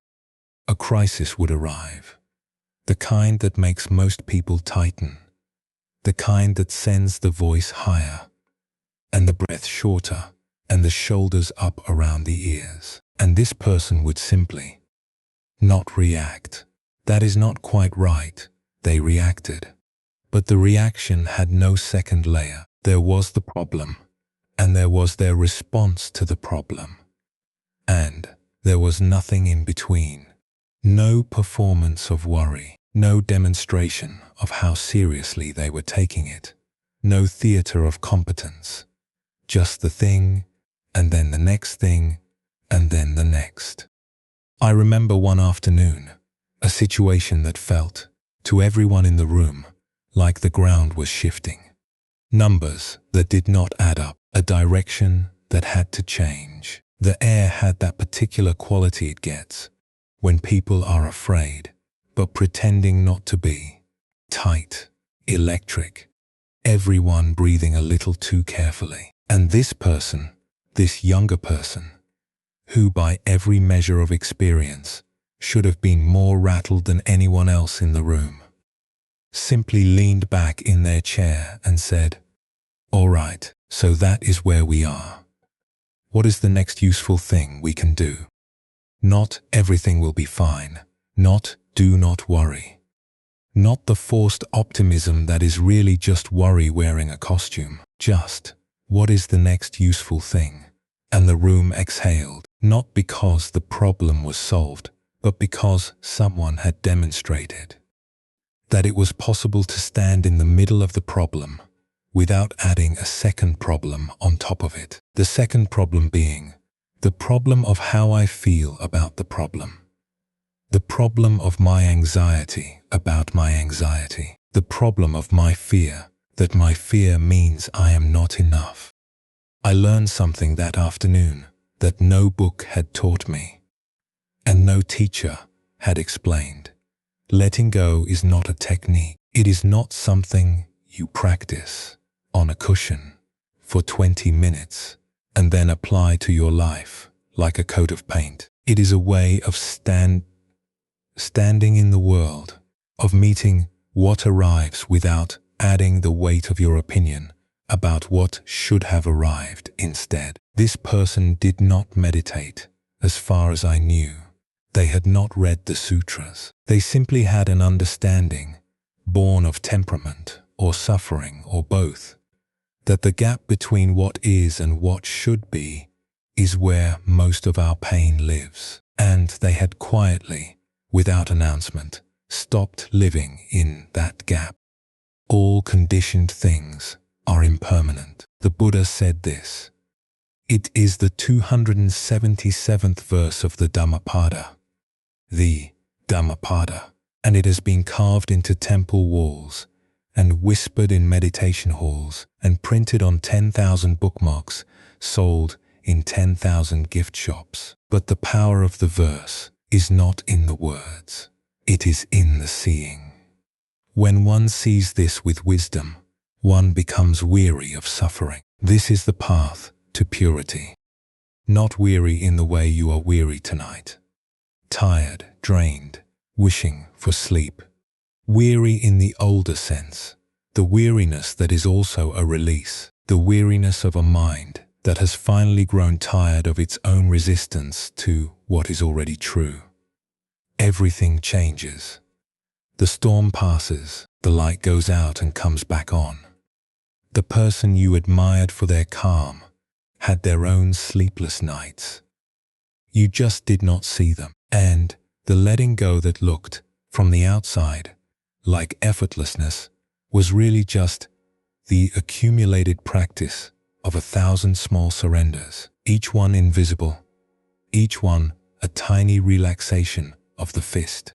A crisis would arrive, the kind that makes most people tighten, the kind that sends the voice higher, and the breath shorter, and the shoulders up around the ears. And this person would simply not react. That is not quite right. They reacted. But the reaction had no second layer. There was the problem, and there was their response to the problem. And there was nothing in between. No performance of worry, no demonstration of how seriously they were taking it, no theater of competence, just the thing, and then the next thing, and then the next. I remember one afternoon, a situation that felt, to everyone in the room, like the ground was shifting. Numbers that did not add up, a direction that had to change. The air had that particular quality it gets when people are afraid, but pretending not to be. Tight, electric, everyone breathing a little too carefully. And this person, this younger person, who by every measure of experience should have been more rattled than anyone else in the room, simply leaned back in their chair and said, "All right, so that is where we are. What is the next useful thing we can do? Not everything will be fine, not do not worry. Not the forced optimism that is really just worry wearing a costume. Just, what is the next useful thing?" And the room exhaled, not because the problem was solved, but because someone had demonstrated that it was possible to stand in the middle of the problem without adding a second problem on top of it. The second problem being the problem of how I feel about the problem. The problem of my anxiety about my anxiety. The problem of my fear that my fear means I am not enough. I learned something that afternoon that no book had taught me, and no teacher had explained. Letting go is not a technique. It is not something you practice on a cushion for 20 minutes and then apply to your life like a coat of paint. It is a way of standing in the world, of meeting what arrives without adding the weight of your opinion about what should have arrived instead. This person did not meditate, as far as I knew. They had not read the sutras. They simply had an understanding, born of temperament or suffering or both, that the gap between what is and what should be is where most of our pain lives. And they had quietly, without announcement, stopped living in that gap. All conditioned things are impermanent. The Buddha said this. It is the 277th verse of the Dhammapada, and it has been carved into temple walls and whispered in meditation halls and printed on 10,000 bookmarks sold in 10,000 gift shops. But the power of the verse is not in the words. It is in the seeing. When one sees this with wisdom, one becomes weary of suffering. This is the path to purity. Not weary in the way you are weary tonight. Tired, drained, wishing for sleep. Weary in the older sense, the weariness that is also a release, the weariness of a mind that has finally grown tired of its own resistance to what is already true. Everything changes. The storm passes, the light goes out and comes back on. The person you admired for their calm had their own sleepless nights. You just did not see them, and the letting go that looked, from the outside, like effortlessness, was really just the accumulated practice of 1,000 small surrenders, each one invisible, each one a tiny relaxation of the fist.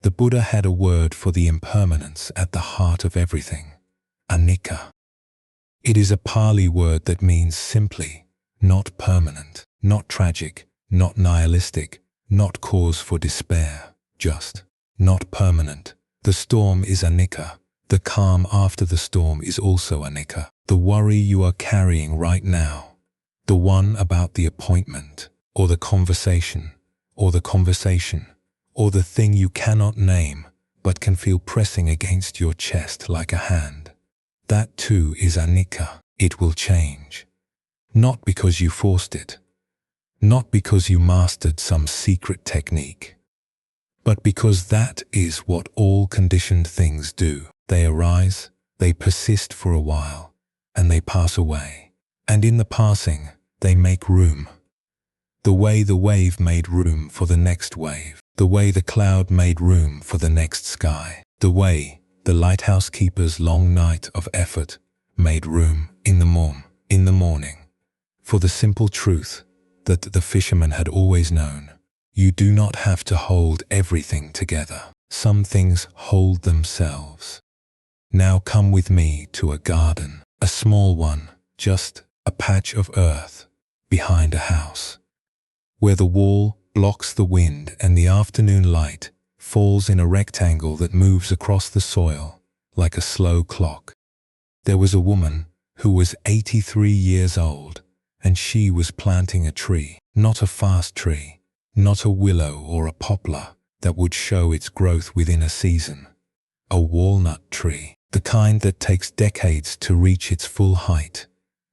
The Buddha had a word for the impermanence at the heart of everything, anicca. It is a Pali word that means simply not permanent, not tragic, not nihilistic, not cause for despair, just not permanent. The storm is anicca. The calm after the storm is also anicca. The worry you are carrying right now, the one about the appointment, or the conversation, or the thing you cannot name but can feel pressing against your chest like a hand. That too is anicca. It will change. Not because you forced it, not because you mastered some secret technique, but because that is what all conditioned things do. They arise, they persist for a while, and they pass away. And in the passing, they make room. The way the wave made room for the next wave, the way the cloud made room for the next sky, the way the lighthouse keeper's long night of effort made room in the morning, for the simple truth that the fisherman had always known. You do not have to hold everything together. Some things hold themselves. Now come with me to a garden, a small one, just a patch of earth behind a house, where the wall blocks the wind and the afternoon light falls in a rectangle that moves across the soil like a slow clock. There was a woman who was 83 years old, and she was planting a tree, not a fast tree, not a willow or a poplar that would show its growth within a season. A walnut tree, the kind that takes decades to reach its full height,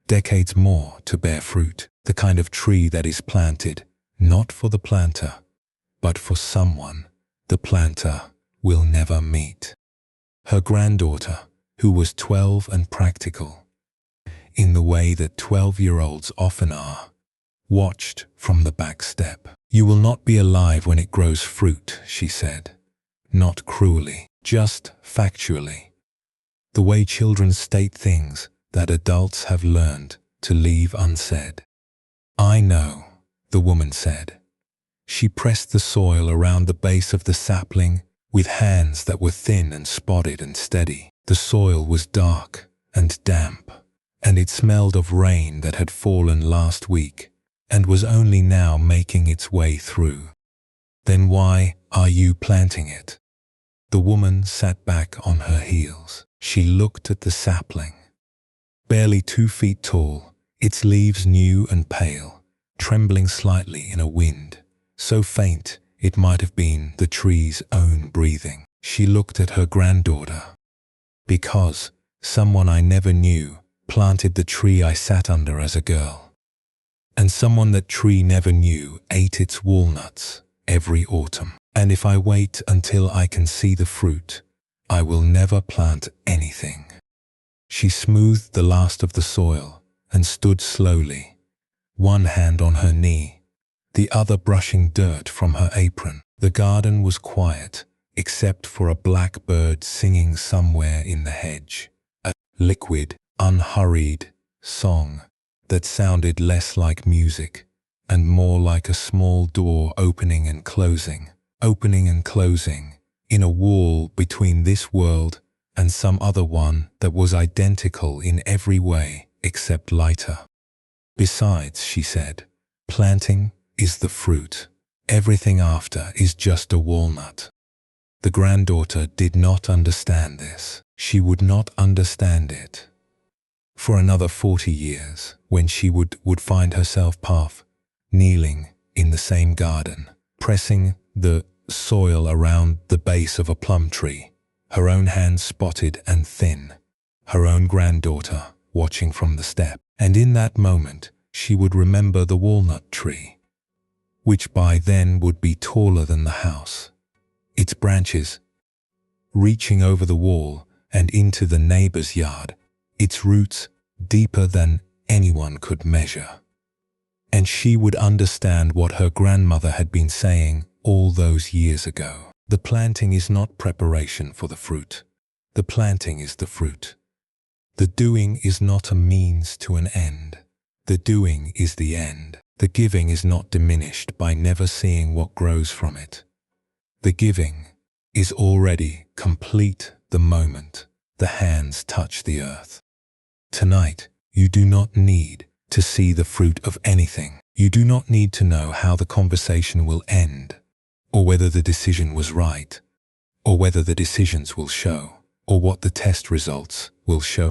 decades more to bear fruit, the kind of tree that is planted not for the planter, but for someone the planter will never meet. Her granddaughter, who was 12 and practical, in the way that 12-year-olds often are, watched from the back step. You will not be alive when it grows fruit, she said. Not cruelly, just factually. The way children state things that adults have learned to leave unsaid. I know, the woman said. She pressed the soil around the base of the sapling with hands that were thin and spotted and steady. The soil was dark and damp, and it smelled of rain that had fallen last week and was only now making its way through. Then why are you planting it? The woman sat back on her heels. She looked at the sapling. Barely 2 feet tall, its leaves new and pale, trembling slightly in a wind, so faint it might have been the tree's own breathing. She looked at her granddaughter. Because someone I never knew planted the tree I sat under as a girl. And someone that tree never knew ate its walnuts every autumn. And if I wait until I can see the fruit, I will never plant anything. She smoothed the last of the soil and stood slowly, one hand on her knee, the other brushing dirt from her apron. The garden was quiet, except for a blackbird singing somewhere in the hedge, a liquid, unhurried song that sounded less like music and more like a small door opening and closing in a wall between this world and some other one that was identical in every way except lighter. Besides, she said, planting is the fruit. Everything after is just a walnut. The granddaughter did not understand this. She would not understand it. For another 40 years, when she would find herself kneeling in the same garden, pressing the soil around the base of a plum tree, her own hands spotted and thin, her own granddaughter watching from the step. And in that moment, she would remember the walnut tree, which by then would be taller than the house, its branches reaching over the wall and into the neighbor's yard, its roots deeper than anyone could measure. And she would understand what her grandmother had been saying all those years ago. The planting is not preparation for the fruit. The planting is the fruit. The doing is not a means to an end. The doing is the end. The giving is not diminished by never seeing what grows from it. The giving is already complete the moment the hands touch the earth. Tonight, you do not need to see the fruit of anything. You do not need to know how the conversation will end, or whether the decision was right, or whether the decisions will show, or what the test results will show,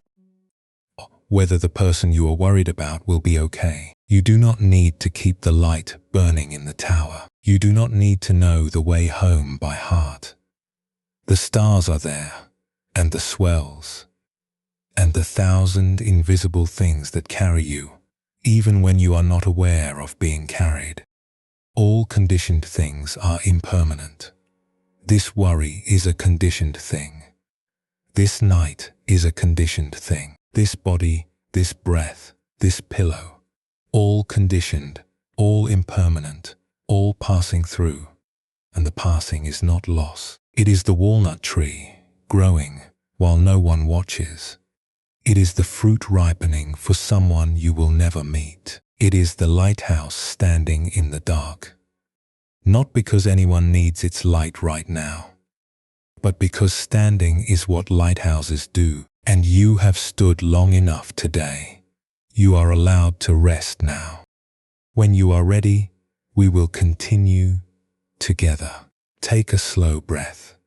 whether the person you are worried about will be okay. You do not need to keep the light burning in the tower. You do not need to know the way home by heart. The stars are there, and the swells, and the 1,000 invisible things that carry you, even when you are not aware of being carried. All conditioned things are impermanent. This worry is a conditioned thing. This night is a conditioned thing. This body, this breath, this pillow, all conditioned, all impermanent, all passing through, and the passing is not loss. It is the walnut tree growing while no one watches. It is the fruit ripening for someone you will never meet. It is the lighthouse standing in the dark. Not because anyone needs its light right now, but because standing is what lighthouses do, and you have stood long enough today. You are allowed to rest now. When you are ready, we will continue together. Take a slow breath.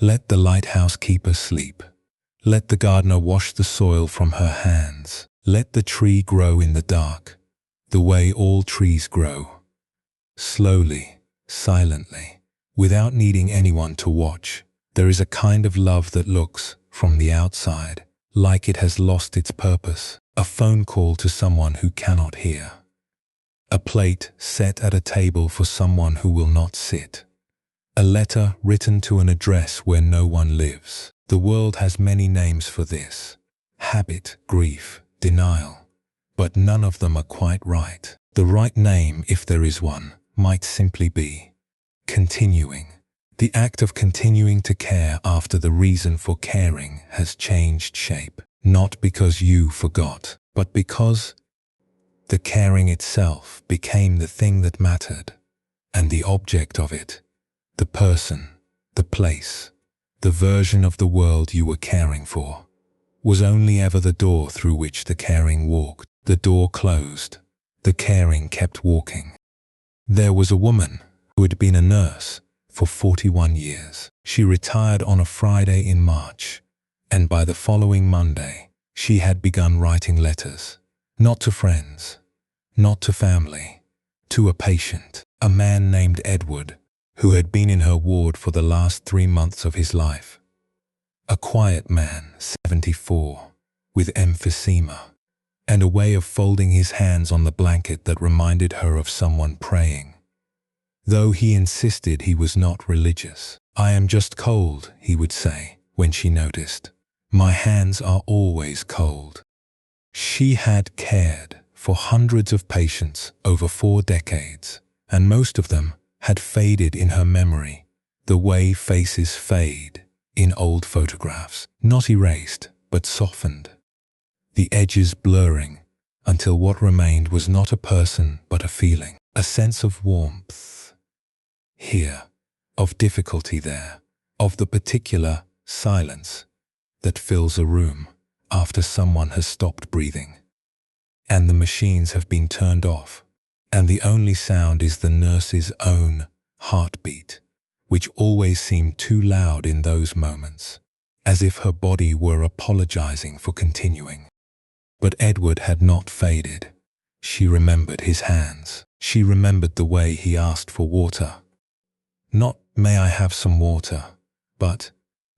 Let the lighthouse keeper sleep. Let the gardener wash the soil from her hands. Let the tree grow in the dark, the way all trees grow. Slowly, silently, without needing anyone to watch. There is a kind of love that looks, from the outside, like it has lost its purpose. A phone call to someone who cannot hear. A plate set at a table for someone who will not sit. A letter written to an address where no one lives. The world has many names for this. Habit, grief, denial. But none of them are quite right. The right name, if there is one, might simply be continuing. The act of continuing to care after the reason for caring has changed shape. Not because you forgot, but because the caring itself became the thing that mattered, and the object of it, the person, the place, the version of the world you were caring for, was only ever the door through which the caring walked. The door closed, the caring kept walking. There was a woman who had been a nurse for 41 years. She retired on a Friday in March, and by the following Monday, she had begun writing letters, not to friends, not to family, to a patient, a man named Edward, who had been in her ward for the last 3 months of his life. A quiet man, 74, with emphysema, and a way of folding his hands on the blanket that reminded her of someone praying. Though he insisted he was not religious. "I am just cold," he would say, when she noticed. "My hands are always cold." She had cared for hundreds of patients over 4 decades, and most of them had faded in her memory, the way faces fade in old photographs, not erased, but softened, the edges blurring until what remained was not a person but a feeling, a sense of warmth here, of difficulty there, of the particular silence that fills a room after someone has stopped breathing. and the machines have been turned off, and the only sound is the nurse's own heartbeat, which always seemed too loud in those moments, as if her body were apologizing for continuing. But Edward had not faded. She remembered his hands. She remembered the way he asked for water. Not, "May I have some water?" but,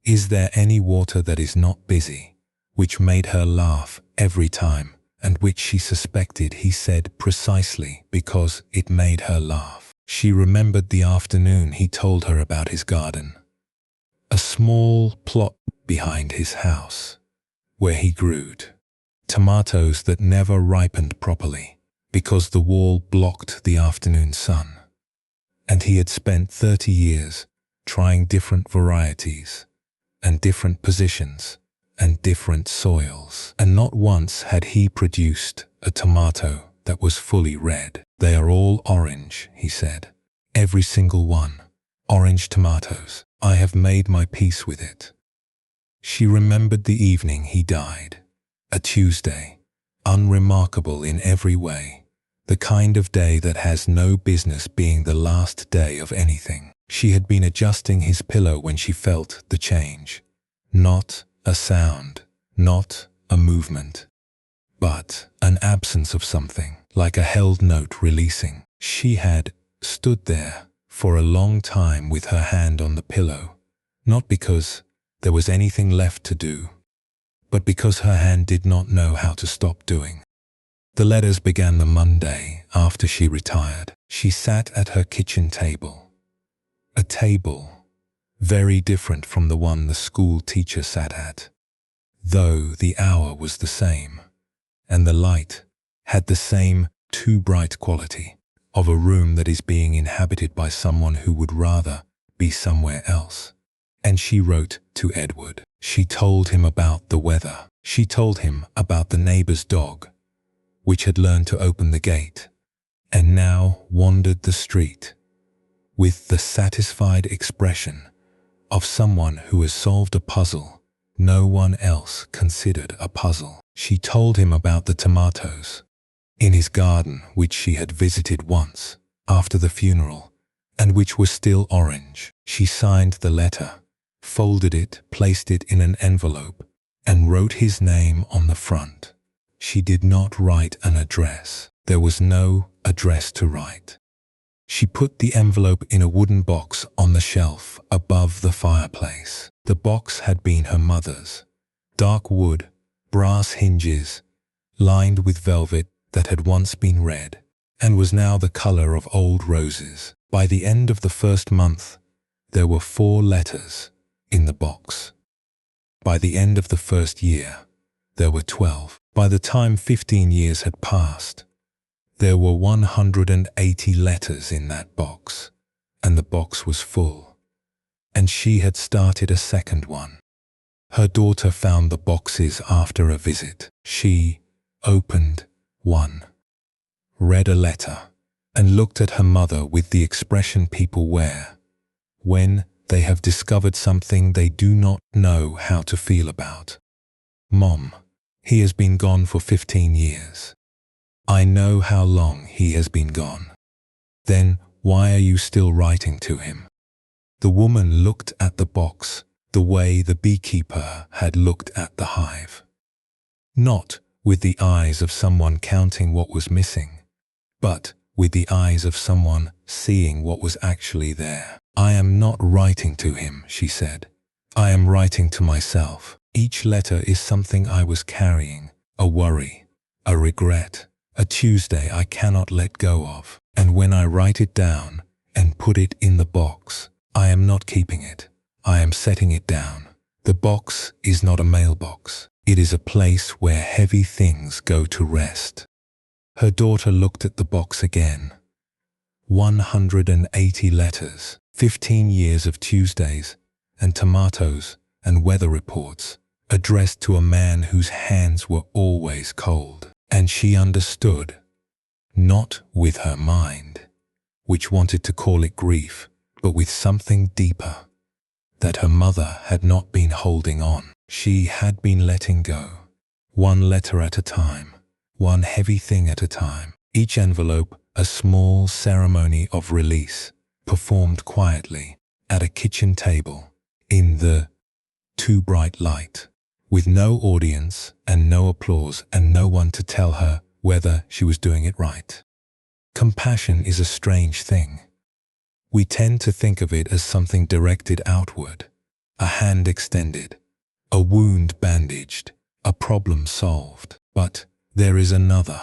"Is there any water that is not busy?" which made her laugh every time, and which she suspected he said precisely because it made her laugh. She remembered the afternoon he told her about his garden, a small plot behind his house, where he grew tomatoes that never ripened properly because the wall blocked the afternoon sun. And he had spent 30 years trying different varieties and different positions and different soils, and not once had he produced a tomato that was fully red. "They are all orange," he said. "Every single one. Orange tomatoes. I have made my peace with it." She remembered the evening he died, a Tuesday, unremarkable in every way, the kind of day that has no business being the last day of anything. She had been adjusting his pillow when she felt the change. Not a sound, not a movement, but an absence of something, like a held note releasing. She had stood there for a long time with her hand on the pillow, not because there was anything left to do, but because her hand did not know how to stop doing. The letters began the Monday after she retired. She sat at her kitchen table, a table very different from the one the school teacher sat at, though the hour was the same, and the light had the same too bright quality of a room that is being inhabited by someone who would rather be somewhere else. And she wrote to Edward. She told him about the weather. She told him about the neighbor's dog, which had learned to open the gate, and now wandered the street with the satisfied expression of someone who has solved a puzzle no one else considered a puzzle. She told him about the tomatoes in his garden, which she had visited once after the funeral, and which were still orange. She signed the letter, folded it, placed it in an envelope, and wrote his name on the front. She did not write an address. There was no address to write. She put the envelope in a wooden box on the shelf above the fireplace. The box had been her mother's. Dark wood, brass hinges, lined with velvet that had once been red, and was now the color of old roses. By the end of the first month, there were 4 letters in the box. By the end of the first year, there were 12. By the time 15 years had passed, there were 180 letters in that box, and the box was full, and she had started a second one. Her daughter found the boxes after a visit. She opened one, read a letter, and looked at her mother with the expression people wear when they have discovered something they do not know how to feel about. "Mom, he has been gone for 15 years. I know how long he has been gone. Then why are you still writing to him?" The woman looked at the box the way the beekeeper had looked at the hive. Not with the eyes of someone counting what was missing, but with the eyes of someone seeing what was actually there. "I am not writing to him," she said. "I am writing to myself. Each letter is something I was carrying, a worry, a regret, a Tuesday I cannot let go of. And when I write it down and put it in the box, I am not keeping it. I am setting it down. The box is not a mailbox. It is a place where heavy things go to rest." Her daughter looked at the box again. 180 letters, 15 years of Tuesdays and tomatoes and weather reports, addressed to a man whose hands were always cold. And she understood, not with her mind, which wanted to call it grief, but with something deeper, that her mother had not been holding on. She had been letting go, one letter at a time, one heavy thing at a time. Each envelope a small ceremony of release, performed quietly at a kitchen table in the too bright light, with no audience and no applause and no one to tell her whether she was doing it right. Compassion is a strange thing. We tend to think of it as something directed outward, a hand extended, a wound bandaged, a problem solved. But there is another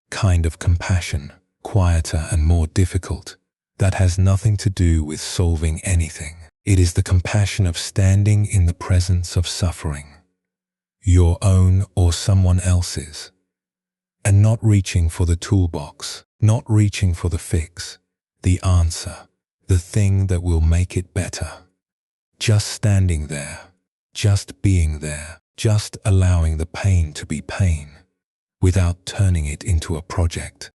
kind of compassion, quieter and more difficult, that has nothing to do with solving anything. It is the compassion of standing in the presence of suffering, your own or someone else's, and not reaching for the toolbox, not reaching for the fix, the answer, the thing that will make it better. Just standing there, just being there, just allowing the pain to be pain, without turning it into a project.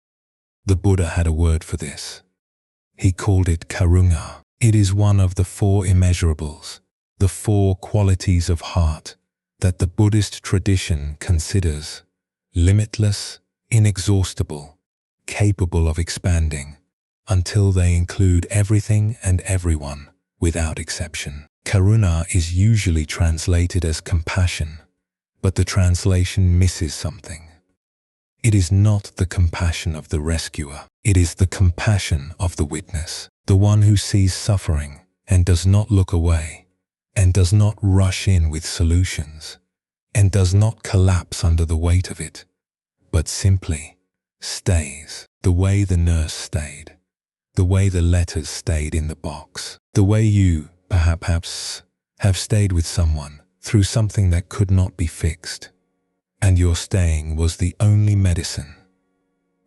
The Buddha had a word for this. He called it karuna. It is one of the 4 immeasurables, the 4 qualities of heart that the Buddhist tradition considers limitless, inexhaustible, capable of expanding, until they include everything and everyone, without exception. Karuna is usually translated as compassion, but the translation misses something. It is not the compassion of the rescuer. It is the compassion of the witness, the one who sees suffering and does not look away, and does not rush in with solutions, and does not collapse under the weight of it, but simply stays the way the nurse stayed, the way the letters stayed in the box, the way you, perhaps, have stayed with someone through something that could not be fixed, and your staying was the only medicine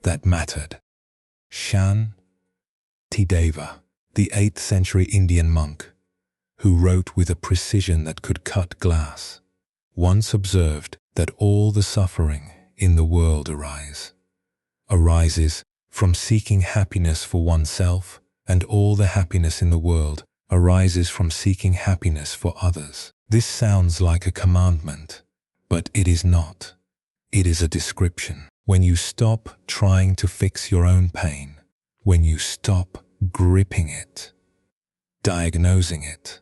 that mattered. Shan Tideva, the 8th century Indian monk, who wrote with a precision that could cut glass, once observed that all the suffering in the world arises from seeking happiness for oneself, and all the happiness in the world arises from seeking happiness for others. This sounds like a commandment, but it is not. It is a description. When you stop trying to fix your own pain, when you stop gripping it, diagnosing it,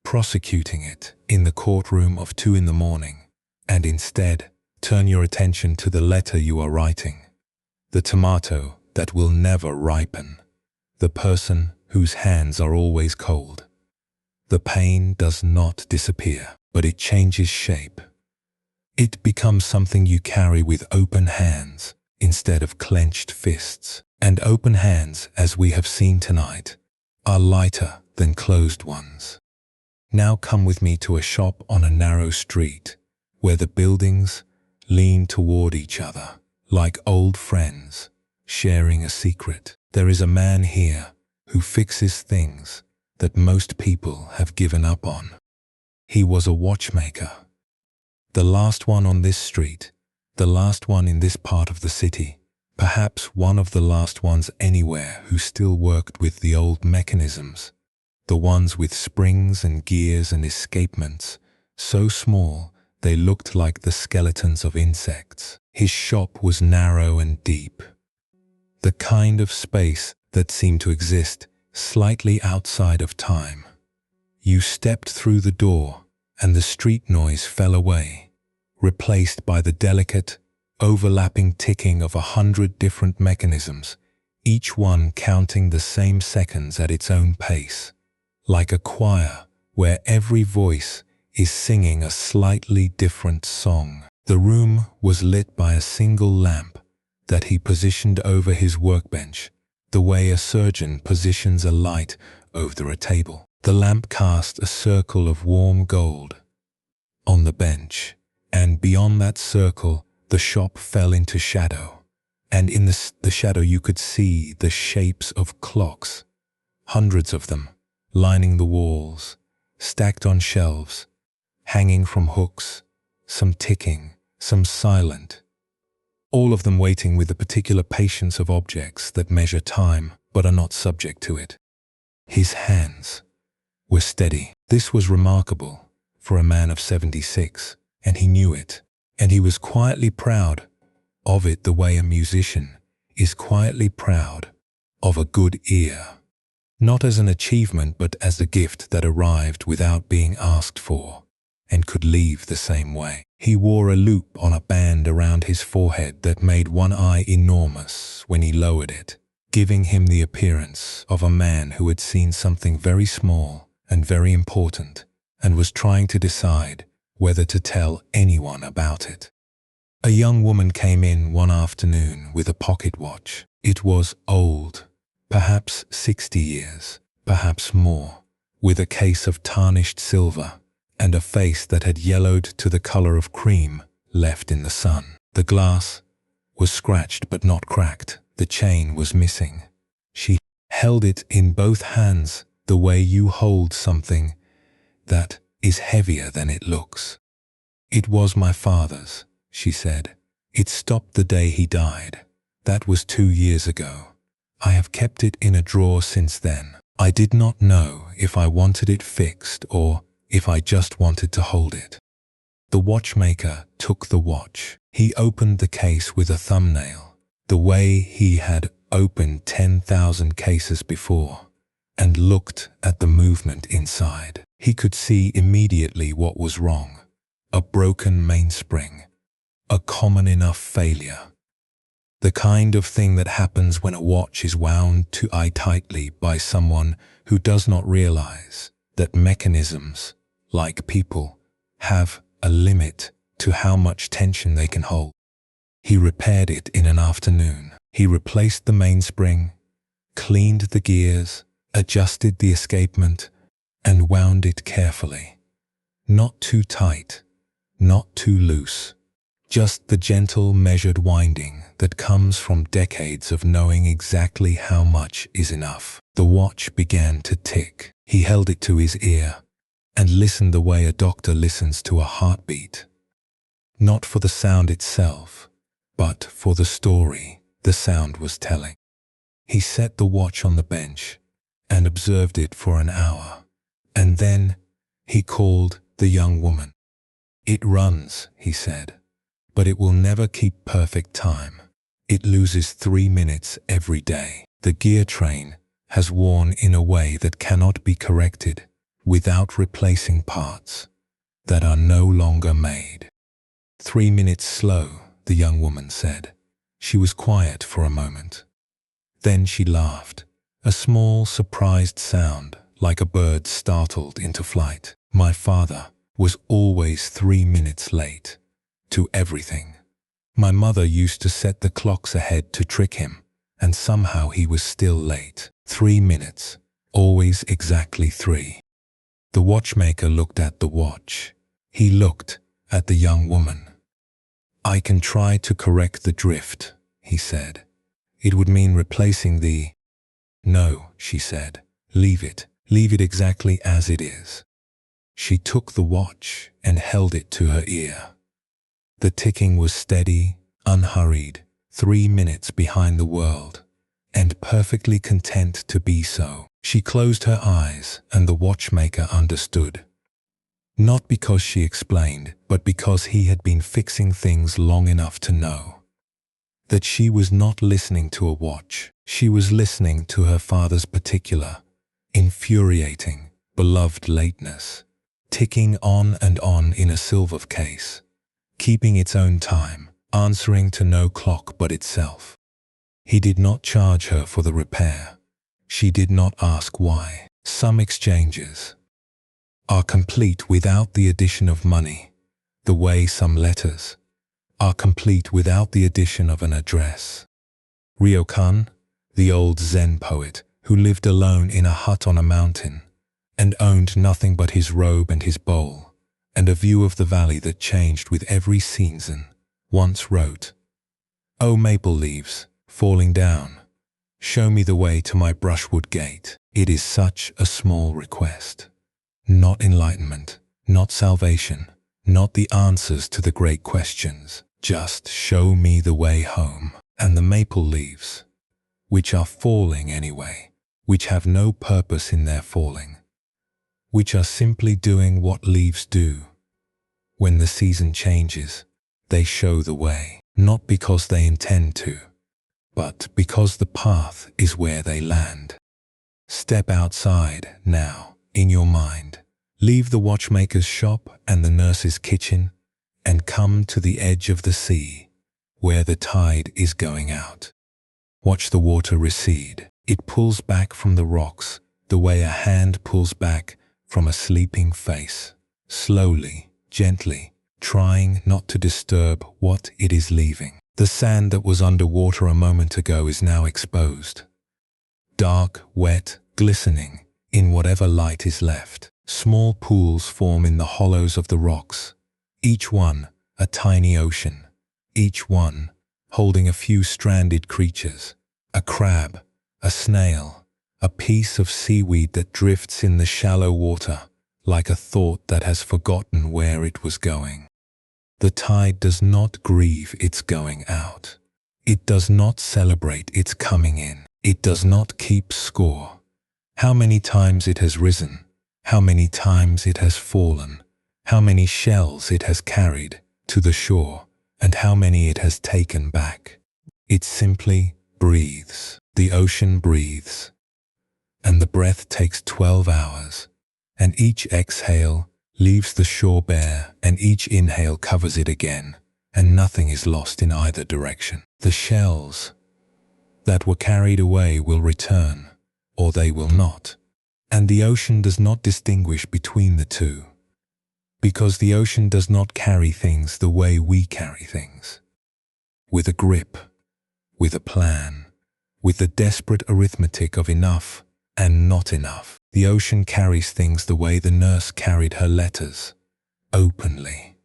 prosecuting it in the courtroom of 2 in the morning, and instead turn your attention to the letter you are writing, the tomato that will never ripen, the person whose hands are always cold. The pain does not disappear, but it changes shape. It becomes something you carry with open hands instead of clenched fists. And open hands, as we have seen tonight, are lighter than closed ones. Now come with me to a shop on a narrow street where the buildings lean toward each other like old friends sharing a secret. There is a man here who fixes things that most people have given up on. He was a watchmaker. The last one on this street, the last one in this part of the city, perhaps one of the last ones anywhere who still worked with the old mechanisms, the ones with springs and gears and escapements, so small they looked like the skeletons of insects. His shop was narrow and deep, the kind of space that seemed to exist slightly outside of time. You stepped through the door and the street noise fell away, replaced by the delicate, overlapping ticking of 100 different mechanisms, each one counting the same seconds at its own pace, like a choir where every voice is singing a slightly different song. The room was lit by a single lamp that he positioned over his workbench, the way a surgeon positions a light over a table. The lamp cast a circle of warm gold on the bench, and beyond that circle, the shop fell into shadow, and in the shadow you could see the shapes of clocks, hundreds of them, lining the walls, stacked on shelves, hanging from hooks, some ticking, some silent, all of them waiting with the particular patience of objects that measure time but are not subject to it. His hands were steady. This was remarkable for a man of 76, and he knew it, and he was quietly proud of it the way a musician is quietly proud of a good ear, not as an achievement but as a gift that arrived without being asked for and could leave the same way. He wore a loop on a band around his forehead that made one eye enormous when he lowered it, giving him the appearance of a man who had seen something very small and very important and was trying to decide whether to tell anyone about it. A young woman came in one afternoon with a pocket watch. It was old, perhaps 60 years, perhaps more, with a case of tarnished silver and a face that had yellowed to the color of cream left in the sun. The glass was scratched but not cracked. The chain was missing. She held it in both hands the way you hold something that is heavier than it looks. "It was my father's," she said. "It stopped the day he died. That was 2 years ago. I have kept it in a drawer since then. I did not know if I wanted it fixed or if I just wanted to hold it." The watchmaker took the watch. He opened the case with a thumbnail, the way he had opened 10,000 cases before, and looked at the movement inside. He could see immediately what was wrong: a broken mainspring, a common enough failure. The kind of thing that happens when a watch is wound too tightly by someone who does not realize that mechanisms, like people, have a limit to how much tension they can hold. He repaired it in an afternoon. He replaced the mainspring, cleaned the gears, adjusted the escapement, and wound it carefully. Not too tight, not too loose. Just the gentle, measured winding that comes from decades of knowing exactly how much is enough. The watch began to tick. He held it to his ear and listened the way a doctor listens to a heartbeat. Not for the sound itself, but for the story the sound was telling. He set the watch on the bench and observed it for an hour, and then he called the young woman. "It runs," he said, "but it will never keep perfect time. It loses 3 minutes every day. The gear train has worn in a way that cannot be corrected without replacing parts that are no longer made." 3 minutes slow, the young woman said. She was quiet for a moment. Then she laughed, a small, surprised sound like a bird startled into flight. "My father was always 3 minutes late to everything. My mother used to set the clocks ahead to trick him, and somehow he was still late. 3 minutes, always exactly 3. The watchmaker looked at the watch. He looked at the young woman. "I can try to correct the drift," he said. "It would mean replacing the—" "No," she said. Leave it exactly as it is." She took the watch and held it to her ear. The ticking was steady, unhurried, 3 minutes behind the world, and perfectly content to be so. She closed her eyes, and the watchmaker understood. Not because she explained, but because he had been fixing things long enough to know that she was not listening to a watch. She was listening to her father's particular, infuriating, beloved lateness, ticking on and on in a silver case, keeping its own time, answering to no clock but itself. He did not charge her for the repair. She did not ask why. Some exchanges are complete without the addition of money, the way some letters are complete without the addition of an address. Ryokan, the old Zen poet who lived alone in a hut on a mountain and owned nothing but his robe and his bowl and a view of the valley that changed with every season, once wrote, "O maple leaves, falling down, show me the way to my brushwood gate." It is such a small request. Not enlightenment, not salvation, not the answers to the great questions. Just show me the way home. And the maple leaves, which are falling anyway, which have no purpose in their falling, which are simply doing what leaves do. When the season changes, they show the way. not because they intend to, but because the path is where they land. Step outside now, in your mind. Leave the watchmaker's shop and the nurse's kitchen and come to the edge of the sea, where the tide is going out. Watch the water recede. It pulls back from the rocks the way a hand pulls back from a sleeping face, slowly, gently, trying not to disturb what it is leaving. The sand that was underwater a moment ago is now exposed. Dark, wet, glistening in whatever light is left. Small pools form in the hollows of the rocks, each one a tiny ocean, each one holding a few stranded creatures, a crab, a snail, a piece of seaweed that drifts in the shallow water like a thought that has forgotten where it was going. The tide does not grieve its going out. It does not celebrate its coming in. It does not keep score. How many times it has risen, how many times it has fallen, how many shells it has carried to the shore, and how many it has taken back. It simply breathes. The ocean breathes. And the breath takes 12 hours, and each exhale leaves the shore bare, and each inhale covers it again, and nothing is lost in either direction. The shells that were carried away will return, or they will not. And the ocean does not distinguish between the two, because the ocean does not carry things the way we carry things. With a grip, with a plan, with the desperate arithmetic of enough and not enough. The ocean carries things the way the nurse carried her letters, openly,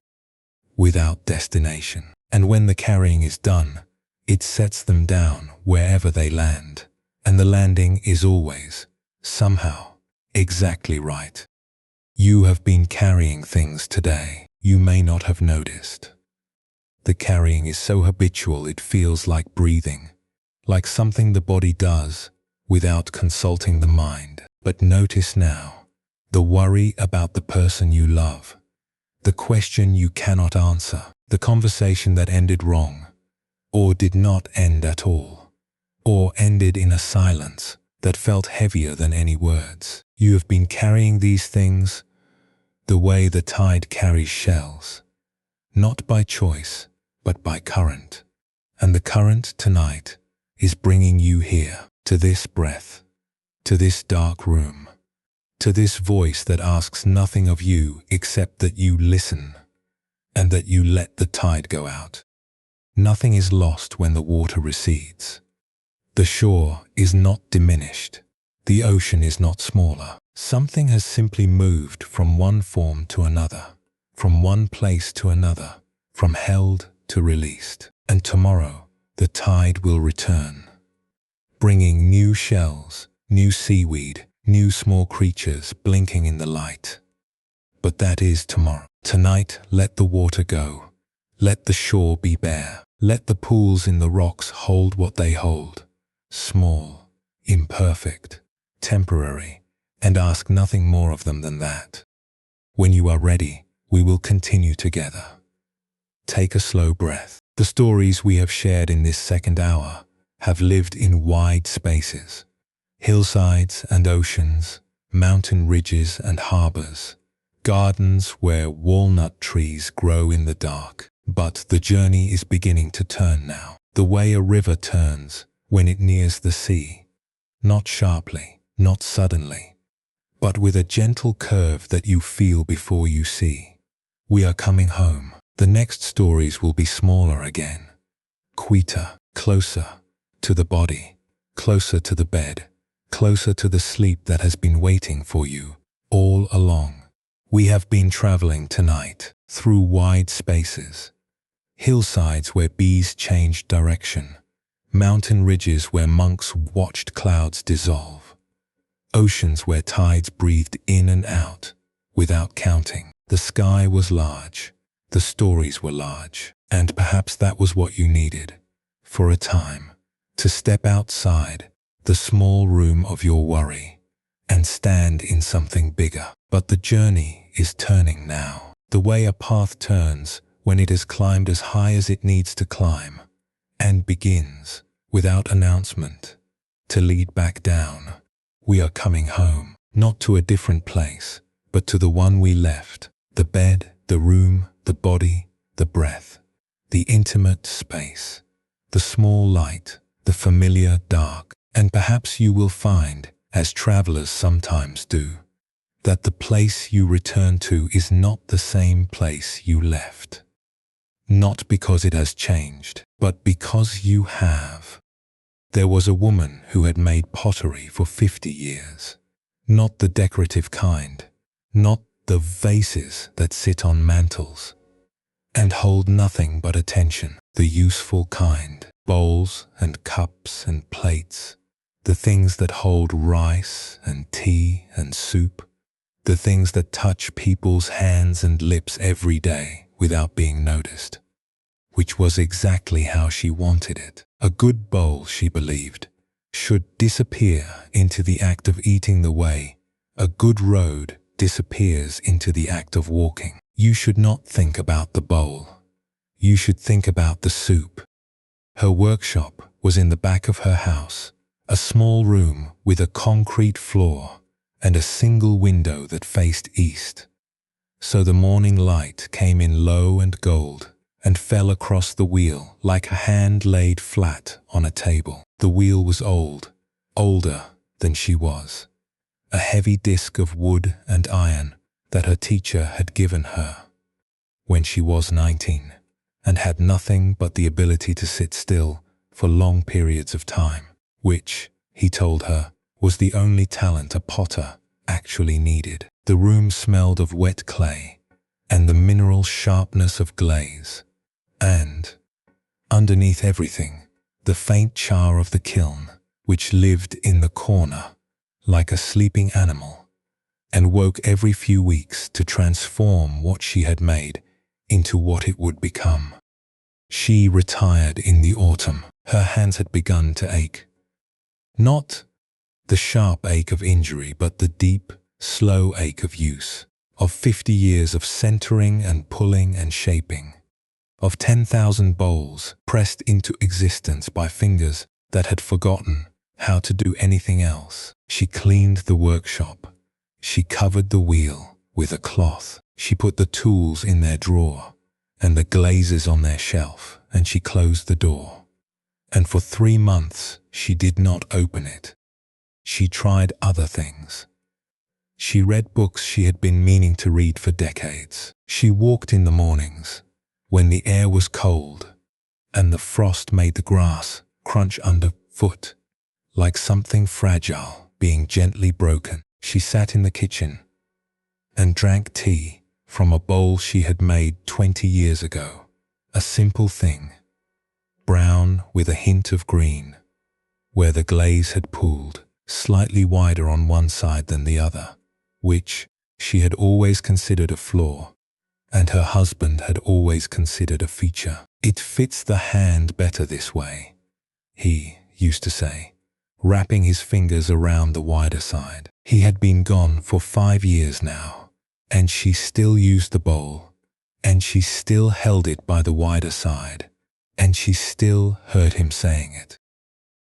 without destination. And when the carrying is done, it sets them down wherever they land, and the landing is always, somehow, exactly right. You have been carrying things today you may not have noticed. The carrying is so habitual it feels like breathing, like something the body does without consulting the mind. But notice now, the worry about the person you love, the question you cannot answer, the conversation that ended wrong, or did not end at all, or ended in a silence that felt heavier than any words. You have been carrying these things the way the tide carries shells, not by choice, but by current. And the current tonight is bringing you here, to this breath, to this dark room, to this voice that asks nothing of you except that you listen and that you let the tide go out. Nothing is lost when the water recedes. The shore is not diminished. The ocean is not smaller. Something has simply moved from one form to another, from one place to another, from held to released. And tomorrow, the tide will return, bringing new shells, new seaweed, new small creatures blinking in the light. But that is tomorrow. Tonight, let the water go. Let the shore be bare. Let the pools in the rocks hold what they hold. Small, imperfect, temporary, and ask nothing more of them than that. When you are ready, we will continue together. Take a slow breath. The stories we have shared in this second hour have lived in wide spaces, hillsides and oceans, mountain ridges and harbors, gardens where walnut trees grow in the dark. But the journey is beginning to turn now, the way a river turns when it nears the sea, not sharply, not suddenly, but with a gentle curve that you feel before you see. We are coming home. The next stories will be smaller again, quieter, closer to the body, closer to the bed, closer to the sleep that has been waiting for you all along. We have been traveling tonight through wide spaces, hillsides where bees changed direction, mountain ridges where monks watched clouds dissolve, oceans where tides breathed in and out without counting. The sky was large, the stories were large, and perhaps that was what you needed, for a time, to step outside the small room of your worry and stand in something bigger. But the journey is turning now, the way a path turns when it has climbed as high as it needs to climb, and begins, without announcement, to lead back down. We are coming home, not to a different place, but to the one we left. The bed, the room, the body, the breath, the intimate space, the small light, the familiar dark. And perhaps you will find, as travelers sometimes do, that the place you return to is not the same place you left. Not because it has changed, but because you have. There was a woman who had made pottery for 50 years. Not the decorative kind, not the vases that sit on mantels and hold nothing but attention, the useful kind, bowls and cups and plates, the things that hold rice and tea and soup, the things that touch people's hands and lips every day without being noticed, which was exactly how she wanted it. A good bowl, she believed, should disappear into the act of eating the way a good road disappears into the act of walking. You should not think about the bowl. You should think about the soup. Her workshop was in the back of her house, a small room with a concrete floor and a single window that faced east. So the morning light came in low and gold and fell across the wheel like a hand laid flat on a table. The wheel was old, older than she was, a heavy disc of wood and iron that her teacher had given her when she was 19 and had nothing but the ability to sit still for long periods of time, which, he told her, was the only talent a potter actually needed. The room smelled of wet clay and the mineral sharpness of glaze, and, underneath everything, the faint char of the kiln, which lived in the corner like a sleeping animal and woke every few weeks to transform what she had made into what it would become. She retired in the autumn. Her hands had begun to ache. Not the sharp ache of injury, but the deep, slow ache of use, of 50 years of centering and pulling and shaping, of 10,000 bowls pressed into existence by fingers that had forgotten how to do anything else. She cleaned the workshop. She covered the wheel with a cloth. She put the tools in their drawer and the glazes on their shelf, and she closed the door. And for 3 months she did not open it. She tried other things. She read books she had been meaning to read for decades. She walked in the mornings when the air was cold and the frost made the grass crunch underfoot like something fragile being gently broken. She sat in the kitchen and drank tea from a bowl she had made 20 years ago. A simple thing, brown with a hint of green, where the glaze had pooled, slightly wider on one side than the other, which she had always considered a flaw, and her husband had always considered a feature. "It fits the hand better this way," he used to say, wrapping his fingers around the wider side. He had been gone for 5 years now, and she still used the bowl, and she still held it by the wider side, and she still heard him saying it.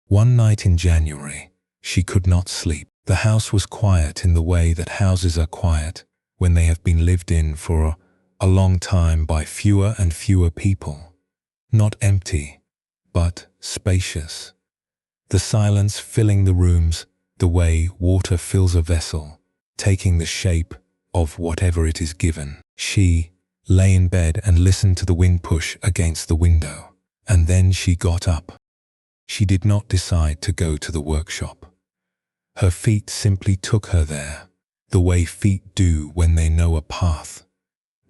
One night in January, she could not sleep. The house was quiet in the way that houses are quiet when they have been lived in for a long time by fewer and fewer people. Not empty, but spacious. The silence filling the rooms the way water fills a vessel, taking the shape of whatever it is given. She lay in bed and listened to the wind push against the window, and then she got up. She did not decide to go to the workshop. Her feet simply took her there, the way feet do when they know a path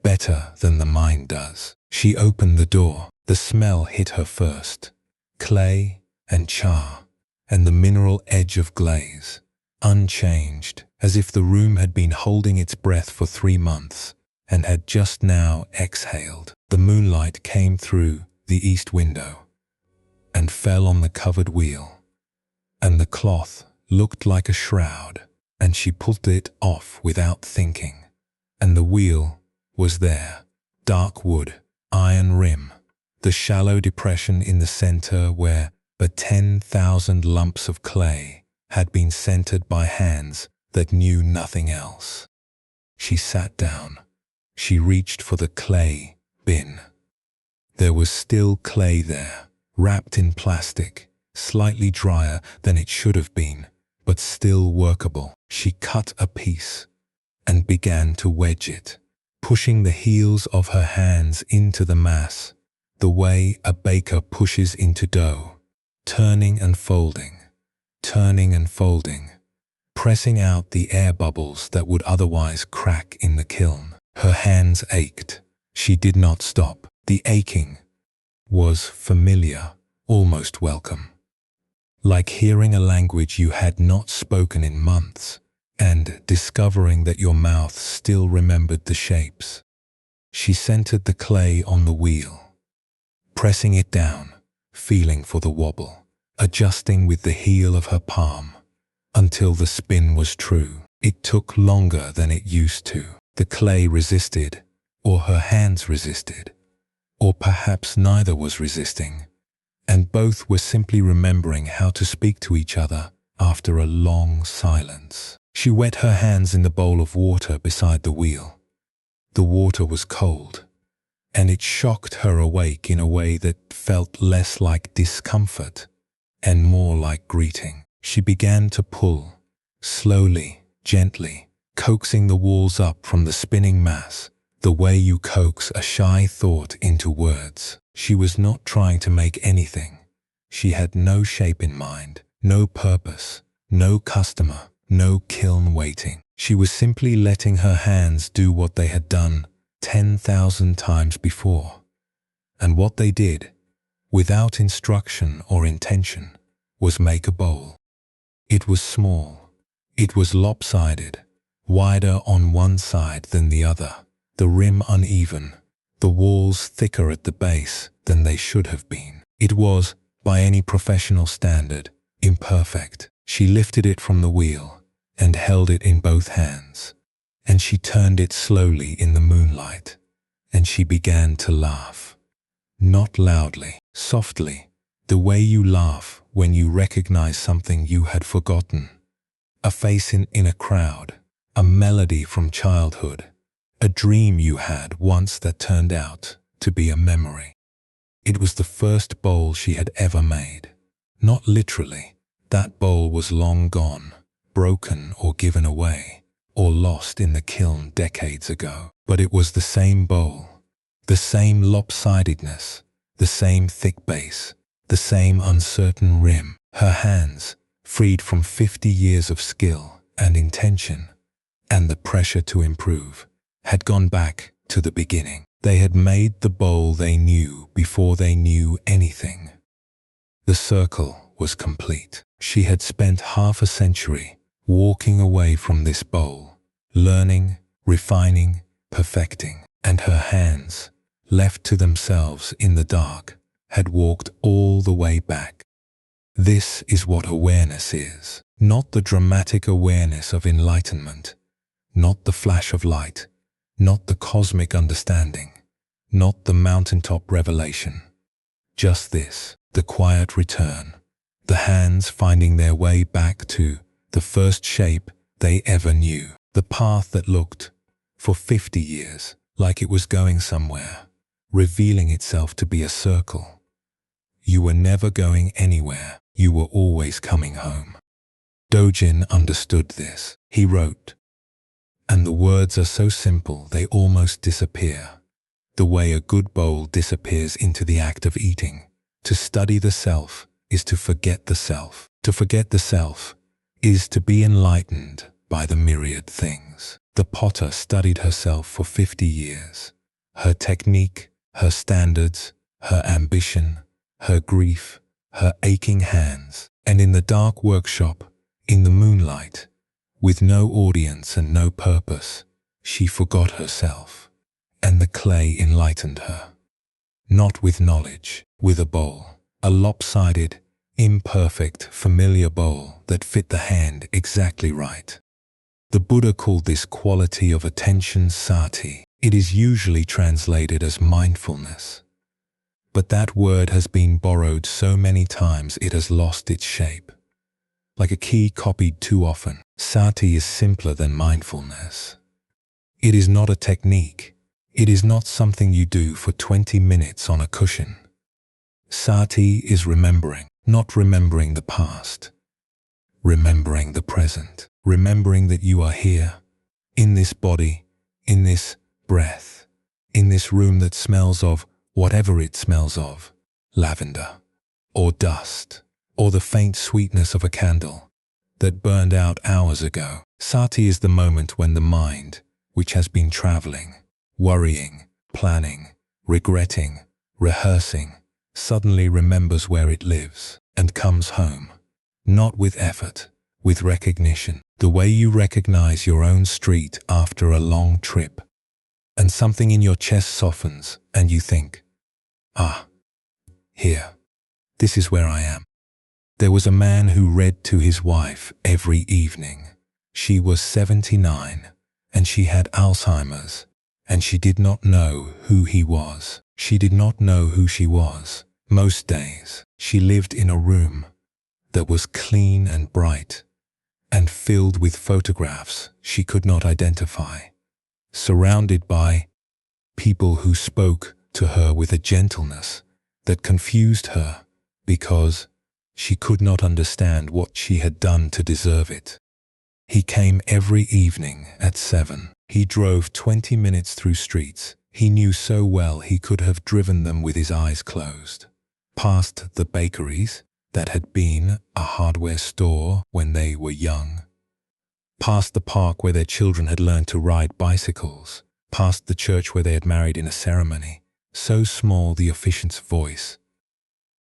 better than the mind does. She opened the door. The smell hit her first, clay and char, and the mineral edge of glaze, unchanged, as if the room had been holding its breath for 3 months and had just now exhaled. The moonlight came through the east window and fell on the covered wheel, and the cloth looked like a shroud, and she pulled it off without thinking, and the wheel was there, dark wood, iron rim, the shallow depression in the center where but 10,000 lumps of clay had been centered by hands that knew nothing else. She sat down. She reached for the clay bin. There was still clay there, wrapped in plastic, slightly drier than it should have been, but still workable. She cut a piece and began to wedge it, pushing the heels of her hands into the mass, the way a baker pushes into dough, turning and folding, pressing out the air bubbles that would otherwise crack in the kiln. Her hands ached. She did not stop. The aching was familiar, almost welcome. Like hearing a language you had not spoken in months and discovering that your mouth still remembered the shapes. She centered the clay on the wheel, pressing it down, feeling for the wobble, adjusting with the heel of her palm until the spin was true. It took longer than it used to. The clay resisted, or her hands resisted, or perhaps neither was resisting, and both were simply remembering how to speak to each other after a long silence. She wet her hands in the bowl of water beside the wheel. The water was cold, and it shocked her awake in a way that felt less like discomfort and more like greeting. She began to pull, slowly, gently, coaxing the walls up from the spinning mass, the way you coax a shy thought into words. She was not trying to make anything. She had no shape in mind, no purpose, no customer, no kiln waiting. She was simply letting her hands do what they had done 10,000 times before. And what they did, without instruction or intention, was make a bowl. It was small. It was lopsided, wider on one side than the other, the rim uneven, the walls thicker at the base than they should have been. It was, by any professional standard, imperfect. She lifted it from the wheel and held it in both hands, and she turned it slowly in the moonlight, and she began to laugh. Not loudly, softly, the way you laugh when you recognize something you had forgotten. A face in a crowd, a melody from childhood, a dream you had once that turned out to be a memory. It was the first bowl she had ever made. Not literally. That bowl was long gone, broken or given away, or lost in the kiln decades ago. But it was the same bowl, the same lopsidedness, the same thick base, the same uncertain rim. Her hands, freed from 50 years of skill and intention, and the pressure to improve, had gone back to the beginning. They had made the bowl they knew before they knew anything. The circle was complete. She had spent half a century walking away from this bowl, learning, refining, perfecting, and her hands, left to themselves in the dark, had walked all the way back. This is what awareness is, not the dramatic awareness of enlightenment, not the flash of light, not the cosmic understanding, not the mountaintop revelation. Just this, the quiet return, the hands finding their way back to the first shape they ever knew, the path that looked, for 50 years, like it was going somewhere, revealing itself to be a circle. You were never going anywhere, you were always coming home. Dojin understood this. He wrote, and the words are so simple they almost disappear, the way a good bowl disappears into the act of eating. To study the self is to forget the self. To forget the self is to be enlightened by the myriad things. The potter studied herself for 50 years. Her technique, her standards, her ambition, her grief, her aching hands. And in the dark workshop, in the moonlight, with no audience and no purpose, she forgot herself, and the clay enlightened her. Not with knowledge, with a bowl, a lopsided, imperfect, familiar bowl that fit the hand exactly right. The Buddha called this quality of attention sati. It is usually translated as mindfulness. But that word has been borrowed so many times it has lost its shape. Like a key copied too often, sati is simpler than mindfulness. It is not a technique. It is not something you do for 20 minutes on a cushion. Sati is remembering, not remembering the past. Remembering the present. Remembering that you are here, in this body, in this breath, in this room that smells of whatever it smells of, lavender, or dust, or the faint sweetness of a candle that burned out hours ago. Sati is the moment when the mind, which has been traveling, worrying, planning, regretting, rehearsing, suddenly remembers where it lives and comes home, not with effort, with recognition, the way you recognize your own street after a long trip, and something in your chest softens and you think, ah, here, this is where I am. There was a man who read to his wife every evening. She was 79 and she had Alzheimer's, and she did not know who he was. She did not know who she was. Most days, she lived in a room that was clean and bright and filled with photographs she could not identify, surrounded by people who spoke to her with a gentleness that confused her because she could not understand what she had done to deserve it. He came every evening at 7. He drove 20 minutes through streets he knew so well he could have driven them with his eyes closed, past the bakeries that had been a hardware store when they were young, past the park where their children had learned to ride bicycles, past the church where they had married in a ceremony, so small the officiant's voice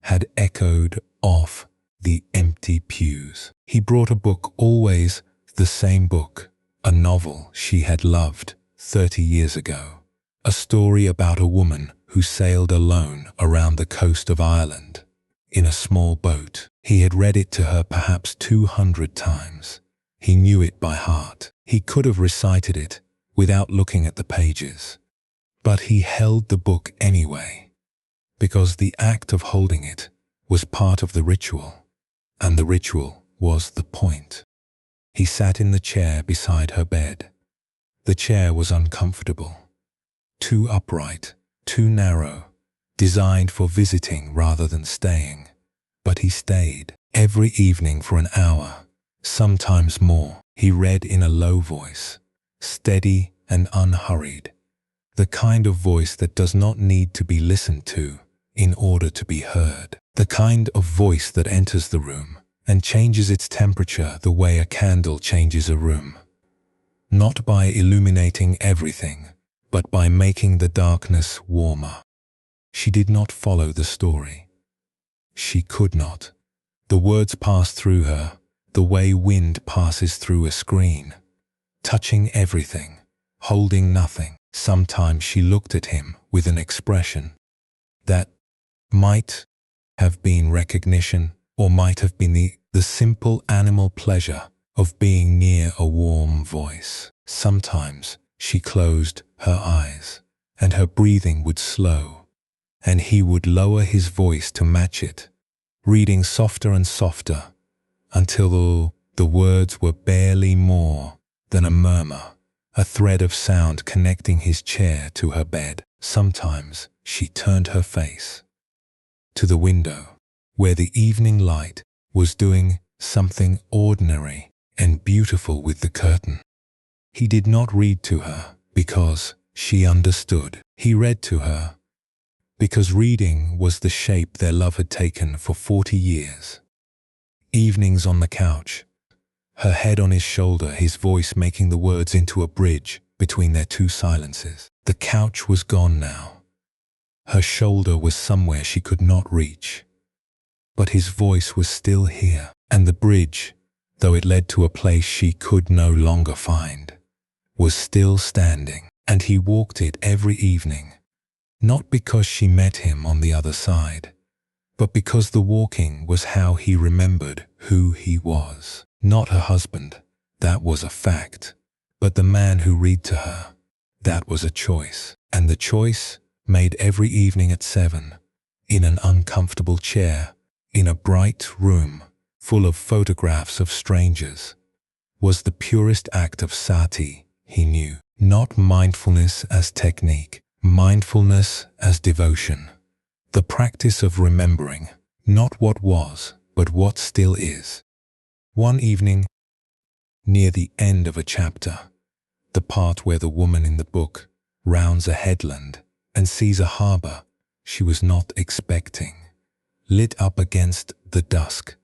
had echoed off the empty pews. He brought a book, always the same book, a novel she had loved 30 years ago, a story about a woman who sailed alone around the coast of Ireland in a small boat. He had read it to her perhaps 200 times. He knew it by heart. He could have recited it without looking at the pages, but he held the book anyway, because the act of holding it was part of the ritual, and the ritual was the point. He sat in the chair beside her bed. The chair was uncomfortable, too upright, too narrow, designed for visiting rather than staying. But he stayed every evening for an hour, sometimes more. He read in a low voice, steady and unhurried, the kind of voice that does not need to be listened to in order to be heard, the kind of voice that enters the room and changes its temperature the way a candle changes a room, not by illuminating everything, but by making the darkness warmer. She did not follow the story. She could not. The words passed through her, the way wind passes through a screen, touching everything, holding nothing. Sometimes she looked at him with an expression that might have been recognition or might have been the simple animal pleasure of being near a warm voice. Sometimes she closed her eyes and her breathing would slow, and he would lower his voice to match it, reading softer and softer until the words were barely more than a murmur, a thread of sound connecting his chair to her bed. Sometimes she turned her face to the window, where the evening light was doing something ordinary and beautiful with the curtain. He did not read to her because she understood. He read to her because reading was the shape their love had taken for 40 years. Evenings on the couch, her head on his shoulder, his voice making the words into a bridge between their two silences. The couch was gone now. Her shoulder was somewhere she could not reach. But his voice was still here, and the bridge, though it led to a place she could no longer find, was still standing, and he walked it every evening, not because she met him on the other side, but because the walking was how he remembered who he was. Not her husband, that was a fact, but the man who read to her, That was a choice. And the choice, made every evening at 7, in an uncomfortable chair, in a bright room full of photographs of strangers, was the purest act of sati, he knew. Not mindfulness as technique, mindfulness as devotion. The practice of remembering, not what was, but what still is. One evening, near the end of a chapter, the part where the woman in the book rounds a headland and sees a harbor she was not expecting, lit up against the dusk,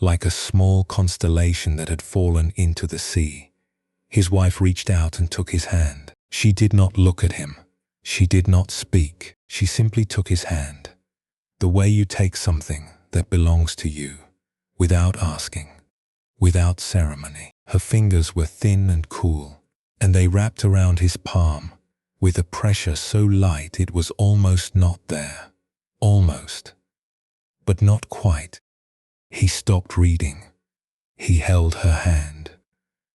like a small constellation that had fallen into the sea. His wife reached out and took his hand. She did not look at him. She did not speak. She simply took his hand. The way you take something that belongs to you, without asking, without ceremony. Her fingers were thin and cool, and they wrapped around his palm with a pressure so light it was almost not there. Almost, but not quite. He stopped reading. He held her hand.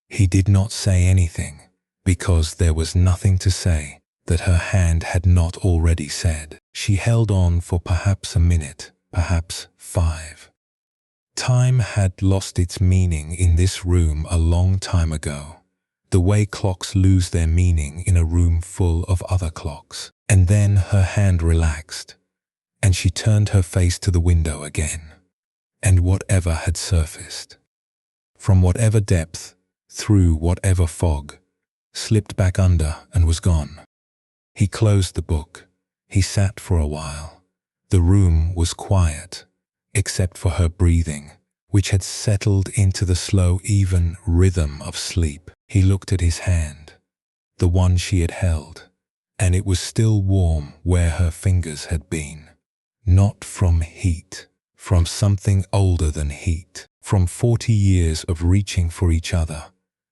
He did not say anything, because there was nothing to say that her hand had not already said. She held on for perhaps a minute, perhaps 5. Time had lost its meaning in this room a long time ago, the way clocks lose their meaning in a room full of other clocks. And then her hand relaxed, and she turned her face to the window again, and whatever had surfaced, from whatever depth, through whatever fog, slipped back under and was gone. He closed the book. He sat for a while. The room was quiet, except for her breathing, which had settled into the slow, even rhythm of sleep. He looked at his hand, the one she had held, and it was still warm where her fingers had been. Not from heat, from something older than heat, from 40 years of reaching for each other,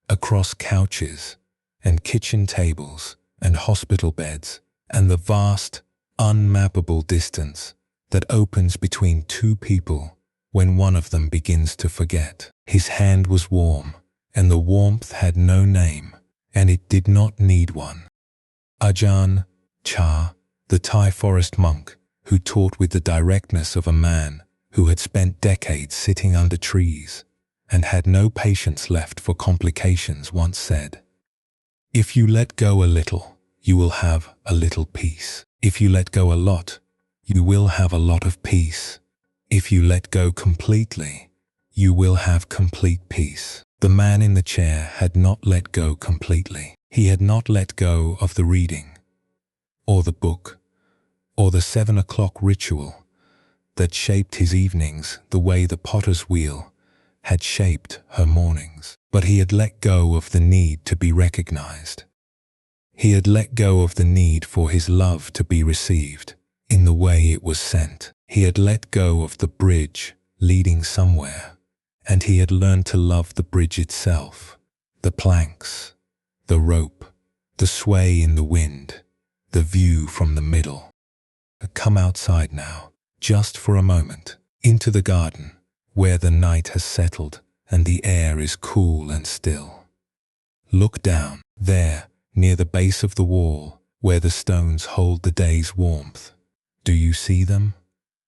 across couches and kitchen tables and hospital beds, and the vast, unmappable distance that opens between two people when one of them begins to forget. His hand was warm, and the warmth had no name, and it did not need one. Ajahn Chah, the Thai forest monk who taught with the directness of a man who had spent decades sitting under trees and had no patience left for complications, once said, "If you let go a little, you will have a little peace. If you let go a lot, you will have a lot of peace. If you let go completely, you will have complete peace." The man in the chair had not let go completely. He had not let go of the reading, or the book, or the 7 o'clock ritual that shaped his evenings the way the potter's wheel had shaped her mornings. But he had let go of the need to be recognized. He had let go of the need for his love to be received in the way it was sent. He had let go of the bridge leading somewhere, and he had learned to love the bridge itself, the planks, the rope, the sway in the wind, the view from the middle. Come outside now, just for a moment, into the garden, where the night has settled and the air is cool and still. Look down, there, near the base of the wall, where the stones hold the day's warmth. Do you see them?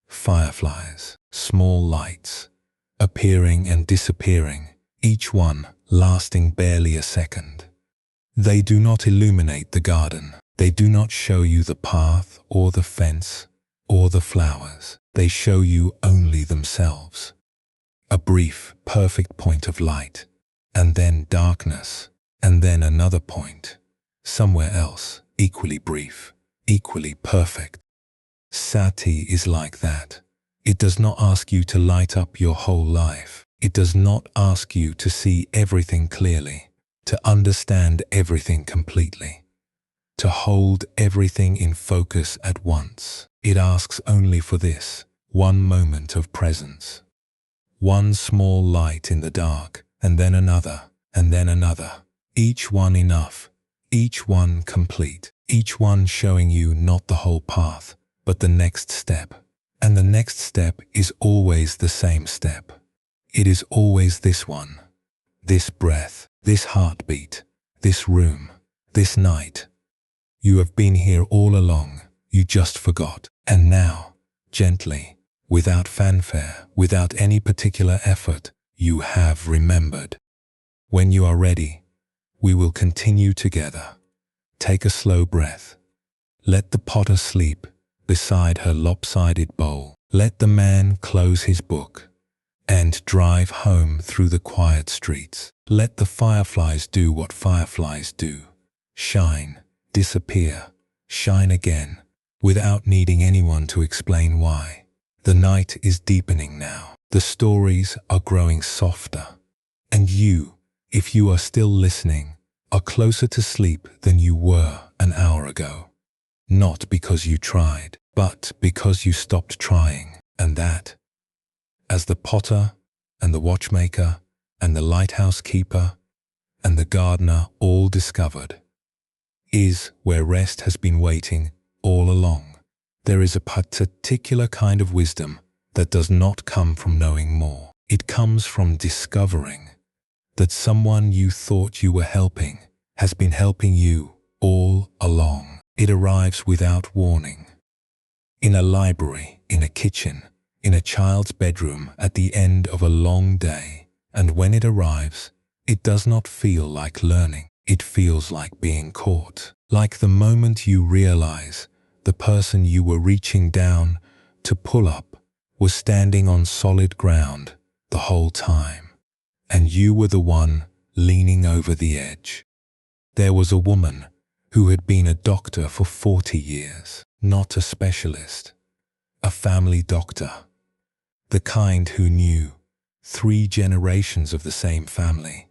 Fireflies, small lights, appearing and disappearing, each one lasting barely a second. They do not illuminate the garden. They do not show you the path or the fence or the flowers. They show you only themselves. A brief, perfect point of light, and then darkness, and then another point, somewhere else, equally brief, equally perfect. Sati is like that. It does not ask you to light up your whole life. It does not ask you to see everything clearly, to understand everything completely, to hold everything in focus at once. It asks only for this, one moment of presence. One small light in the dark, and then another, each one enough, each one complete, each one showing you not the whole path, but the next step. And the next step is always the same step. It is always this one, this breath, this heartbeat, this room, this night, You have been here all along. You just forgot. And now, gently, without fanfare, without any particular effort, you have remembered. When you are ready, we will continue together. Take a slow breath. Let the potter sleep beside her lopsided bowl. Let the man close his book and drive home through the quiet streets. Let the fireflies do what fireflies do. Shine, disappear, shine again, without needing anyone to explain why. The night is deepening now. The stories are growing softer. And you, if you are still listening, are closer to sleep than you were an hour ago. Not because you tried, but because you stopped trying. And that, as the potter and the watchmaker and the lighthouse keeper and the gardener all discovered, is where rest has been waiting all along. There is a particular kind of wisdom that does not come from knowing more. It comes from discovering that someone you thought you were helping has been helping you all along. It arrives without warning. In a library, in a kitchen, in a child's bedroom at the end of a long day. And when it arrives, it does not feel like learning. It feels like being caught. Like the moment you realize the person you were reaching down to pull up was standing on solid ground the whole time, and you were the one leaning over the edge. There was a woman who had been a doctor for 40 years, not a specialist, a family doctor, the kind who knew 3 generations of the same family,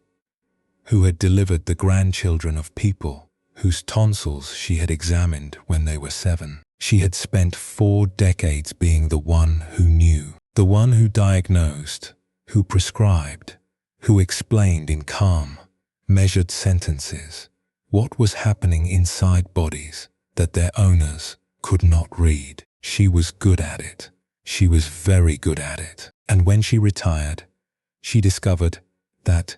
who had delivered the grandchildren of people whose tonsils she had examined when they were 7. She had spent 4 decades being the one who knew, the one who diagnosed, who prescribed, who explained in calm, measured sentences what was happening inside bodies that their owners could not read. She was good at it. She was very good at it. And when she retired, she discovered that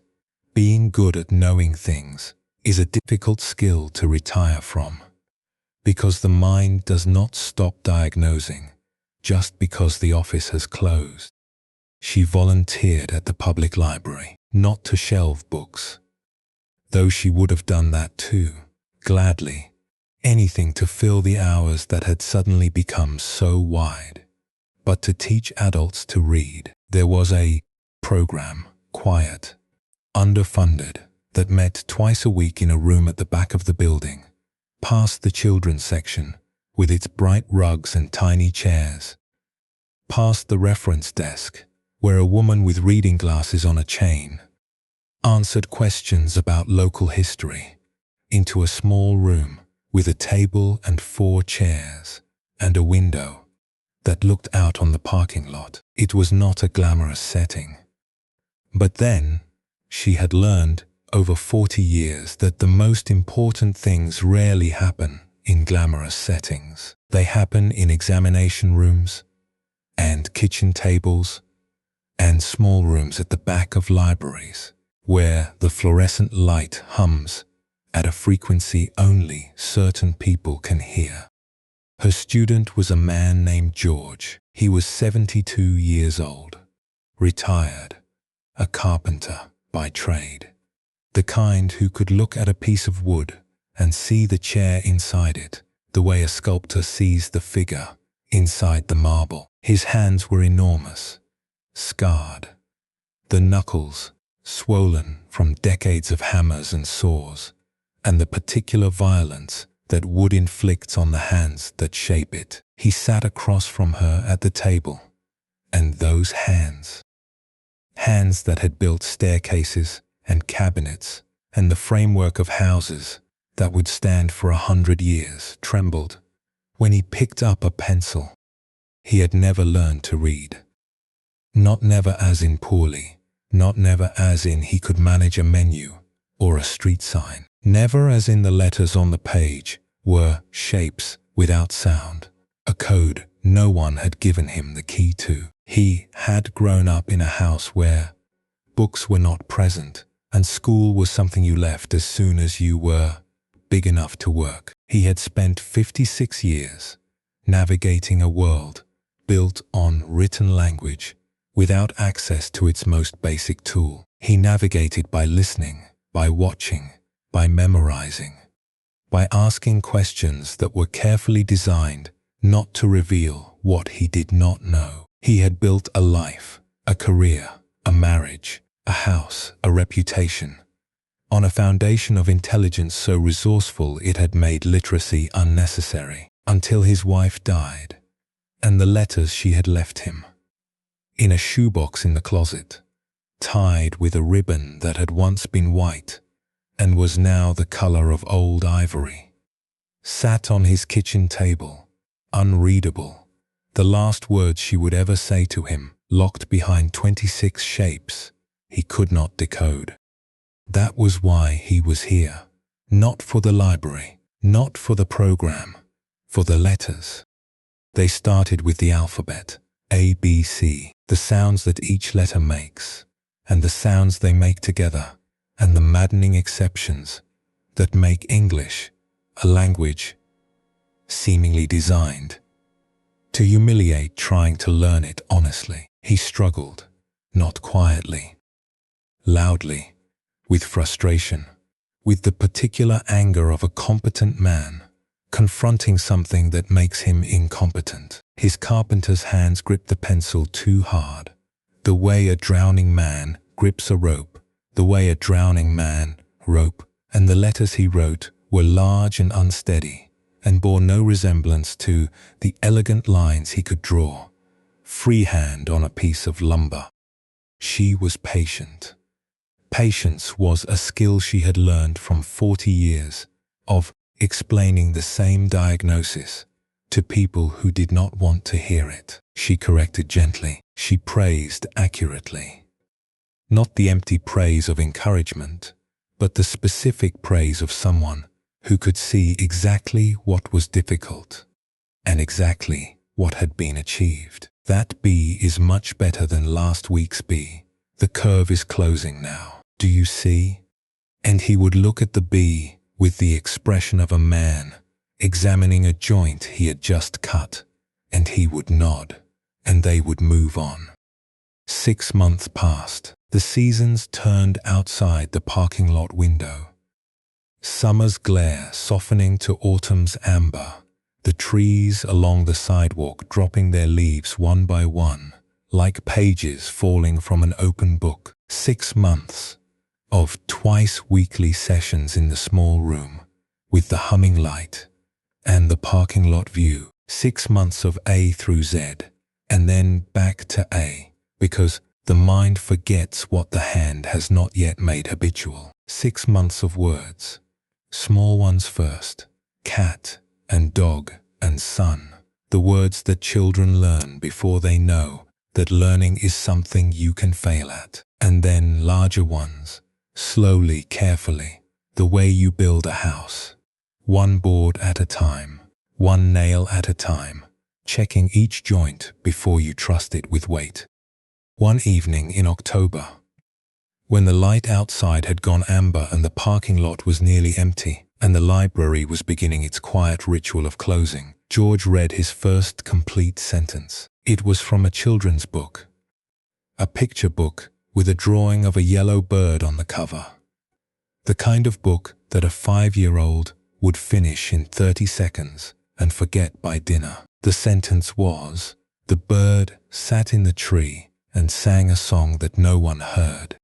being good at knowing things is a difficult skill to retire from, because the mind does not stop diagnosing just because the office has closed. She volunteered at the public library, not to shelve books, though she would have done that too, gladly, anything to fill the hours that had suddenly become so wide, but to teach adults to read. There was a program, quiet, underfunded, that met twice a week in a room at the back of the building, past the children's section with its bright rugs and tiny chairs, past the reference desk where a woman with reading glasses on a chain answered questions about local history, into a small room with a table and 4 chairs and a window that looked out on the parking lot. It was not a glamorous setting. But then she had learned over 40 years that the most important things rarely happen in glamorous settings. They happen in examination rooms and kitchen tables and small rooms at the back of libraries, where the fluorescent light hums at a frequency only certain people can hear. Her student was a man named George. He was 72 years old, retired, a carpenter by trade, the kind who could look at a piece of wood and see the chair inside it, the way a sculptor sees the figure inside the marble. His hands were enormous, scarred, the knuckles swollen from decades of hammers and saws, and the particular violence that wood inflicts on the hands that shape it. He sat across from her at the table, and those hands that had built staircases and cabinets and the framework of houses that would stand for 100 years, trembled when he picked up a pencil. He had never learned to read. Not never as in poorly, not never as in he could manage a menu or a street sign. Never as in the letters on the page were shapes without sound, a code no one had given him the key to. He had grown up in a house where books were not present, and school was something you left as soon as you were big enough to work. He had spent 56 years navigating a world built on written language without access to its most basic tool. He navigated by listening, by watching, by memorizing, by asking questions that were carefully designed not to reveal what he did not know. He had built a life, a career, a marriage, a house, a reputation, on a foundation of intelligence so resourceful it had made literacy unnecessary, until his wife died, and the letters she had left him, in a shoebox in the closet, tied with a ribbon that had once been white and was now the color of old ivory, sat on his kitchen table, unreadable, the last words she would ever say to him, locked behind 26 shapes he could not decode. That was why he was here, not for the library, not for the program, for the letters. They started with the alphabet, A, B, C, the sounds that each letter makes, and the sounds they make together, and the maddening exceptions that make English a language seemingly designed to humiliate trying to learn it honestly. He struggled, not quietly, loudly, with frustration, with the particular anger of a competent man confronting something that makes him incompetent. His carpenter's hands gripped the pencil too hard, the way a drowning man grips a rope, the way a drowning man rope, and the letters he wrote were large and unsteady and bore no resemblance to the elegant lines he could draw, freehand on a piece of lumber. She was patient. Patience was a skill she had learned from 40 years of explaining the same diagnosis to people who did not want to hear it. She corrected gently. She praised accurately. Not the empty praise of encouragement, but the specific praise of someone who could see exactly what was difficult and exactly what had been achieved. That B is much better than last week's B. The curve is closing now. Do you see? And he would look at the B with the expression of a man examining a joint he had just cut, and he would nod, and they would move on. 6 months passed. The seasons turned outside the parking lot window. Summer's glare softening to autumn's amber, the trees along the sidewalk dropping their leaves one by one, like pages falling from an open book. 6 months of twice-weekly sessions in the small room, with the humming light and the parking lot view. 6 months of A through Z, and then back to A, because the mind forgets what the hand has not yet made habitual. 6 months of words, small ones first, cat and dog and sun, the words that children learn before they know that learning is something you can fail at. And then larger ones, slowly, carefully, the way you build a house, one board at a time, one nail at a time, checking each joint before you trust it with weight. One evening in October, when the light outside had gone amber and the parking lot was nearly empty, and the library was beginning its quiet ritual of closing, George read his first complete sentence. It was from a children's book, a picture book with a drawing of a yellow bird on the cover. The kind of book that a 5-year-old would finish in 30 seconds and forget by dinner. The sentence was, "The bird sat in the tree and sang a song that no one heard."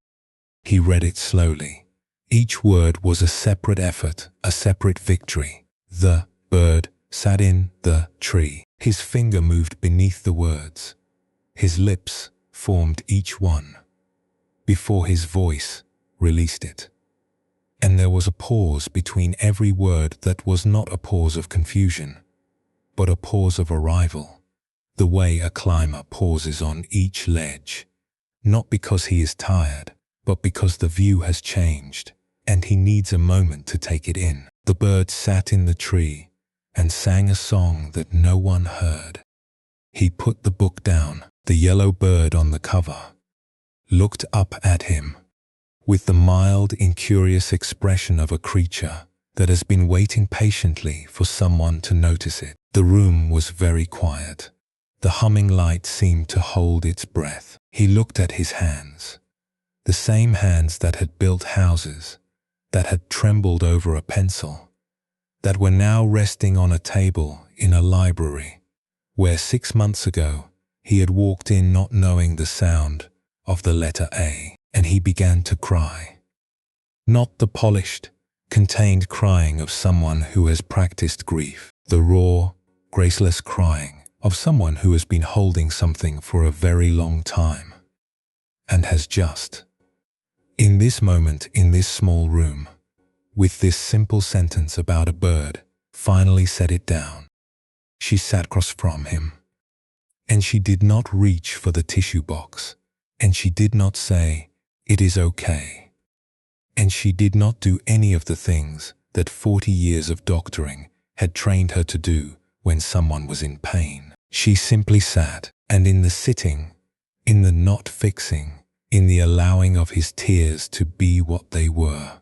He read it slowly. Each word was a separate effort, a separate victory. The bird sat in the tree. His finger moved beneath the words. His lips formed each one before his voice released it. And there was a pause between every word that was not a pause of confusion, but a pause of arrival, the way a climber pauses on each ledge, not because he is tired, but because the view has changed, and he needs a moment to take it in. The bird sat in the tree and sang a song that no one heard. He put the book down. The yellow bird on the cover looked up at him with the mild, incurious expression of a creature that has been waiting patiently for someone to notice it. The room was very quiet. The humming light seemed to hold its breath. He looked at his hands, the same hands that had built houses, that had trembled over a pencil, that were now resting on a table in a library, where 6 months ago he had walked in not knowing the sound of the letter A, and he began to cry. Not the polished, contained crying of someone who has practiced grief, the raw, graceless crying of someone who has been holding something for a very long time and has just, in this moment, in this small room, with this simple sentence about a bird, finally set it down. She sat across from him, and she did not reach for the tissue box, and she did not say, "It is okay." And she did not do any of the things that 40 years of doctoring had trained her to do when someone was in pain. She simply sat, and in the sitting, in the not fixing, in the allowing of his tears to be what they were,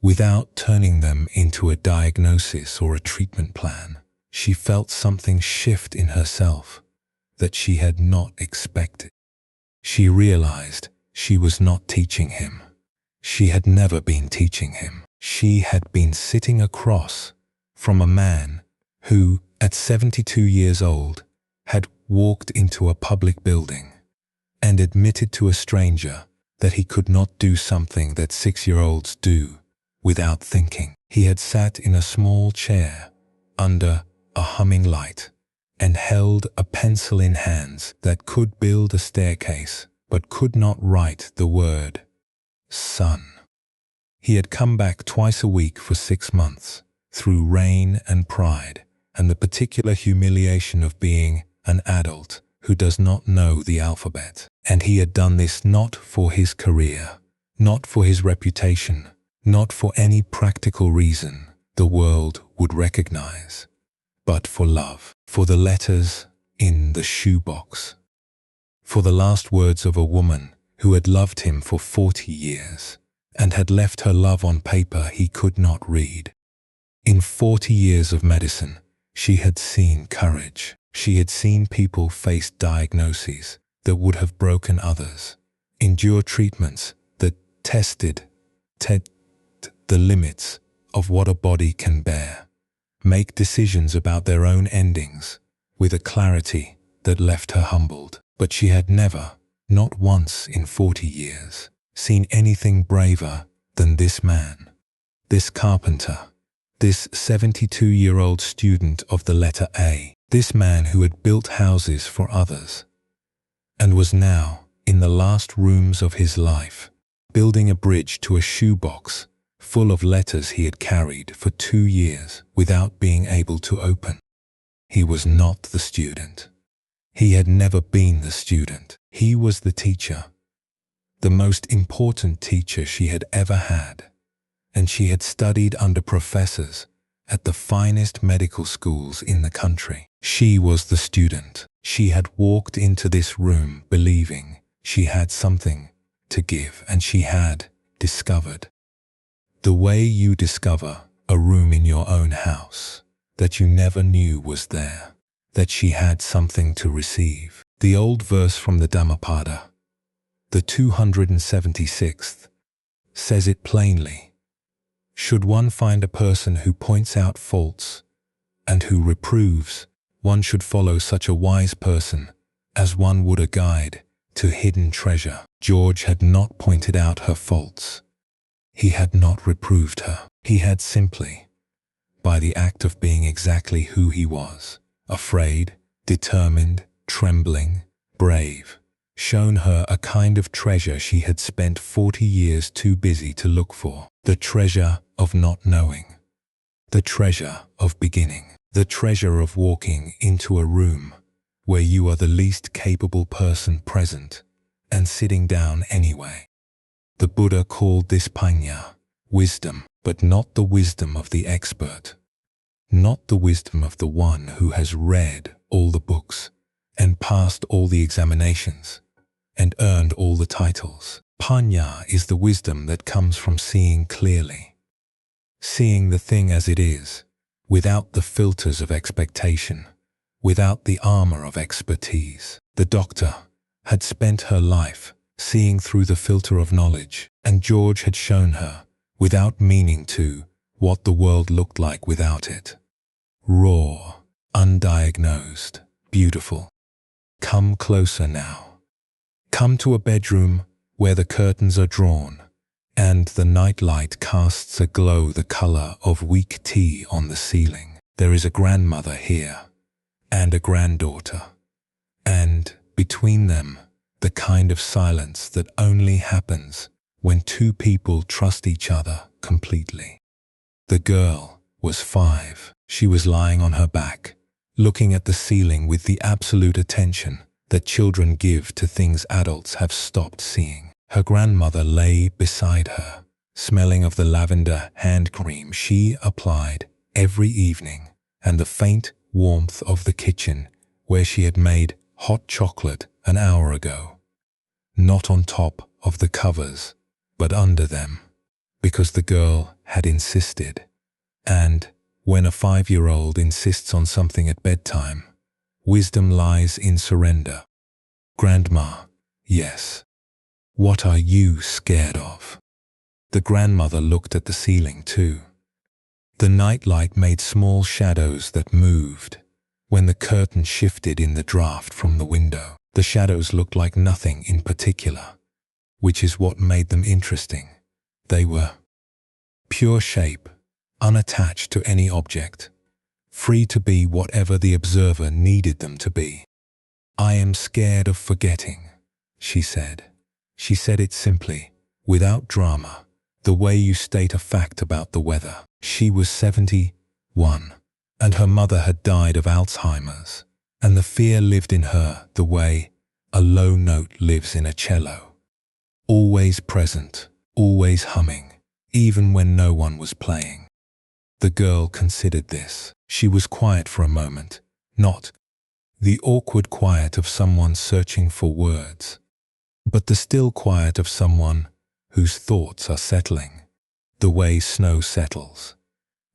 without turning them into a diagnosis or a treatment plan, she felt something shift in herself that she had not expected. She realized she was not teaching him. She had never been teaching him. She had been sitting across from a man who, at 72 years old, had walked into a public building and admitted to a stranger that he could not do something that 6-year-olds do without thinking. He had sat in a small chair under a humming light and held a pencil in hands that could build a staircase but could not write the word son. He had come back twice a week for 6 months, through rain and pride, and the particular humiliation of being an adult who does not know the alphabet. And he had done this not for his career, not for his reputation, not for any practical reason the world would recognize, but for love, for the letters in the shoebox, for the last words of a woman who had loved him for 40 years and had left her love on paper he could not read. In 40 years of medicine, she had seen courage. She had seen people face diagnoses that would have broken others, endure treatments that tested the limits of what a body can bear, make decisions about their own endings with a clarity that left her humbled. But she had never, not once in 40 years, seen anything braver than this man, this carpenter, this 72-year-old student of the letter A, this man who had built houses for others and was now, in the last rooms of his life, building a bridge to a shoebox full of letters he had carried for 2 years without being able to open. He was not the student. He had never been the student. He was the teacher, the most important teacher she had ever had, and she had studied under professors at the finest medical schools in the country. She was the student. She had walked into this room believing she had something to give, and she had discovered the way you discover a room in your own house that you never knew was there, that she had something to receive. The old verse from the Dhammapada, the 276th, says it plainly. Should one find a person who points out faults and who reproves, one should follow such a wise person as one would a guide to hidden treasure. George had not pointed out her faults. He had not reproved her. He had simply, by the act of being exactly who he was, afraid, determined, trembling, brave, shown her a kind of treasure she had spent 40 years too busy to look for. The treasure of not knowing, the treasure of beginning, the treasure of walking into a room where you are the least capable person present and sitting down anyway. The Buddha called this panya, wisdom, but not the wisdom of the expert, not the wisdom of the one who has read all the books and passed all the examinations and earned all the titles. Panya is the wisdom that comes from seeing clearly, seeing the thing as it is, without the filters of expectation, without the armor of expertise. The doctor had spent her life seeing through the filter of knowledge, and George had shown her, without meaning to, what the world looked like without it. Raw, undiagnosed, beautiful. Come closer now. Come to a bedroom where the curtains are drawn, and the nightlight casts a glow the color of weak tea on the ceiling. There is a grandmother here, and a granddaughter, and between them, the kind of silence that only happens when two people trust each other completely. The girl was 5. She was lying on her back, looking at the ceiling with the absolute attention that children give to things adults have stopped seeing. Her grandmother lay beside her, smelling of the lavender hand cream she applied every evening and the faint warmth of the kitchen where she had made hot chocolate an hour ago. Not on top of the covers, but under them, because the girl had insisted. And when a 5-year-old insists on something at bedtime, wisdom lies in surrender. Grandma, yes. What are you scared of? The grandmother looked at the ceiling too. The nightlight made small shadows that moved when the curtain shifted in the draft from the window. The shadows looked like nothing in particular, which is what made them interesting. They were pure shape, unattached to any object, free to be whatever the observer needed them to be. I am scared of forgetting, she said. She said it simply, without drama, the way you state a fact about the weather. She was 71, and her mother had died of Alzheimer's, and the fear lived in her the way a low note lives in a cello. Always present, always humming, even when no one was playing. The girl considered this. She was quiet for a moment, not the awkward quiet of someone searching for words, but the still quiet of someone whose thoughts are settling, the way snow settles,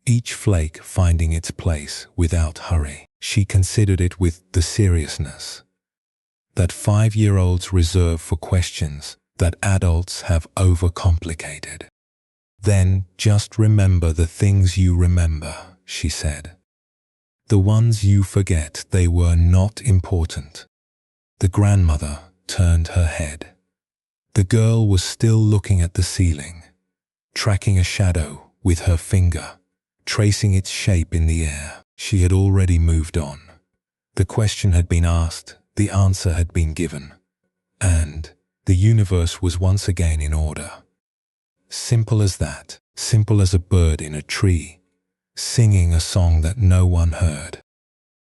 each flake finding its place without hurry. She considered it with the seriousness that 5-year-olds reserve for questions that adults have overcomplicated. Then just remember the things you remember, she said. The ones you forget, they were not important. The grandmother turned her head. The girl was still looking at the ceiling, tracking a shadow with her finger, tracing its shape in the air. She had already moved on. The question had been asked, the answer had been given, and the universe was once again in order. Simple as that, simple as a bird in a tree, singing a song that no one heard.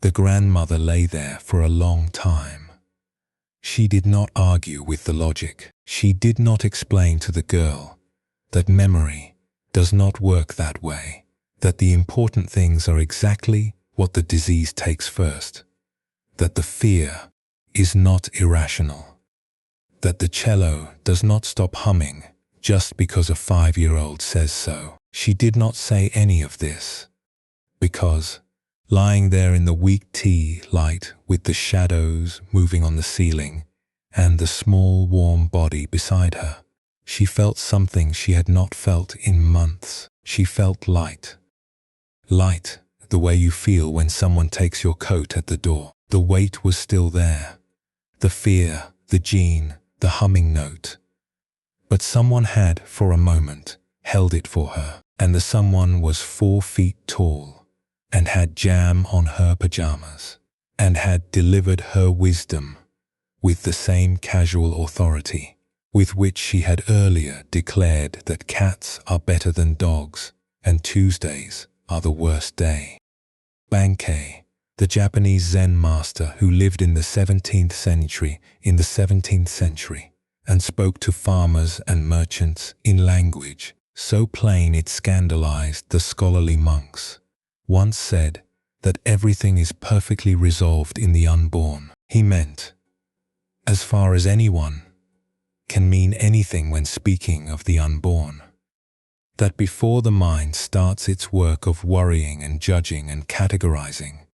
The grandmother lay there for a long time. She did not argue with the logic. She did not explain to the girl that memory does not work that way, that the important things are exactly what the disease takes first, that the fear is not irrational, that the cello does not stop humming just because a 5-year-old says so. She did not say any of this, because, lying there in the weak tea light with the shadows moving on the ceiling and the small warm body beside her, she felt something she had not felt in months. She felt light. Light, the way you feel when someone takes your coat at the door. The weight was still there. The fear, the gene, the humming note. But someone had, for a moment, held it for her, and the someone was 4 feet tall, and had jam on her pajamas, and had delivered her wisdom with the same casual authority with which she had earlier declared that cats are better than dogs, and Tuesdays are the worst day. Bankei, the Japanese Zen master who lived in the 17th century, and spoke to farmers and merchants in language so plain it scandalized the scholarly monks, once said that everything is perfectly resolved in the unborn. He meant, as far as anyone can mean anything when speaking of the unborn. That before the mind starts its work of worrying and judging and categorizing,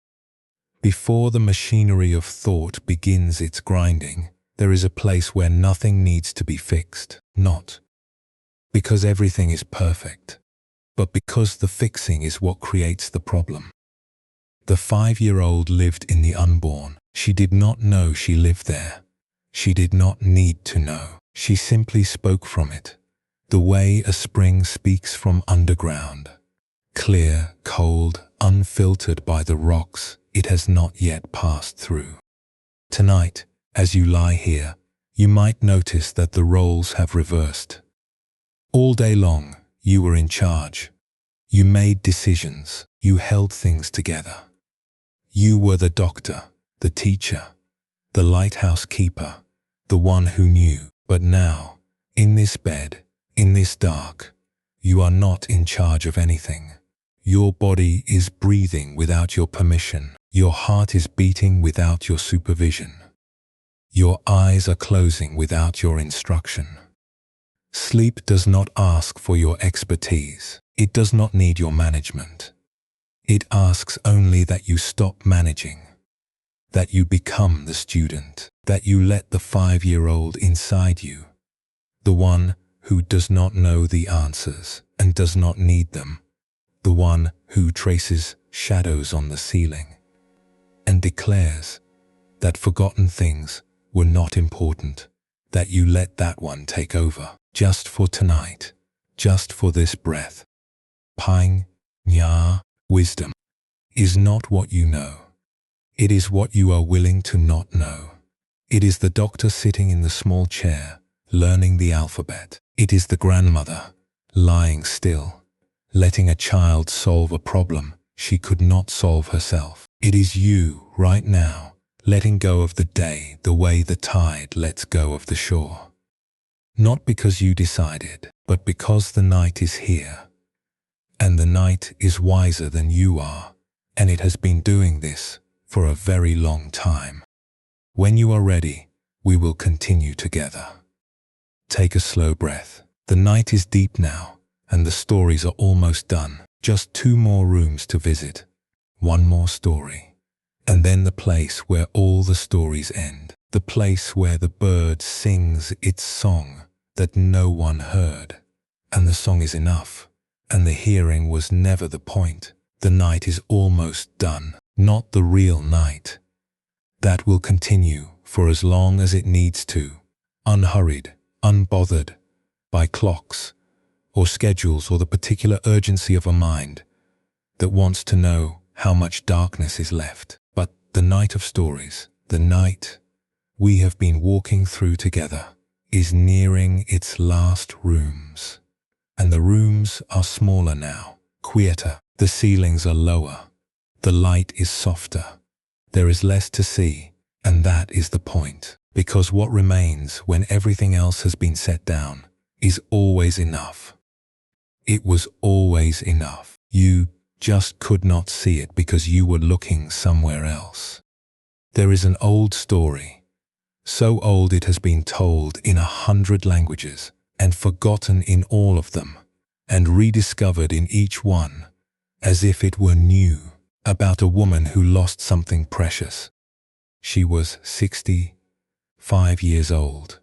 before the machinery of thought begins its grinding, there is a place where nothing needs to be fixed, not because everything is perfect, but because the fixing is what creates the problem. The 5-year-old lived in the unborn. She did not know she lived there. She did not need to know. She simply spoke from it, the way a spring speaks from underground. Clear, cold, unfiltered by the rocks it has not yet passed through. Tonight, as you lie here, you might notice that the roles have reversed. All day long, you were in charge. You made decisions. You held things together. You were the doctor, the teacher, the lighthouse keeper, the one who knew. But now, in this bed, in this dark, you are not in charge of anything. Your body is breathing without your permission. Your heart is beating without your supervision. Your eyes are closing without your instruction. Sleep does not ask for your expertise. It does not need your management. It asks only that you stop managing, that you become the student, that you let the 5-year-old inside you, the one who does not know the answers and does not need them, the one who traces shadows on the ceiling and declares that forgotten things were not important, that you let that one take over, just for tonight, just for this breath. Pang, Nya, wisdom is not what you know. It is what you are willing to not know. It is the doctor sitting in the small chair, learning the alphabet. It is the grandmother, lying still, letting a child solve a problem she could not solve herself. It is you, right now, letting go of the day the way the tide lets go of the shore. Not because you decided, but because the night is here. And the night is wiser than you are, and it has been doing this for a very long time. When you are ready, we will continue together. Take a slow breath. The night is deep now, and the stories are almost done. Just 2 more rooms to visit, 1 more story, and then the place where all the stories end. The place where the bird sings its song that no one heard, and the song is enough, and the hearing was never the point. The night is almost done, not the real night. That will continue for as long as it needs to, unhurried, unbothered by clocks or schedules or the particular urgency of a mind that wants to know how much darkness is left. But the night of stories, the night we have been walking through together, is nearing its last rooms. And the rooms are smaller now, quieter. The ceilings are lower. The light is softer. There is less to see, and that is the point. Because what remains when everything else has been set down is always enough. It was always enough. You just could not see it because you were looking somewhere else. There is an old story, so old it has been told in 100 languages and forgotten in all of them and rediscovered in each one as if it were new, about a woman who lost something precious. She was 65 years old,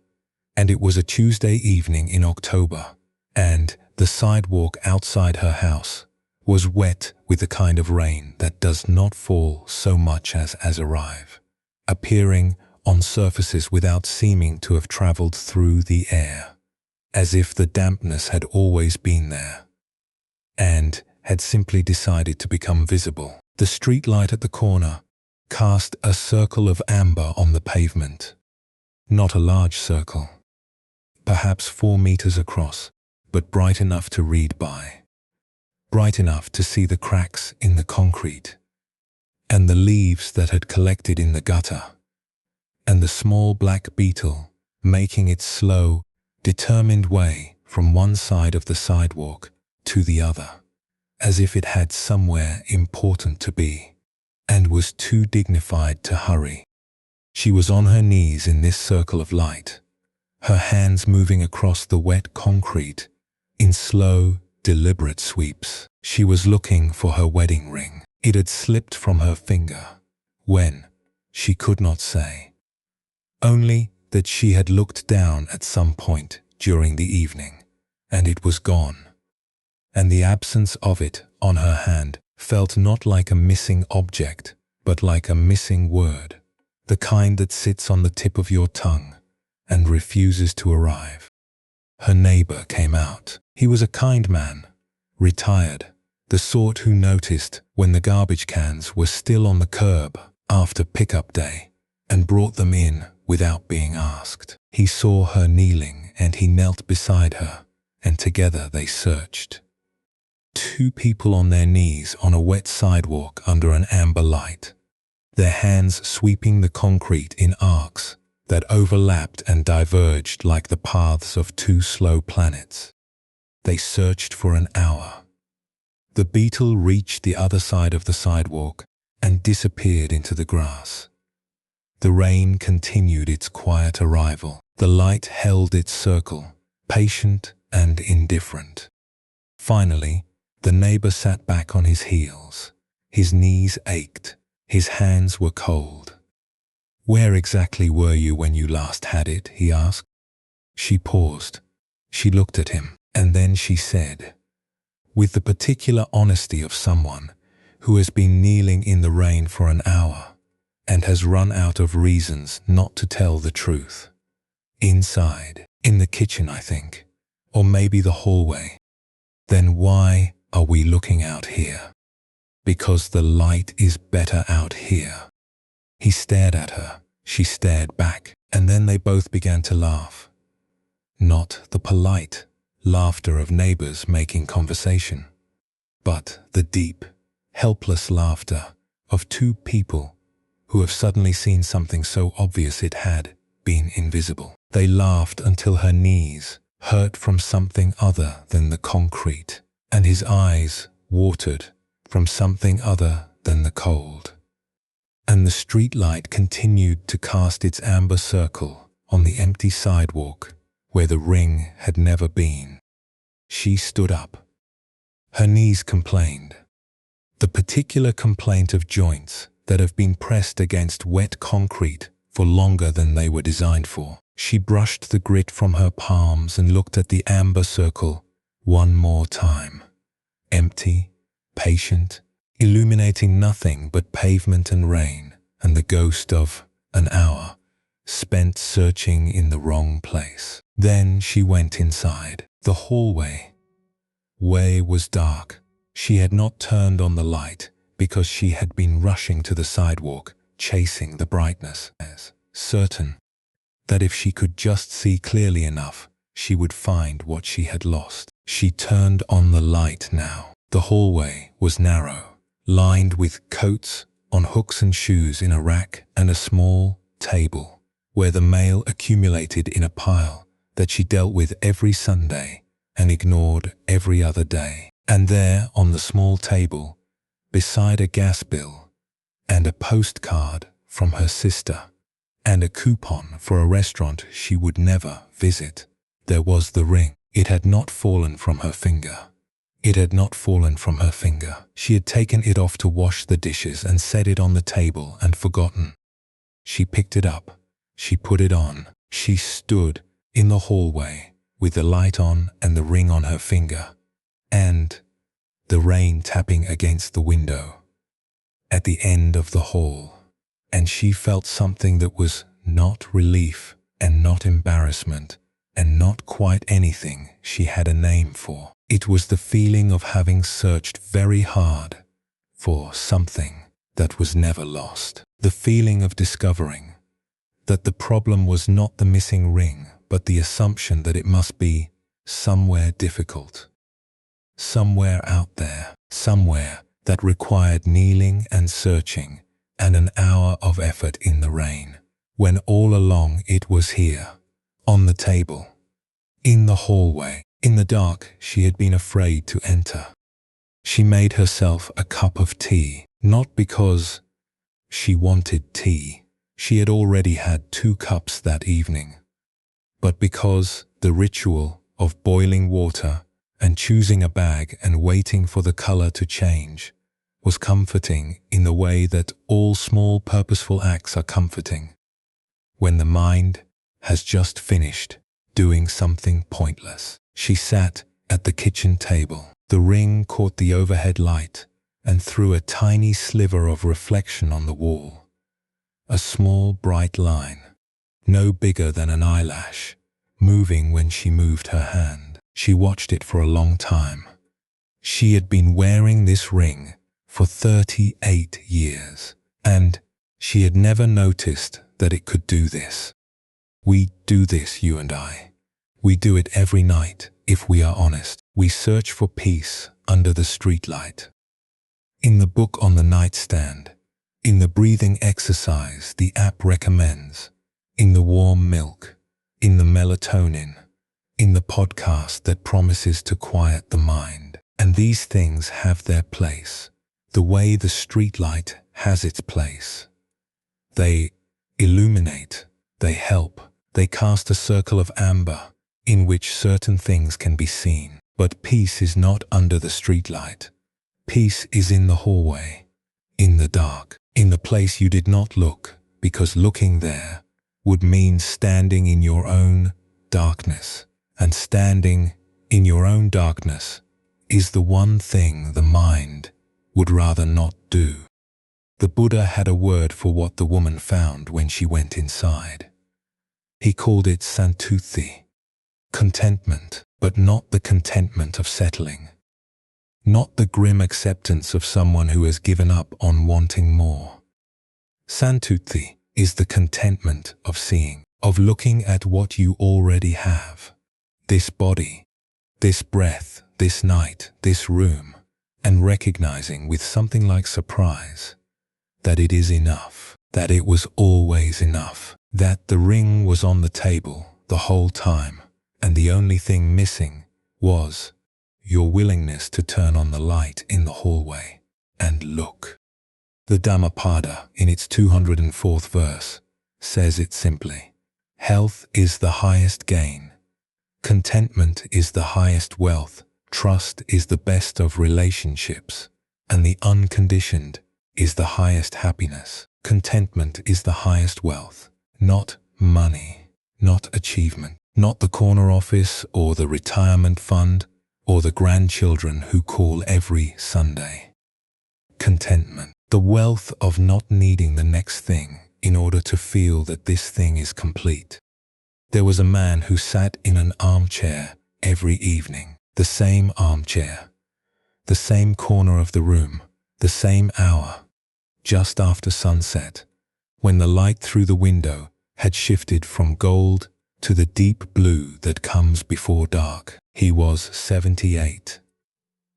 and it was a Tuesday evening in October, and the sidewalk outside her house was wet with the kind of rain that does not fall so much as arrive, appearing on surfaces without seeming to have traveled through the air, as if the dampness had always been there, and had simply decided to become visible. The street light at the corner cast a circle of amber on the pavement. Not a large circle, perhaps 4 meters across, but bright enough to read by. Bright enough to see the cracks in the concrete, and the leaves that had collected in the gutter, and the small black beetle making its slow, determined way from one side of the sidewalk to the other, as if it had somewhere important to be, and was too dignified to hurry. She was on her knees in this circle of light, her hands moving across the wet concrete in slow, deliberate sweeps. She was looking for her wedding ring. It had slipped from her finger. When? She could not say. Only that she had looked down at some point during the evening, and it was gone. And the absence of it on her hand felt not like a missing object, but like a missing word, the kind that sits on the tip of your tongue and refuses to arrive. Her neighbor came out. He was a kind man, retired, the sort who noticed when the garbage cans were still on the curb after pickup day and brought them in without being asked. He saw her kneeling and he knelt beside her, and together they searched. Two people on their knees on a wet sidewalk under an amber light, their hands sweeping the concrete in arcs that overlapped and diverged like the paths of two slow planets. They searched for an hour. The beetle reached the other side of the sidewalk and disappeared into the grass. The rain continued its quiet arrival. The light held its circle, patient and indifferent. Finally, the neighbor sat back on his heels. His knees ached. His hands were cold. "Where exactly were you when you last had it?" he asked. She paused. She looked at him, and then she said, with the particular honesty of someone who has been kneeling in the rain for an hour and has run out of reasons not to tell the truth. "Inside, in the kitchen, I think, or maybe the hallway." "Then why are we looking out here?" "Because the light is better out here." He stared at her. She stared back, and then they both began to laugh. Not the polite laughter of neighbors making conversation, but the deep, helpless laughter of two people who have suddenly seen something so obvious it had been invisible. They laughed until her knees hurt from something other than the concrete, and his eyes watered from something other than the cold. And the streetlight continued to cast its amber circle on the empty sidewalk where the ring had never been. She stood up. Her knees complained. The particular complaint of joints that have been pressed against wet concrete for longer than they were designed for. She brushed the grit from her palms and looked at the amber circle one more time. Empty, patient, illuminating nothing but pavement and rain, and the ghost of an hour spent searching in the wrong place. Then she went inside. The hallway was dark. She had not turned on the light because she had been rushing to the sidewalk, chasing the brightness, as certain that if she could just see clearly enough, she would find what she had lost. She turned on the light now. The hallway was narrow, lined with coats on hooks and shoes in a rack and a small table where the mail accumulated in a pile that she dealt with every Sunday and ignored every other day. And there on the small table, beside a gas bill and a postcard from her sister and a coupon for a restaurant she would never visit, there was the ring. It had not fallen from her finger. It had not fallen from her finger. She had taken it off to wash the dishes and set it on the table and forgotten. She picked it up. She put it on. She stood in the hallway with the light on and the ring on her finger, and the rain tapping against the window at the end of the hall. And she felt something that was not relief and not embarrassment and not quite anything she had a name for. It was the feeling of having searched very hard for something that was never lost. The feeling of discovering that the problem was not the missing ring, but the assumption that it must be somewhere difficult, somewhere out there, somewhere that required kneeling and searching and an hour of effort in the rain, when all along it was here, on the table, in the hallway. In the dark, she had been afraid to enter. She made herself a cup of tea, not because she wanted tea. She had already had 2 cups that evening, but because the ritual of boiling water and choosing a bag and waiting for the color to change was comforting in the way that all small purposeful acts are comforting. When the mind has just finished doing something pointless. She sat at the kitchen table. The ring caught the overhead light and threw a tiny sliver of reflection on the wall. A small bright line, no bigger than an eyelash, moving when she moved her hand. She watched it for a long time. She had been wearing this ring for 38 years, and she had never noticed that it could do this. We do this, you and I. We do it every night, if we are honest. We search for peace under the streetlight. In the book on the nightstand, in the breathing exercise the app recommends, in the warm milk, in the melatonin, in the podcast that promises to quiet the mind. And these things have their place, the way the streetlight has its place. They illuminate, they help, they cast a circle of amber in which certain things can be seen. But peace is not under the streetlight. Peace is in the hallway, in the dark, in the place you did not look, because looking there would mean standing in your own darkness. And standing in your own darkness is the one thing the mind would rather not do. The Buddha had a word for what the woman found when she went inside. He called it santuthi, contentment, but not the contentment of settling. Not the grim acceptance of someone who has given up on wanting more. Santuthi is the contentment of seeing, of looking at what you already have. This body, this breath, this night, this room, and recognizing with something like surprise that it is enough, that it was always enough, that the ring was on the table the whole time, and the only thing missing was your willingness to turn on the light in the hallway and look. The Dhammapada, in its 204th verse, says it simply: health is the highest gain, contentment is the highest wealth, trust is the best of relationships, and the unconditioned is the highest happiness. Contentment is the highest wealth, not money, not achievement, not the corner office or the retirement fund or the grandchildren who call every Sunday. Contentment, the wealth of not needing the next thing in order to feel that this thing is complete. There was a man who sat in an armchair every evening, the same armchair, the same corner of the room, the same hour, just after sunset, when the light through the window had shifted from gold to the deep blue that comes before dark. He was 78,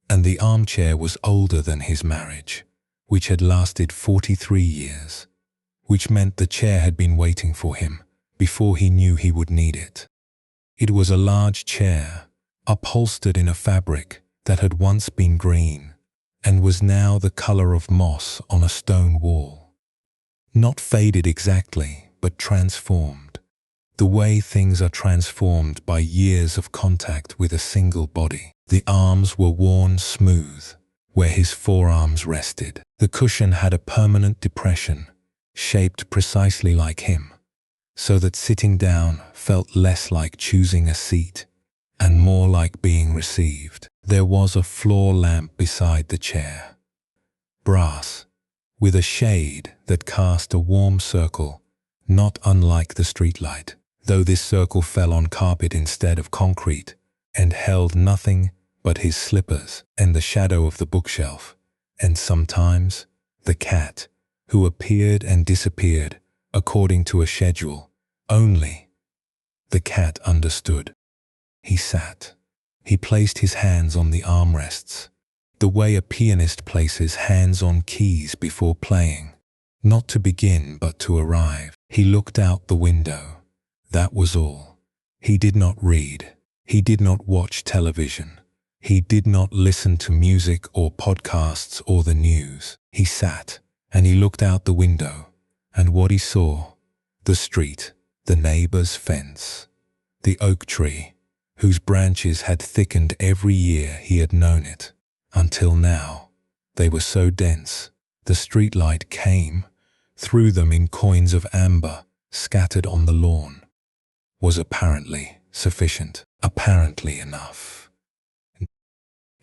and the armchair was older than his marriage, which had lasted 43 years, which meant the chair had been waiting for him before he knew he would need it. It was a large chair, upholstered in a fabric that had once been green and was now the color of moss on a stone wall. Not faded exactly, but transformed, the way things are transformed by years of contact with a single body. The arms were worn smooth, where his forearms rested. The cushion had a permanent depression, shaped precisely like him, so that sitting down felt less like choosing a seat and more like being received. There was a floor lamp beside the chair, brass, with a shade that cast a warm circle, not unlike the streetlight, though this circle fell on carpet instead of concrete and held nothing but his slippers and the shadow of the bookshelf, and sometimes the cat, who appeared and disappeared according to a schedule. Only the cat understood. He sat. He placed his hands on the armrests, the way a pianist places hands on keys before playing, not to begin but to arrive. He looked out the window. That was all. He did not read. He did not watch television. He did not listen to music or podcasts or the news. He sat and he looked out the window, and what he saw, the street, the neighbor's fence, the oak tree, whose branches had thickened every year he had known it, until now. They were so dense, the streetlight came through them in coins of amber scattered on the lawn. Was apparently sufficient, apparently enough.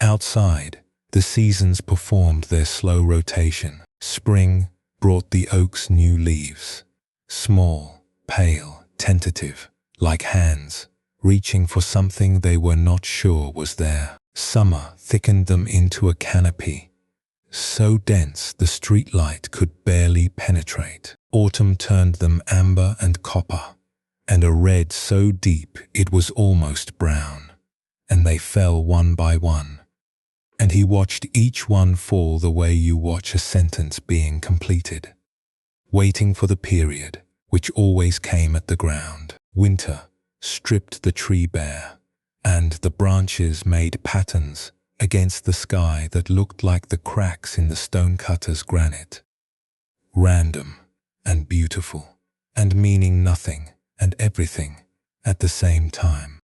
Outside, the seasons performed their slow rotation. Spring brought the oak's new leaves, small, pale, tentative, like hands, reaching for something they were not sure was there. Summer thickened them into a canopy, so dense the streetlight could barely penetrate. Autumn turned them amber and copper, and a red so deep it was almost brown, and they fell one by one. And he watched each one fall the way you watch a sentence being completed, waiting for the period which always came at the ground. Winter stripped the tree bare, and the branches made patterns against the sky that looked like the cracks in the stonecutter's granite. Random and beautiful, and meaning nothing and everything at the same time.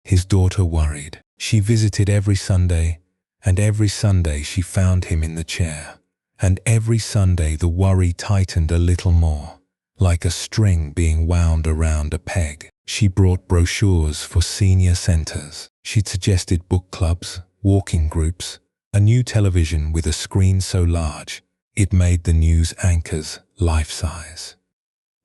His daughter worried. She visited every Sunday, and every Sunday she found him in the chair, and every Sunday the worry tightened a little more, like a string being wound around a peg. She brought brochures for senior centers. She'd suggested book clubs, walking groups, a new television with a screen so large it made the news anchors life-size.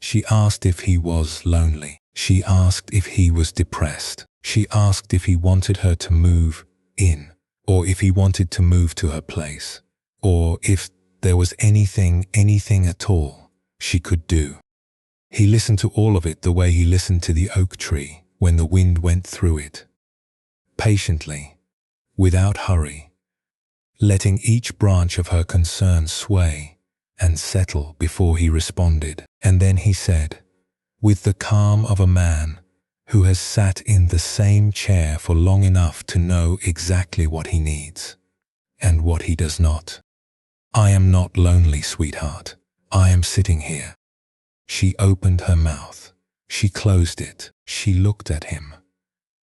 She asked if he was lonely. She asked if he was depressed. She asked if he wanted her to move in, or if he wanted to move to her place, or if there was anything at all she could do. He listened to all of it the way he listened to the oak tree when the wind went through it. Patiently, without hurry, letting each branch of her concern sway and settle before he responded. And then he said, with the calm of a man who has sat in the same chair for long enough to know exactly what he needs and what he does not. I am not lonely, sweetheart. I am sitting here. She opened her mouth. She closed it. She looked at him.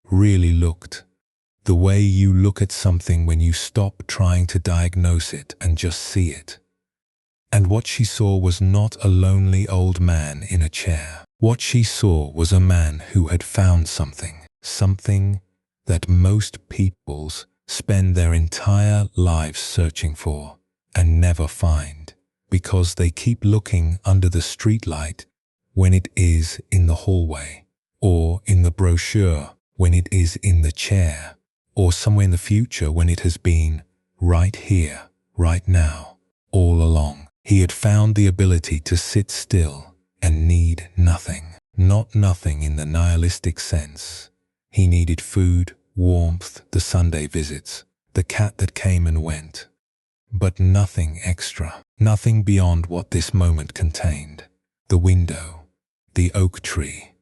Really looked. The way you look at something when you stop trying to diagnose it and just see it. And what she saw was not a lonely old man in a chair. What she saw was a man who had found something that most peoples spend their entire lives searching for and never find, because they keep looking under the streetlight when it is in the hallway, or in the brochure when it is in the chair, or somewhere in the future when it has been right here, right now, all along. He had found the ability to sit still and need nothing. Not nothing in the nihilistic sense. He needed food, warmth, the Sunday visits, the cat that came and went. But nothing extra. Nothing beyond what this moment contained. The window, the oak tree,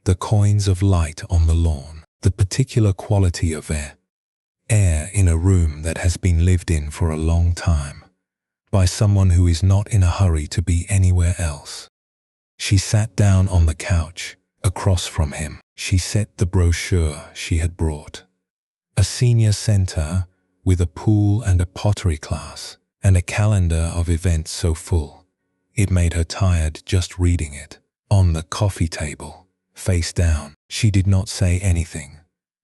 the coins of light on the lawn, the particular quality of air in a room that has been lived in for a long time, by someone who is not in a hurry to be anywhere else. She sat down on the couch across from him. She set the brochure she had brought. A senior center with a pool and a pottery class, and a calendar of events so full it made her tired just reading it. On the coffee table, face down, she did not say anything.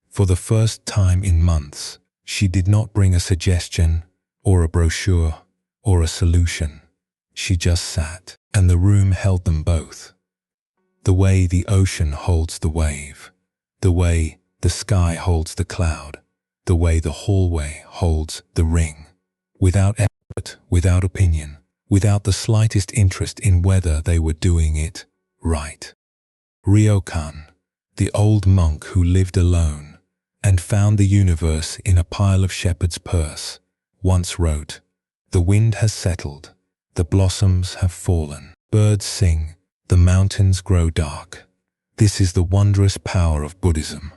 For the first time in months, she did not bring a suggestion or a brochure or a solution. She just sat, and the room held them both. The way the ocean holds the wave, the way the sky holds the cloud, the way the hallway holds the ring. Without effort, without opinion, without the slightest interest in whether they were doing it right. Ryokan, the old monk who lived alone and found the universe in a pile of shepherd's purse, once wrote, "The wind has settled, the blossoms have fallen, birds sing, the mountains grow dark. This is the wondrous power of Buddhism.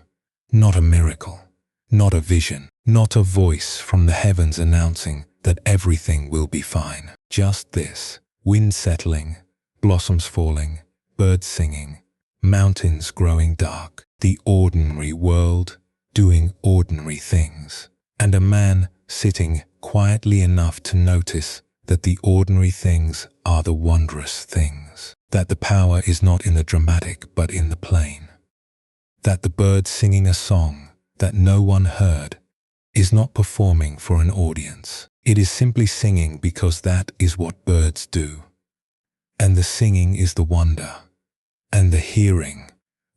Not a miracle, not a vision, not a voice from the heavens announcing that everything will be fine. Just this, wind settling, blossoms falling, birds singing, mountains growing dark. The ordinary world doing ordinary things, and a man sitting quietly enough to notice that the ordinary things are the wondrous things, that the power is not in the dramatic but in the plain, that the bird singing a song that no one heard is not performing for an audience. It is simply singing because that is what birds do. And the singing is the wonder, and the hearing,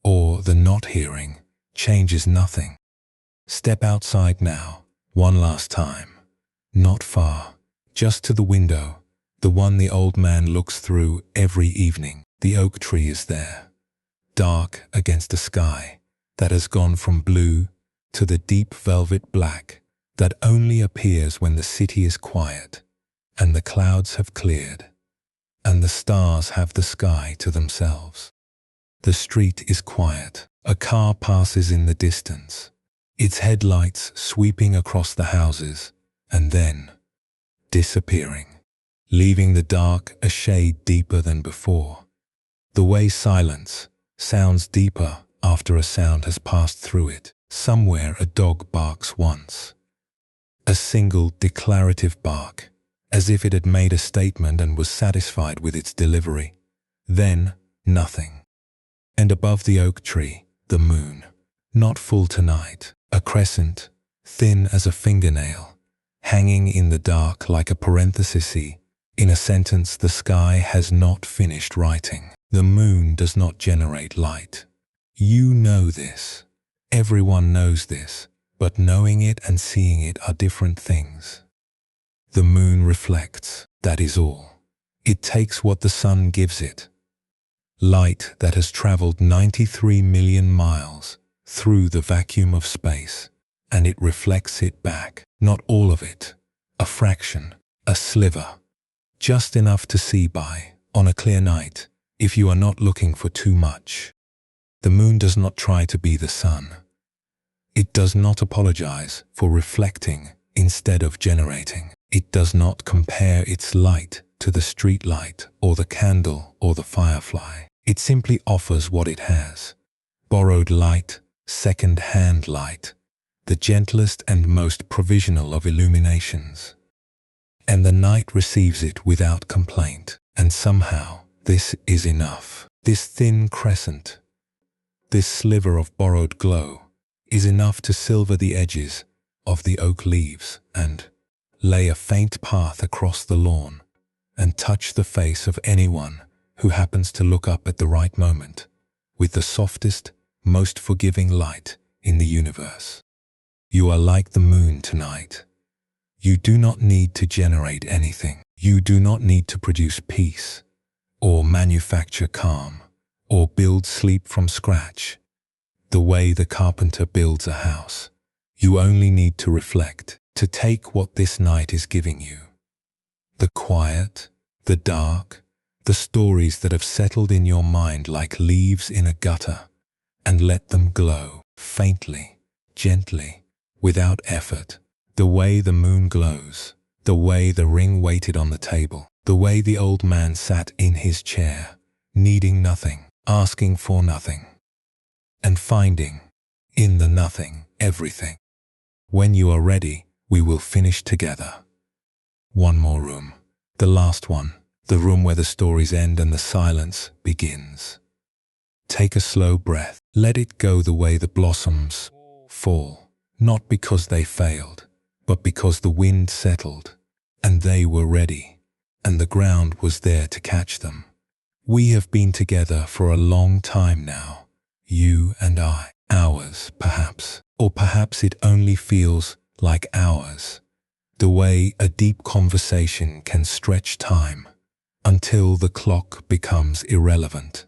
or the not hearing, changes nothing. Step outside now, one last time. Not far, just to the window, the one the old man looks through every evening. The oak tree is there, dark against a sky that has gone from blue to the deep velvet black that only appears when the city is quiet and the clouds have cleared and the stars have the sky to themselves. The street is quiet. A car passes in the distance, its headlights sweeping across the houses and then disappearing, leaving the dark a shade deeper than before. The way silence sounds deeper after a sound has passed through it. Somewhere a dog barks once. A single declarative bark, as if it had made a statement and was satisfied with its delivery. Then nothing. And above the oak tree, the moon, not full tonight, a crescent, thin as a fingernail, hanging in the dark like a parenthesis in a sentence the sky has not finished writing. The moon does not generate light. You know this. Everyone knows this, but knowing it and seeing it are different things. The moon reflects, that is all. It takes what the sun gives it. Light that has traveled 93 million miles through the vacuum of space, and it reflects it back. Not all of it, a fraction, a sliver, just enough to see by on a clear night if you are not looking for too much. The moon does not try to be the sun. It does not apologize for reflecting instead of generating. It does not compare its light to the street light or the candle or the firefly. It simply offers what it has. Borrowed light, second-hand light, the gentlest and most provisional of illuminations. And the night receives it without complaint. And somehow this is enough. This thin crescent, this sliver of borrowed glow, is enough to silver the edges of the oak leaves and lay a faint path across the lawn and touch the face of anyone who happens to look up at the right moment with the softest, most forgiving light in the universe. You are like the moon tonight. You do not need to generate anything. You do not need to produce peace or manufacture calm or build sleep from scratch the way the carpenter builds a house. You only need to reflect, to take what this night is giving you. The quiet, the dark, the stories that have settled in your mind like leaves in a gutter, and let them glow faintly, gently, without effort, the way the moon glows, the way the ring waited on the table, the way the old man sat in his chair, needing nothing, asking for nothing, and finding, in the nothing, everything. When you are ready, we will finish together. One more room, the last one, the room where the stories end and the silence begins. Take a slow breath. Let it go the way the blossoms fall, not because they failed, but because the wind settled, and they were ready, and the ground was there to catch them. We have been together for a long time now, you and I. Hours, perhaps, or perhaps it only feels like hours. The way a deep conversation can stretch time until the clock becomes irrelevant.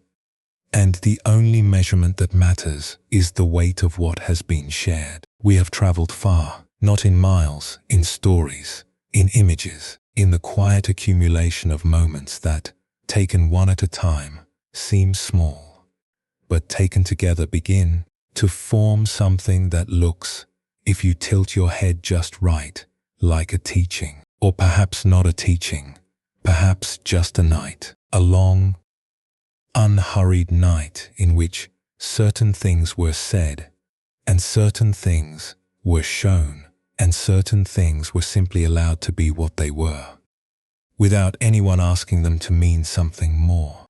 And the only measurement that matters is the weight of what has been shared. We have traveled far, not in miles, in stories, in images, in the quiet accumulation of moments that, taken one at a time, seem small, but taken together begin to form something that looks, if you tilt your head just right, like a teaching. Or perhaps not a teaching, perhaps just a night, a long, unhurried night in which certain things were said and certain things were shown, and certain things were simply allowed to be what they were, without anyone asking them to mean something more.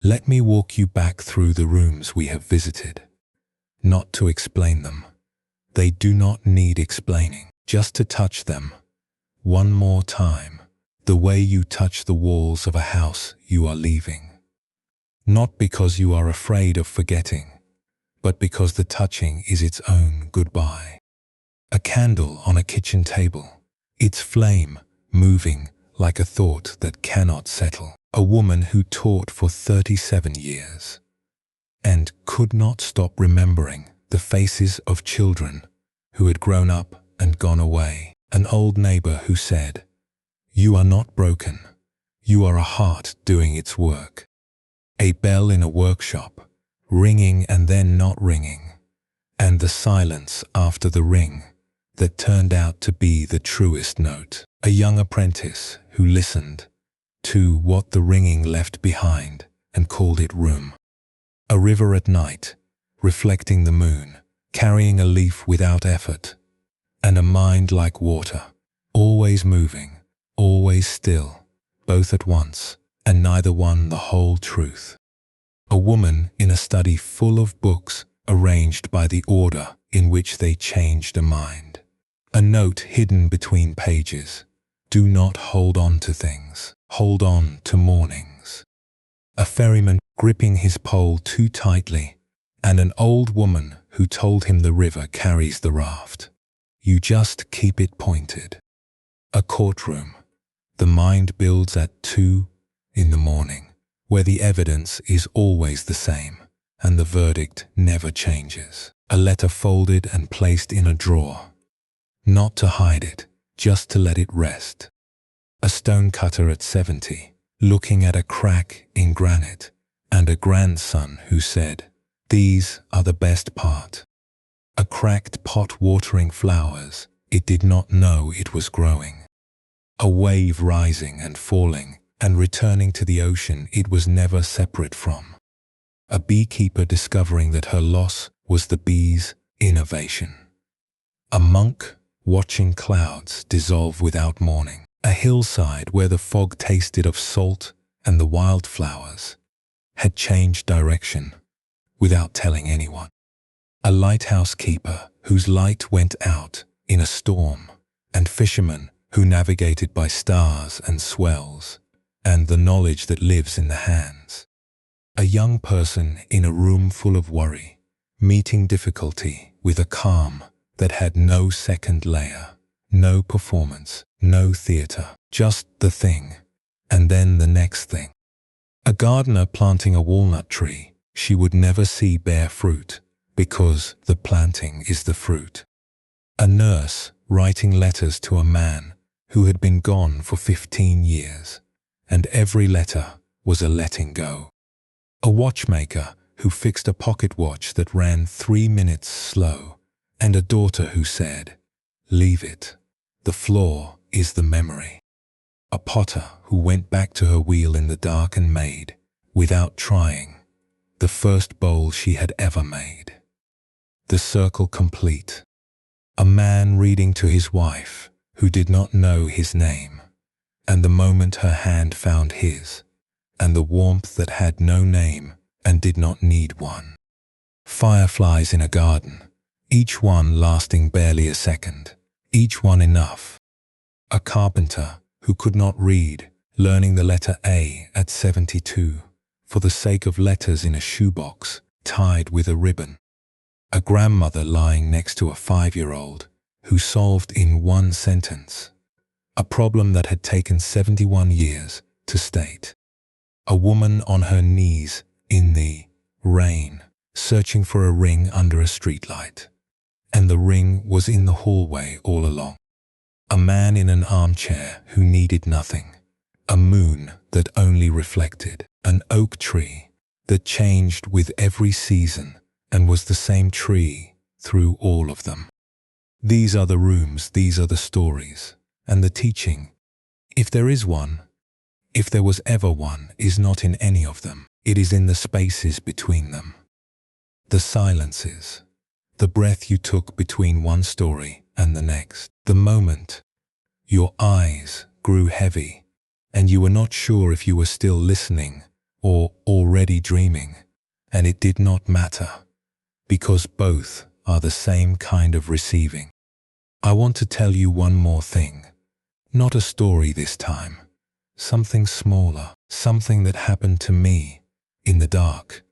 Let me walk you back through the rooms we have visited, not to explain them. They do not need explaining, just to touch them one more time, the way you touch the walls of a house you are leaving. Not because you are afraid of forgetting, but because the touching is its own goodbye. A candle on a kitchen table, its flame moving like a thought that cannot settle. A woman who taught for 37 years and could not stop remembering the faces of children who had grown up and gone away. An old neighbor who said, "You are not broken. You are a heart doing its work." A bell in a workshop, ringing and then not ringing, and the silence after the ring that turned out to be the truest note. A young apprentice who listened to what the ringing left behind and called it room. A river at night, reflecting the moon, carrying a leaf without effort, and a mind like water, always moving, always still, both at once, and neither one the whole truth. A woman in a study full of books arranged by the order in which they changed a mind. A note hidden between pages. Do not hold on to things. Hold on to mornings. A ferryman gripping his pole too tightly, and an old woman who told him the river carries the raft. You just keep it pointed. A courtroom. The mind builds at 2 in the morning, where the evidence is always the same, and the verdict never changes. A letter folded and placed in a drawer. Not to hide it, just to let it rest. A stonecutter at 70, looking at a crack in granite, and a grandson who said, "These are the best part." A cracked pot watering flowers it did not know it was growing. A wave rising and falling and returning to the ocean it was never separate from. A beekeeper discovering that her loss was the bee's innovation. A monk watching clouds dissolve without mourning. A hillside where the fog tasted of salt and the wildflowers had changed direction without telling anyone. A lighthouse keeper whose light went out in a storm, and fishermen who navigated by stars and swells, and the knowledge that lives in the hands. A young person in a room full of worry, meeting difficulty with a calm that had no second layer, no performance, no theater, just the thing, and then the next thing. A gardener planting a walnut tree she would never see bear fruit, because the planting is the fruit. A nurse writing letters to a man who had been gone for 15 years, and every letter was a letting go. A watchmaker who fixed a pocket watch that ran 3 minutes slow, and a daughter who said, "Leave it, the flaw is the memory." A potter who went back to her wheel in the dark and made, without trying, the first bowl she had ever made. The circle complete. A man reading to his wife who did not know his name, and the moment her hand found his, and the warmth that had no name and did not need one. Fireflies in a garden, each one lasting barely a second, each one enough. A carpenter who could not read, learning the letter A at 72, for the sake of letters in a shoebox tied with a ribbon. A grandmother lying next to a 5-year-old who solved in one sentence a problem that had taken 71 years to state. A woman on her knees in the rain, searching for a ring under a streetlight, and the ring was in the hallway all along. A man in an armchair who needed nothing, a moon that only reflected, an oak tree that changed with every season and was the same tree through all of them. These are the rooms, these are the stories, and the teaching, if there is one, if there was ever one, is not in any of them. It is in the spaces between them. The silences, the breath you took between one story and the next, the moment your eyes grew heavy and you were not sure if you were still listening or already dreaming. And it did not matter, because both are the same kind of receiving. I want to tell you one more thing. Not a story this time. Something smaller, something that happened to me in the dark,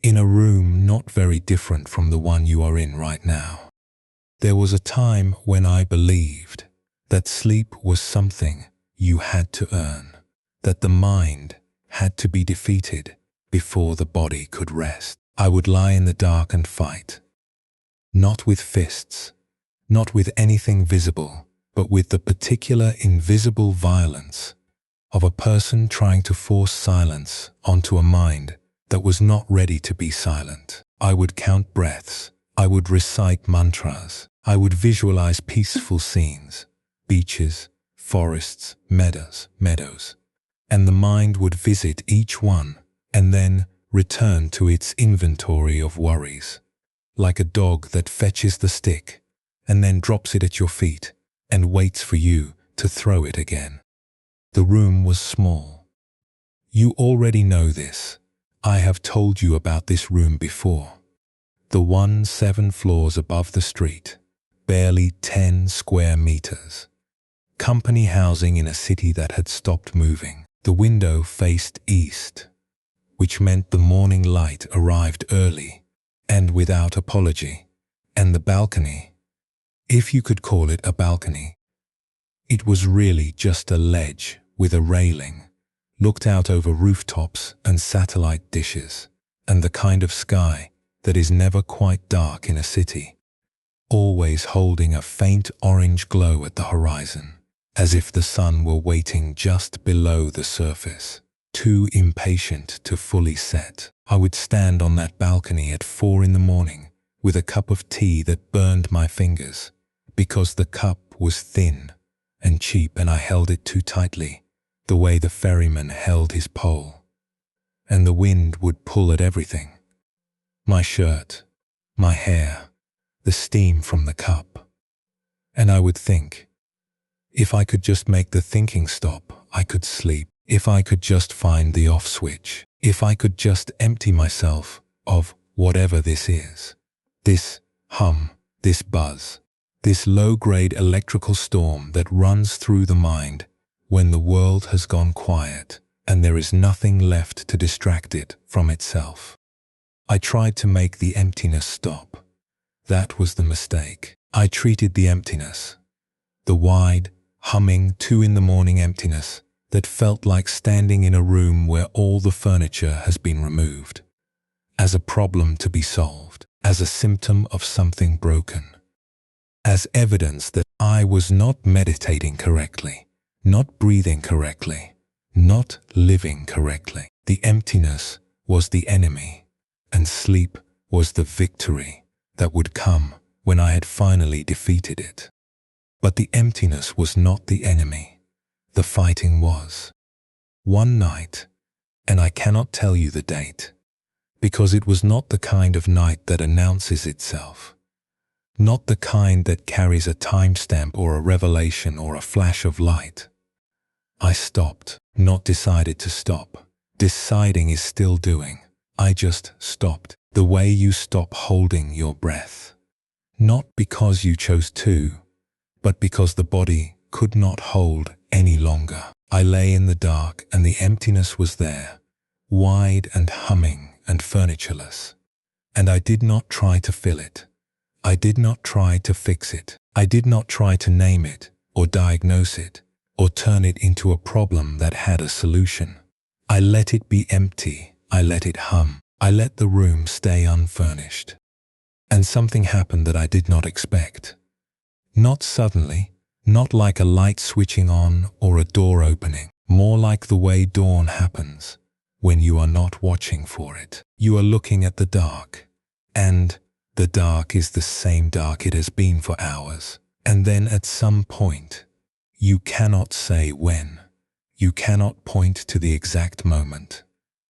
in a room not very different from the one you are in right now. There was a time when I believed that sleep was something you had to earn, that the mind had to be defeated before the body could rest. I would lie in the dark and fight, not with fists, not with anything visible, but with the particular invisible violence of a person trying to force silence onto a mind that was not ready to be silent. I would count breaths. I would recite mantras. I would visualize peaceful scenes, beaches, forests, meadows, and the mind would visit each one and then return to its inventory of worries, like a dog that fetches the stick and then drops it at your feet and waits for you to throw it again. The room was small. You already know this. I have told you about this room before. The one 7 floors above the street, barely 10 square meters. Company housing in a city that had stopped moving. The window faced east, which meant the morning light arrived early and without apology. And the balcony, if you could call it a balcony, it was really just a ledge with a railing, looked out over rooftops and satellite dishes, and the kind of sky that is never quite dark in a city, always holding a faint orange glow at the horizon, as if the sun were waiting just below the surface, too impatient to fully set. I would stand on that balcony at 4 in the morning with a cup of tea that burned my fingers, because the cup was thin and cheap and I held it too tightly, the way the ferryman held his pole. And the wind would pull at everything. My shirt, my hair, the steam from the cup. And I would think, if I could just make the thinking stop, I could sleep. If I could just find the off switch. If I could just empty myself of whatever this is. This hum, this buzz, this low-grade electrical storm that runs through the mind when the world has gone quiet and there is nothing left to distract it from itself. I tried to make the emptiness stop. That was the mistake. I treated the emptiness, the wide, humming 2 in the morning emptiness that felt like standing in a room where all the furniture has been removed, as a problem to be solved, as a symptom of something broken, as evidence that I was not meditating correctly, not breathing correctly, not living correctly. The emptiness was the enemy, and sleep was the victory that would come when I had finally defeated it. But the emptiness was not the enemy. The fighting was. One night, and I cannot tell you the date, because it was not the kind of night that announces itself, not the kind that carries a timestamp or a revelation or a flash of light. I stopped, not decided to stop. Deciding is still doing. I just stopped, the way you stop holding your breath. Not because you chose to, but because the body could not hold any longer. I lay in the dark and the emptiness was there, wide and humming and furnitureless. And I did not try to fill it. I did not try to fix it. I did not try to name it or diagnose it or turn it into a problem that had a solution. I let it be empty. I let it hum. I let the room stay unfurnished. And something happened that I did not expect. Not suddenly, not like a light switching on or a door opening, more like the way dawn happens when you are not watching for it. You are looking at the dark, and the dark is the same dark it has been for hours. And then at some point, you cannot say when, you cannot point to the exact moment.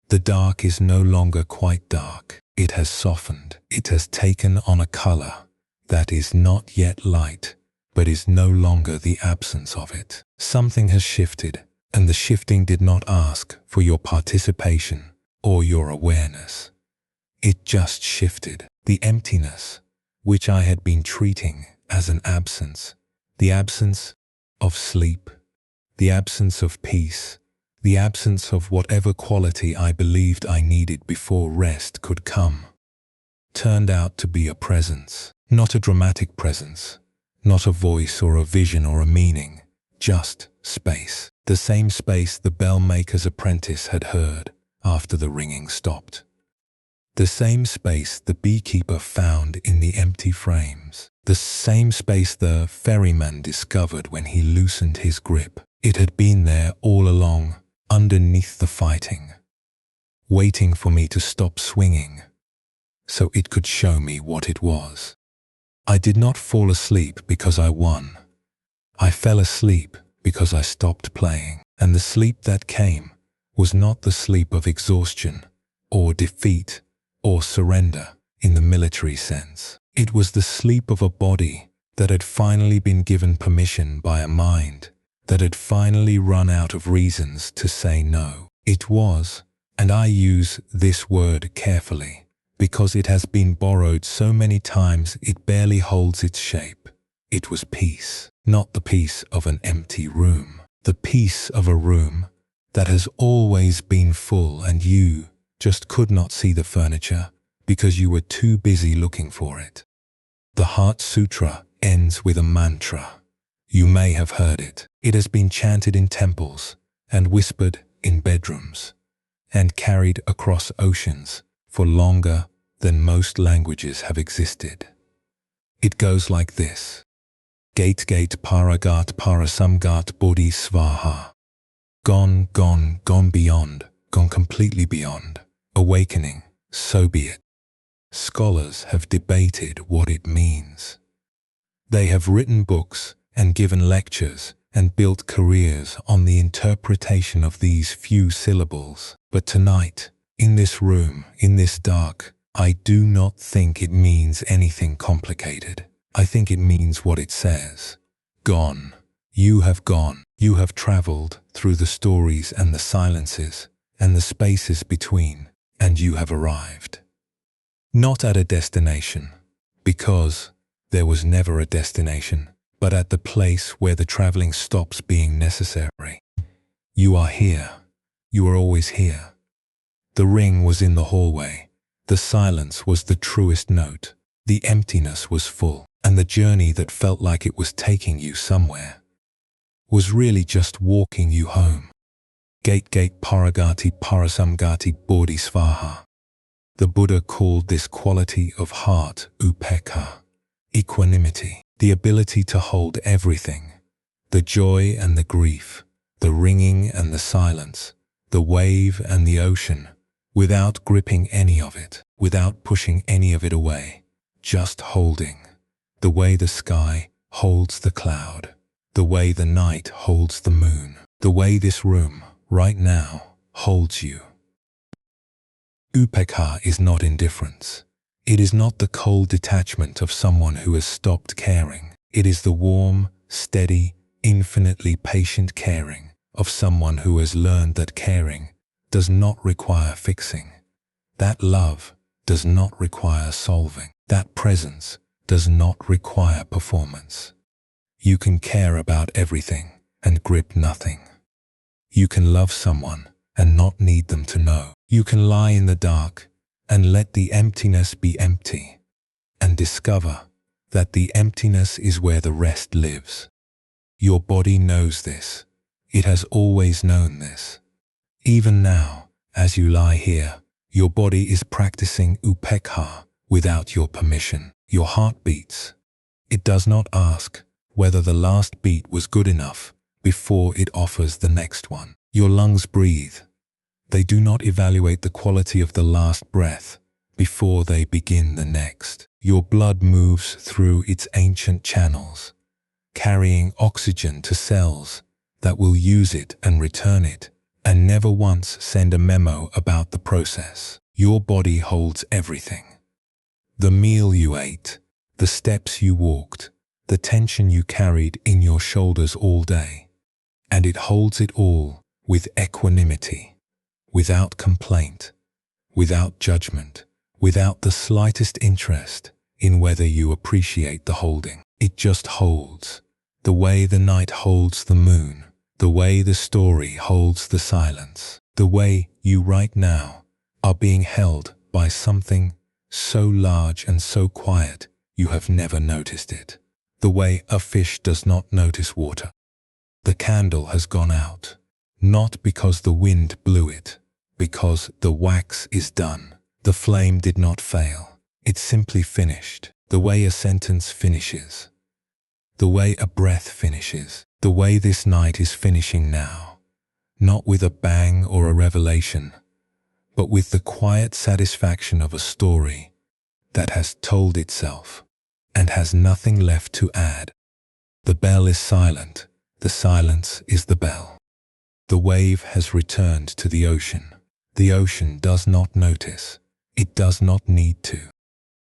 The dark is no longer quite dark. It has softened. It has taken on a color that is not yet light, but is no longer the absence of it. Something has shifted, and the shifting did not ask for your participation or your awareness. It just shifted. The emptiness, which I had been treating as an absence, the absence of sleep, the absence of peace, the absence of whatever quality I believed I needed before rest could come, turned out to be a presence. Not a dramatic presence, not a voice or a vision or a meaning, just space. The same space the bell maker's apprentice had heard after the ringing stopped. The same space the beekeeper found in the empty frames. The same space the ferryman discovered when he loosened his grip. It had been there all along, underneath the fighting, waiting for me to stop swinging, so it could show me what it was. I did not fall asleep because I won. I fell asleep because I stopped playing, and the sleep that came was not the sleep of exhaustion or defeat or surrender in the military sense. It was the sleep of a body that had finally been given permission by a mind that had finally run out of reasons to say no. It was, and I use this word carefully, because it has been borrowed so many times it barely holds its shape. It was peace, not the peace of an empty room. The peace of a room that has always been full and you just could not see the furniture because you were too busy looking for it. The Heart Sutra ends with a mantra. You may have heard it. It has been chanted in temples and whispered in bedrooms and carried across oceans for longer than most languages have existed. It goes like this. Gate gate paragat parasamgat bodhi svaha. Gone, gone, gone beyond, gone completely beyond. Awakening, so be it. Scholars have debated what it means. They have written books and given lectures and built careers on the interpretation of these few syllables. But tonight, in this room, in this dark, I do not think it means anything complicated. I think it means what it says. Gone. You have gone. You have traveled through the stories and the silences and the spaces between, and you have arrived. Not at a destination, because there was never a destination, but at the place where the traveling stops being necessary. You are here. You are always here. The ring was in the hallway. The silence was the truest note. The emptiness was full, and the journey that felt like it was taking you somewhere was really just walking you home. Gate gate paragati parasamgati bodhisvaha. The Buddha called this quality of heart upekkha, equanimity, the ability to hold everything, the joy and the grief, the ringing and the silence, the wave and the ocean, without gripping any of it, without pushing any of it away, just holding, the way the sky holds the cloud, the way the night holds the moon, the way this room, right now, holds you. Upekkha is not indifference. It is not the cold detachment of someone who has stopped caring. It is the warm, steady, infinitely patient caring of someone who has learned that caring does not require fixing. That love does not require solving. That presence does not require performance. You can care about everything and grip nothing. You can love someone and not need them to know. You can lie in the dark and let the emptiness be empty and discover that the emptiness is where the rest lives. Your body knows this. It has always known this. Even now, as you lie here, your body is practicing upekkha without your permission. Your heart beats. It does not ask whether the last beat was good enough before it offers the next one. Your lungs breathe. They do not evaluate the quality of the last breath before they begin the next. Your blood moves through its ancient channels, carrying oxygen to cells that will use it and return it, and never once send a memo about the process. Your body holds everything. The meal you ate, the steps you walked, the tension you carried in your shoulders all day. And it holds it all with equanimity, without complaint, without judgment, without the slightest interest in whether you appreciate the holding. It just holds, the way the night holds the moon, the way the story holds the silence, the way you right now are being held by something so large and so quiet you have never noticed it, the way a fish does not notice water. The candle has gone out, not because the wind blew it, because the wax is done. The flame did not fail. It simply finished, the way a sentence finishes, the way a breath finishes, the way this night is finishing now, not with a bang or a revelation, but with the quiet satisfaction of a story that has told itself and has nothing left to add. The bell is silent. The silence is the bell. The wave has returned to the ocean. The ocean does not notice. It does not need to.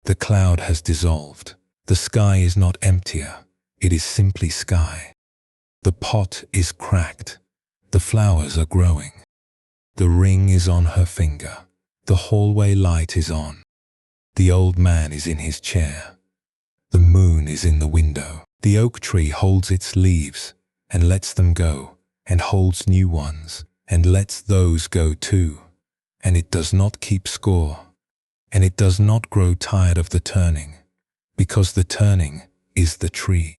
The cloud has dissolved. The sky is not emptier. It is simply sky. The pot is cracked. The flowers are growing. The ring is on her finger. The hallway light is on. The old man is in his chair. The moon is in the window. The oak tree holds its leaves and lets them go, and holds new ones, and lets those go too. And it does not keep score, and it does not grow tired of the turning, because the turning is the tree.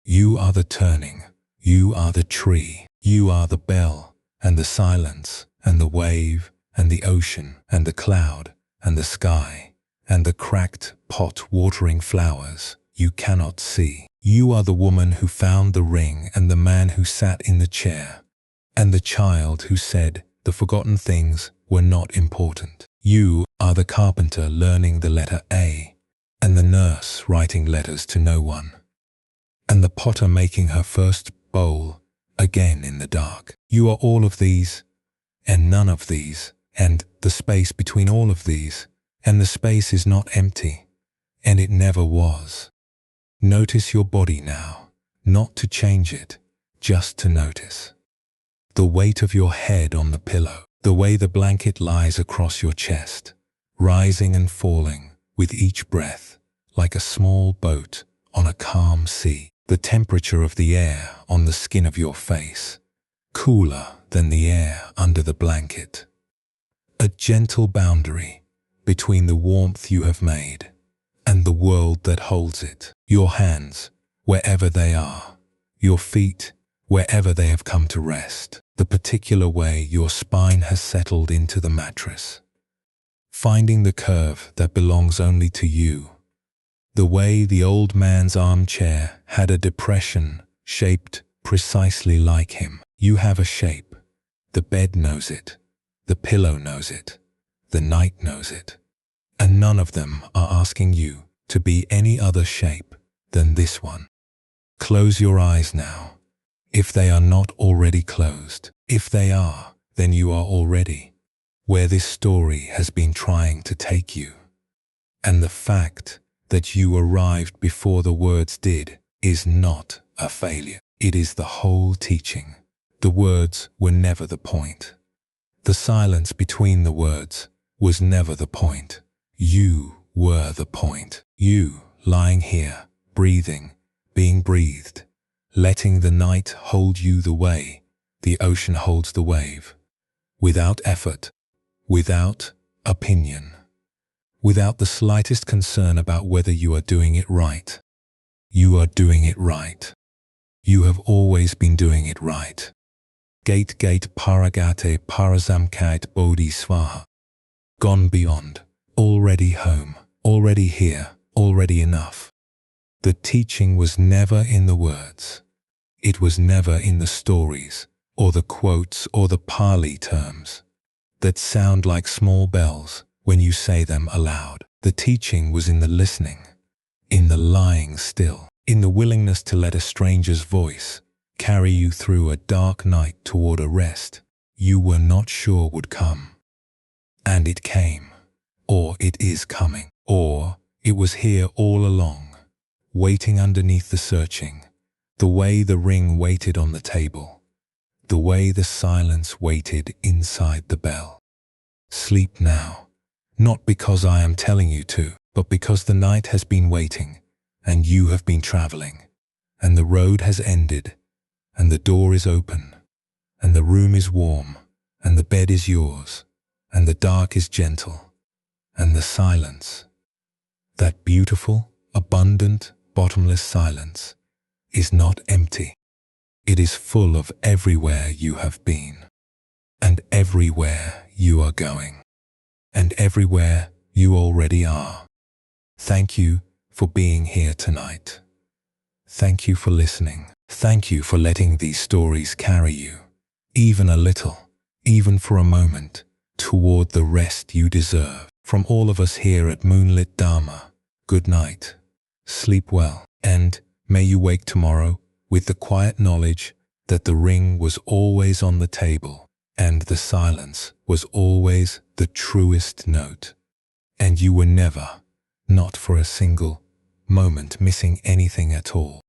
You are the turning, you are the tree, you are the bell, and the silence, and the wave, and the ocean, and the cloud, and the sky, and the cracked pot watering flowers you cannot see. You are the woman who found the ring and the man who sat in the chair, and the child who said the forgotten things were not important. You are the carpenter learning the letter A, and the nurse writing letters to no one, and the potter making her first bowl again in the dark. You are all of these, and none of these, and the space between all of these, and the space is not empty, and it never was. Notice your body now, not to change it, just to notice. The weight of your head on the pillow, the way the blanket lies across your chest, rising and falling with each breath, like a small boat on a calm sea. The temperature of the air on the skin of your face, cooler than the air under the blanket. A gentle boundary between the warmth you have made and the world that holds it. Your hands, wherever they are. Your feet, wherever they have come to rest. The particular way your spine has settled into the mattress. Finding the curve that belongs only to you. The way the old man's armchair had a depression shaped precisely like him. You have a shape. The bed knows it. The pillow knows it. The night knows it. And none of them are asking you to be any other shape than this one. Close your eyes now, if they are not already closed. If they are, then you are already where this story has been trying to take you. And the fact that you arrived before the words did is not a failure. It is the whole teaching. The words were never the point. The silence between the words was never the point. You were the point. You, lying here, breathing, being breathed, letting the night hold you the way the ocean holds the wave, without effort, without opinion, without the slightest concern about whether you are doing it right. You are doing it right. You have always been doing it right. Gate paragate parazamkite bodhi swaha. Gone beyond, already home, already here, already enough. The teaching was never in the words. It was never in the stories, or the quotes, or the Pali terms that sound like small bells when you say them aloud. The teaching was in the listening, in the lying still, in the willingness to let a stranger's voice carry you through a dark night toward a rest you were not sure would come. And it came. or it is coming, or it was here all along, waiting underneath the searching, the way the ring waited on the table, the way the silence waited inside the bell. Sleep now, not because I am telling you to, but because the night has been waiting, and you have been traveling, and the road has ended, and the door is open, and the room is warm, and the bed is yours, and the dark is gentle, and the silence, that beautiful, abundant, bottomless silence, is not empty. It is full of everywhere you have been, and everywhere you are going, and everywhere you already are. Thank you for being here tonight. Thank you for listening. Thank you for letting these stories carry you, even a little, even for a moment, toward the rest you deserve. From all of us here at Moonlit Dharma, good night, sleep well, and may you wake tomorrow with the quiet knowledge that the ring was always on the table, and the silence was always the truest note, and you were never, not for a single moment, missing anything at all.